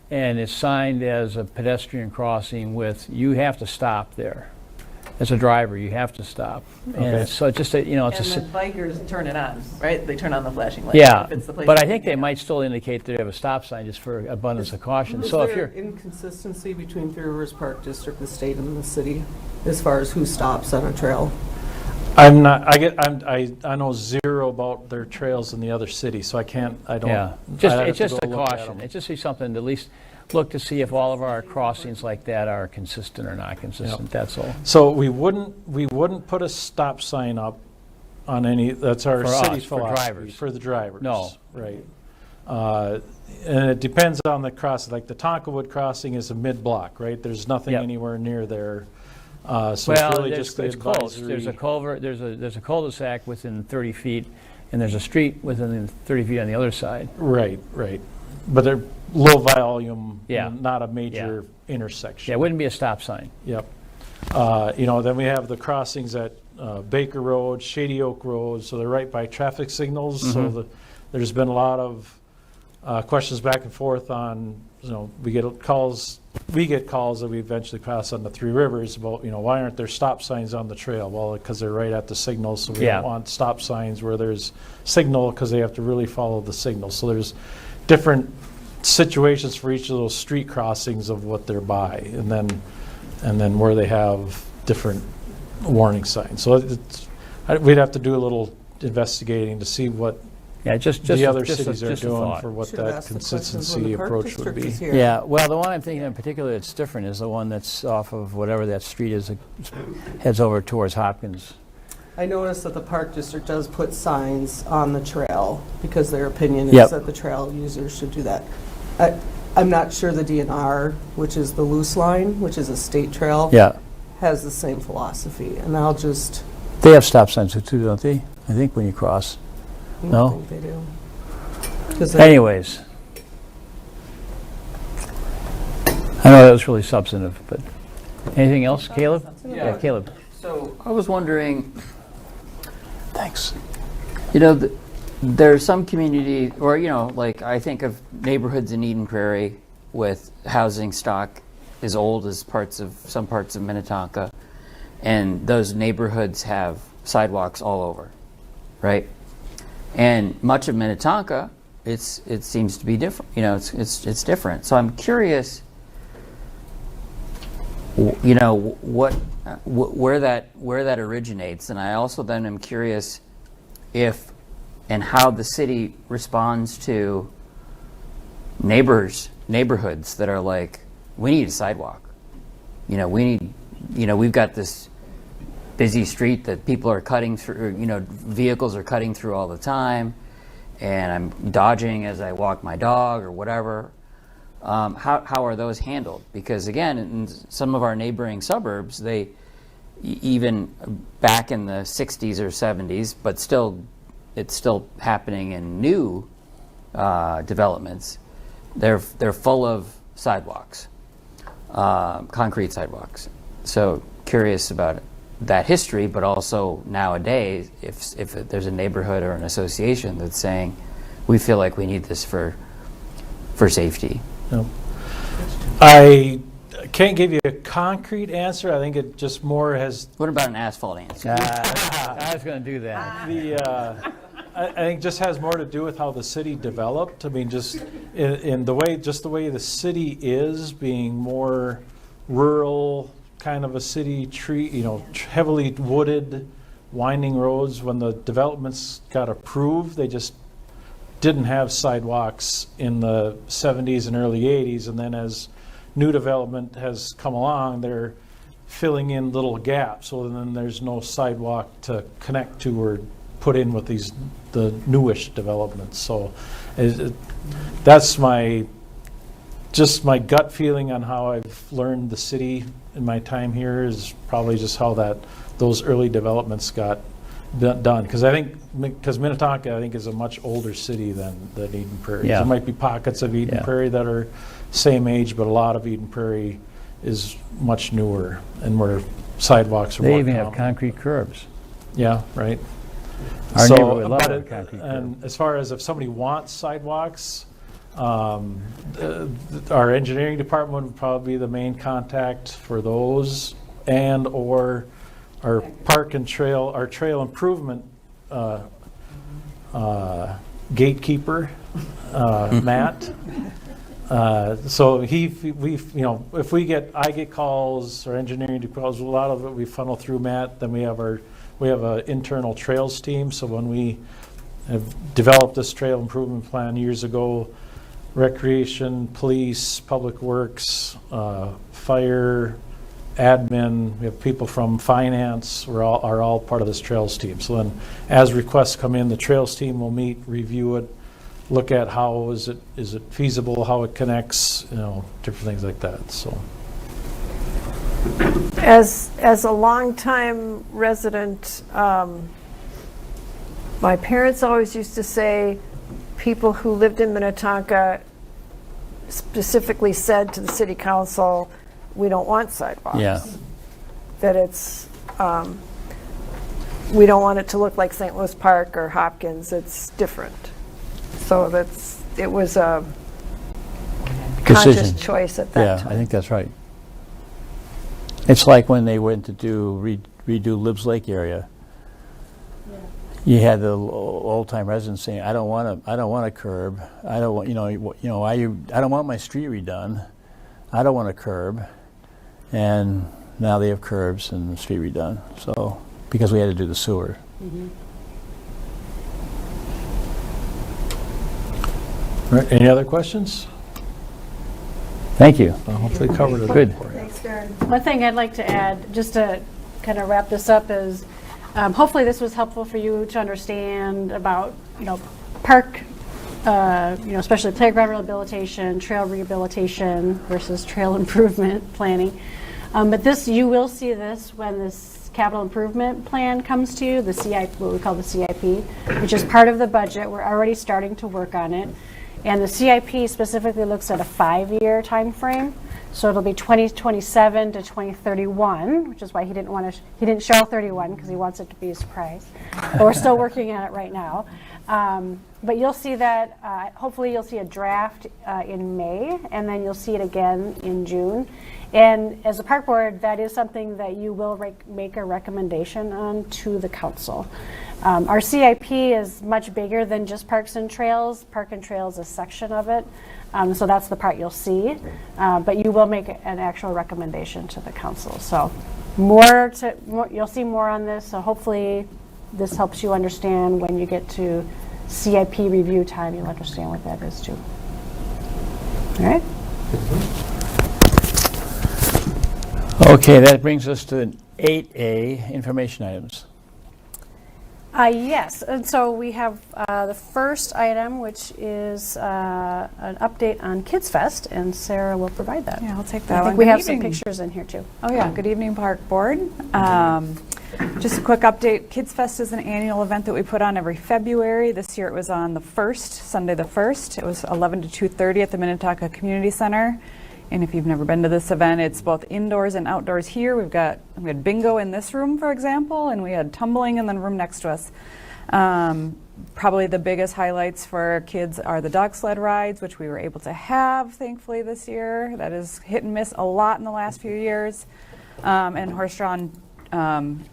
Speaker 4: and it's signed as a pedestrian crossing with, you have to stop there. As a driver, you have to stop. And so it's just, it's
Speaker 13: And then bikers turn it on, right? They turn on the flashing lights.
Speaker 4: yeah,
Speaker 13: if it's the place
Speaker 4: but I
Speaker 13: they
Speaker 4: think they
Speaker 13: can.
Speaker 4: might still indicate they have a stop sign just for abundance of caution.
Speaker 3: Is
Speaker 4: So if
Speaker 3: there
Speaker 4: you're,
Speaker 3: inconsistency between Three Rivers Park District, the state, and the city as far as who stops on a trail?
Speaker 9: I know zero about their trails in the other cities, so I don't.
Speaker 4: yeah,
Speaker 9: I'd have
Speaker 4: it's
Speaker 9: to
Speaker 4: just
Speaker 9: go
Speaker 4: a
Speaker 9: look at
Speaker 4: caution.
Speaker 9: them.
Speaker 4: It's just something to at least look to see if all of our crossings like that are consistent or not consistent. That's all.
Speaker 9: So we wouldn't put a stop sign up on any. That's our
Speaker 4: For
Speaker 9: city
Speaker 4: us, for
Speaker 9: philosophy
Speaker 4: drivers.
Speaker 9: for the drivers.
Speaker 4: No.
Speaker 9: Right. And it depends on the crossing. Like the Tonkawood crossing is a mid-block, right? There's nothing
Speaker 4: Yep.
Speaker 9: anywhere near there. So it's
Speaker 4: Well,
Speaker 9: really just the
Speaker 4: it's close.
Speaker 9: advisory.
Speaker 4: There's a culvert. There's a cul-de-sac within 30 feet, and there's a street within 30 feet on the other side.
Speaker 9: Right. But they're low volume,
Speaker 4: Yeah.
Speaker 9: not a major intersection.
Speaker 4: Yeah, it wouldn't be a stop sign.
Speaker 9: Yep. Then we have the crossings at Baker Road, Shady Oak Road, so they're right by traffic signals. So there's been a lot of questions back and forth on, we get calls that we eventually pass on the Three Rivers about, why aren't there stop signs on the trail? Well, because they're right at the signal, so we don't want stop signs where there's signal, because they have to really follow the signal. So there's different situations for each of those street crossings of what they're by, and then where they have different warning signs. So we'd have to do a little investigating to see what the other cities are doing for what that consistency approach would be.
Speaker 4: Yeah, well, the one I'm thinking in particular that's different is the one that's off of whatever that street is, heads over towards Hopkins.
Speaker 3: I noticed that the Park District does put signs on the trail because their opinion is
Speaker 4: Yep.
Speaker 3: that the trail users should do that. I'm not sure the DNR, which is the loose line, which is a state trail,
Speaker 4: Yeah,
Speaker 3: has the same philosophy. And
Speaker 4: they have stop signs too, don't they? I think when you cross.
Speaker 3: I
Speaker 4: No?
Speaker 3: think they do. 'Cause
Speaker 4: Anyways, I know that was really substantive, but anything else, Caleb?
Speaker 14: Yeah.
Speaker 4: Caleb.
Speaker 11: So I was wondering,
Speaker 4: Thanks.
Speaker 11: you know, there's some community, or, you know, like I think of neighborhoods in Eden Prairie with housing stock as old as some parts of Minnetonka, and those neighborhoods have sidewalks all over, right? And much of Minnetonka, it seems to be different. You know, it's different. So I'm curious, you know, where that originates, and I also then am curious if and how the city responds to neighborhoods that are like, we need a sidewalk. You know, we've got this busy street that people are cutting through, you know, vehicles are cutting through all the time, and I'm dodging as I walk my dog or whatever. How are those handled? Because again, in some of our neighboring suburbs, they, even back in the 60s or 70s, but it's still happening in new developments, they're full of sidewalks, concrete sidewalks. So curious about that history, but also nowadays, if there's a neighborhood or an association that's saying, we feel like we need this for safety.
Speaker 9: No. I can't give you a concrete answer. I think it just more has.
Speaker 11: What about an asphalt answer?
Speaker 4: I was going to do that.
Speaker 9: I think just has more to do with how the city developed. I mean, just in the way the city is, being more rural, kind of a city tree, you know, heavily wooded, winding roads. When the developments got approved, they just didn't have sidewalks in the 70s and early 80s, and then as new development has come along, they're filling in little gaps, so then there's no sidewalk to connect to or put in with the newish developments. So that's my gut feeling on how I've learned the city in my time here, is probably just how those early developments got done. Because Minnetonka, I think, is a much older city than Eden Prairie.
Speaker 4: Yeah.
Speaker 9: There might be pockets of Eden Prairie that are same age, but a lot of Eden Prairie is much newer, and where sidewalks are
Speaker 4: They
Speaker 9: more
Speaker 4: even have
Speaker 9: common.
Speaker 4: concrete curbs.
Speaker 9: Yeah, right.
Speaker 4: Our
Speaker 9: So,
Speaker 4: neighborhood loves
Speaker 9: but
Speaker 4: a
Speaker 9: it-
Speaker 4: concrete curb.
Speaker 9: and as far as if somebody wants sidewalks, our engineering department would probably be the main contact for those, and or our park and trail, our trail improvement gatekeeper, Matt. So if I get calls or engineering calls, a lot of it we funnel through Matt. Then we have an internal trails team. So when we have developed this trail improvement plan years ago, recreation, police, public works, fire, admin, we have people from finance, are all part of this trails team. So then as requests come in, the trails team will meet, review it, look at how is it feasible, how it connects, different things like that. So
Speaker 5: As a longtime resident, my parents always used to say people who lived in Minnetonka specifically said to the city council, we don't want sidewalks.
Speaker 4: Yeah.
Speaker 5: That it's, we don't want it to look like St. Louis Park or Hopkins, it's different. So it was a conscious
Speaker 4: Decision.
Speaker 5: choice at that time.
Speaker 4: Yeah, I think that's right. It's like when they went to redo Libbs Lake area. You had the old-time residents saying, "I don't want a curb. I don't want I don't want my street redone. I don't want a curb." And now they have curbs and the street redone. So because we had to do the sewer.
Speaker 2: Mm-hmm.
Speaker 9: All right, any other questions?
Speaker 4: Thank you.
Speaker 9: Hopefully covered it.
Speaker 4: Good.
Speaker 9: For you.
Speaker 5: Thanks, Karen.
Speaker 2: One thing I'd like to add, just to kind of wrap this up, is hopefully this was helpful for you to understand about, park, especially playground rehabilitation, trail rehabilitation versus trail improvement planning. But you will see this when this capital improvement plan comes to you, the CIP, what we call the CIP, which is part of the budget. We're already starting to work on it. And the CIP specifically looks at a 5-year time frame. So it'll be 2027 to 2031, which is why he didn't show 31 because he wants it to be a surprise. But we're still working on it right now. But you'll see that, hopefully you'll see a draft in May, and then you'll see it again in June. And as a park board, that is something that you will make a recommendation on to the council. Our CIP is much bigger than just Parks and Trails. Park and Trails is a section of it. So that's the part you'll see. But you will make an actual recommendation to the council. So you'll see more on this. So hopefully this helps you understand when you get to CIP review time, you'll understand what that is too. All right?
Speaker 4: Okay, that brings us to 8A, information items.
Speaker 2: Yes, and so we have the first item, which is an update on Kids Fest, and Sarah will provide that.
Speaker 15: Yeah, I'll take that
Speaker 2: I think
Speaker 15: one.
Speaker 2: we
Speaker 15: Good
Speaker 2: have some
Speaker 15: evening.
Speaker 2: pictures in here too.
Speaker 15: Oh yeah, good evening, Park Board. Just a quick update. Kids Fest is an annual event that we put on every February. This year it was on the 1st, Sunday the 1st. It was 11 to 2:30 at the Minnetonka Community Center. And if you've never been to this event, it's both indoors and outdoors here. We had bingo in this room, for example, and we had tumbling in the room next to us. Probably the biggest highlights for kids are the dog sled rides, which we were able to have, thankfully, this year. That is hit and miss a lot in the last few years. And horse-drawn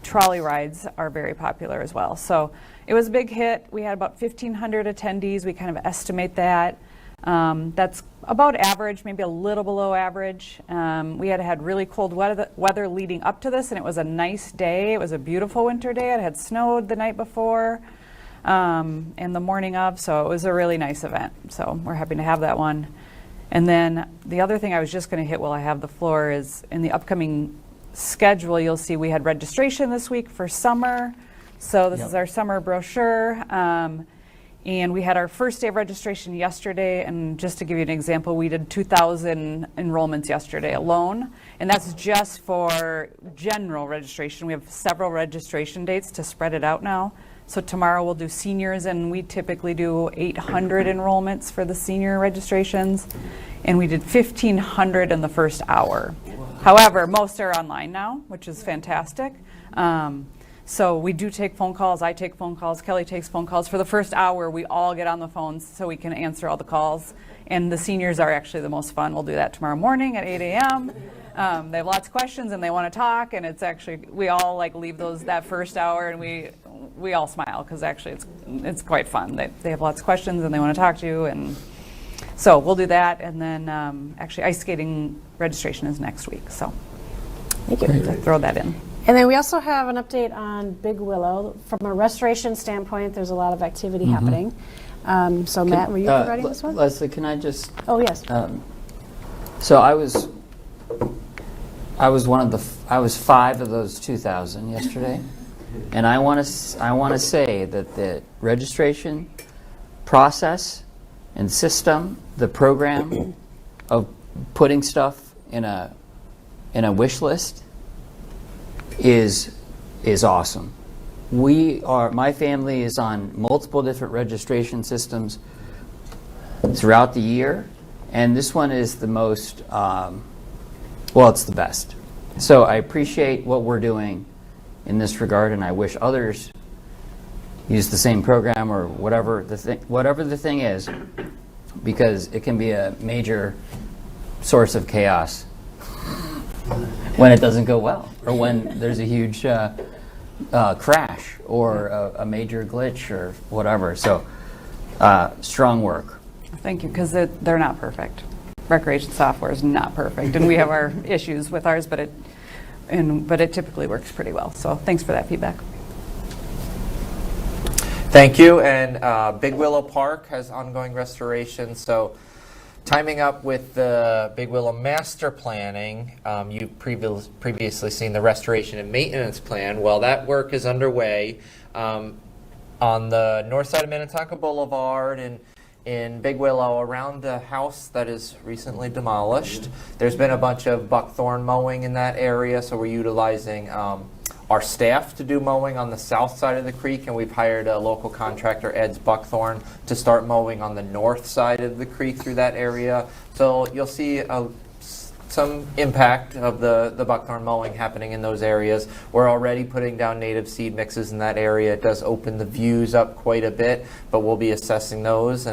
Speaker 15: trolley rides are very popular as well. So it was a big hit. We had about 1,500 attendees. We kind of estimate that. That's about average, maybe a little below average. We had really cold weather leading up to this, and it was a nice day. It was a beautiful winter day. It had snowed the night before and the morning of, so it was a really nice event. So we're happy to have that one. And then the other thing I was just going to hit while I have the floor is in the upcoming schedule, you'll see we had registration this week for summer. So this is our summer brochure. And we had our first day of registration yesterday, and just to give you an example, we did 2,000 enrollments yesterday alone, and that's just for general registration. We have several registration dates to spread it out now. So tomorrow we'll do seniors, and we typically do 800 enrollments for the senior registrations, and we did 1,500 in the first hour. However, most are online now, which is fantastic. So we do take phone calls. I take phone calls. Kelly takes phone calls. For the first hour, we all get on the phones so we can answer all the calls. And the seniors are actually the most fun. We'll do that tomorrow morning at 8 a.m. They have lots of questions and they want to talk. And it's actually, we all like leave that first hour and we all smile because actually it's quite fun. They have lots of questions and they want to talk to you. And so we'll do that. And then actually ice skating registration is next week. So
Speaker 2: Thank you.
Speaker 15: throw that in.
Speaker 2: And then we also have an update on Big Willow. From a restoration standpoint, there's a lot of activity happening. So Matt, were you providing this one?
Speaker 11: Leslie, can I just?
Speaker 2: Oh, yes.
Speaker 11: So I was 5 of those 2,000 yesterday, and I want to say that the registration process and system, the program of putting stuff in a wish list is awesome. My family is on multiple different registration systems throughout the year, and this one is the most, it's the best. So I appreciate what we're doing in this regard, and I wish others use the same program or whatever the thing is, because it can be a major source of chaos when it doesn't go well, or when there's a huge crash or a major glitch or whatever. So strong work.
Speaker 15: Thank you, because they're not perfect. Recreation software is not perfect, and we have our issues with ours, but it typically works pretty well. So thanks for that feedback.
Speaker 6: Thank you. And Big Willow Park has ongoing restoration. So timing up with the Big Willow master planning, you've previously seen the restoration and maintenance plan. Well, that work is underway on the north side of Minnetonka Boulevard and in Big Willow around the house that is recently demolished. There's been a bunch of buckthorn mowing in that area, so we're utilizing our staff to do mowing on the south side of the creek, and we've hired a local contractor, Ed's Buckthorn, to start mowing on the north side of the creek through that area. So you'll see some some impact of the buckthorn mowing happening in those areas. We're already putting down native seed mixes in that area. It does open the views up quite a bit, but we'll be assessing those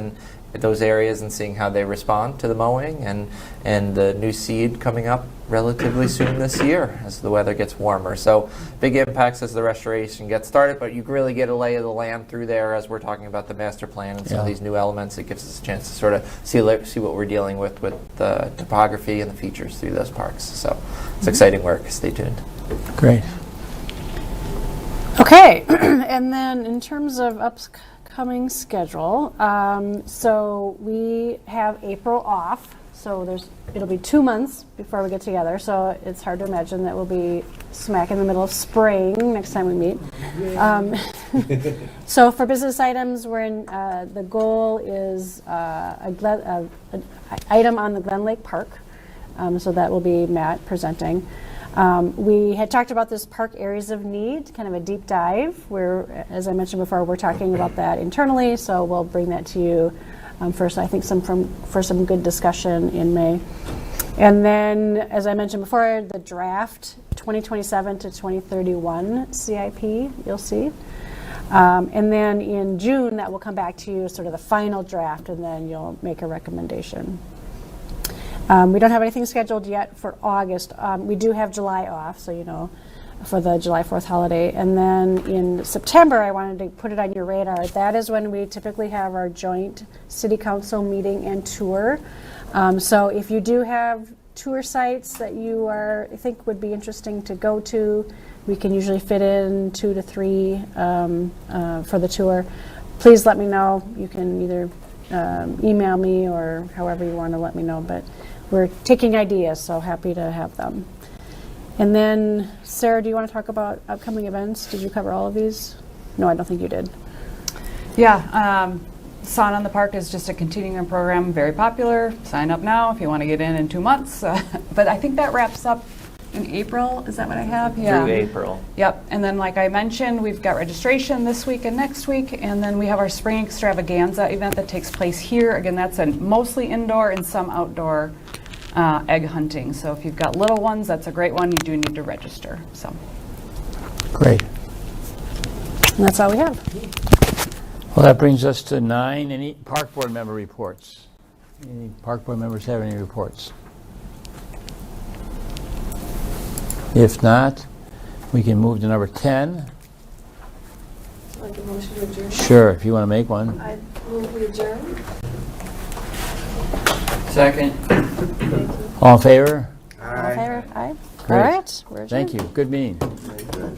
Speaker 6: areas and seeing how they respond to the mowing and the new seed coming up relatively soon this year as the weather gets warmer. So big impacts as the restoration gets started, but you really get a lay of the land through there as we're talking about the master plan and some of these new elements. It gives us a chance to sort of see what we're dealing with the topography and the features through those parks. So it's exciting work. Stay tuned.
Speaker 4: Great.
Speaker 2: Okay, and then in terms of upcoming schedule, so we have April off, so it'll be 2 months before we get together, so it's hard to imagine that we'll be smack in the middle of spring next time we meet. So for business items, we're in, the goal is an item on the Glen Lake Park, so that will be Matt presenting. We had talked about this park areas of need, kind of a deep dive, where, as I mentioned before, we're talking about that internally, so we'll bring that to you first, I think, for some good discussion in May. And then, as I mentioned before, the draft 2027 to 2031 CIP, you'll see. And then in June, that will come back to you, sort of the final draft, and then you'll make a recommendation. We don't have anything scheduled yet for August. We do have July off, so you know, for the July 4th holiday. And then in September, I wanted to put it on your radar. That is when we typically have our joint city council meeting and tour. So if you do have tour sites that you think would be interesting to go to, we can usually fit in 2 to 3 for the tour. Please let me know. You can either email me or however you want to let me know. But we're taking ideas, so happy to have them. And then, Sarah, do you want to talk about upcoming events? Did you cover all of these? No, I don't think you did.
Speaker 15: Yeah, Sauna in the Park is just a continuing program, very popular. Sign up now if you want to get in 2 months. But I think that wraps up in April. Is that what I have? Yeah.
Speaker 6: Through April.
Speaker 15: Yep. And then, like I mentioned, we've got registration this week and next week. And then we have our Spring Extravaganza event that takes place here. Again, that's a mostly indoor and some outdoor egg hunting. So if you've got little ones, that's a great one. You do need to register. So.
Speaker 4: Great.
Speaker 2: And that's all we have.
Speaker 4: Well, that brings us to 9. Any park board member reports? Any park board members have any reports? If not, we can move to number 10.
Speaker 5: Like a motion to adjourn?
Speaker 4: Sure, if you want to make one.
Speaker 5: I move we adjourn.
Speaker 11: Second.
Speaker 4: All in favor?
Speaker 2: All in favor? Aye.
Speaker 4: Great.
Speaker 2: All right. We're adjourned.
Speaker 4: Thank you. Good meeting.
Speaker 1: Very good.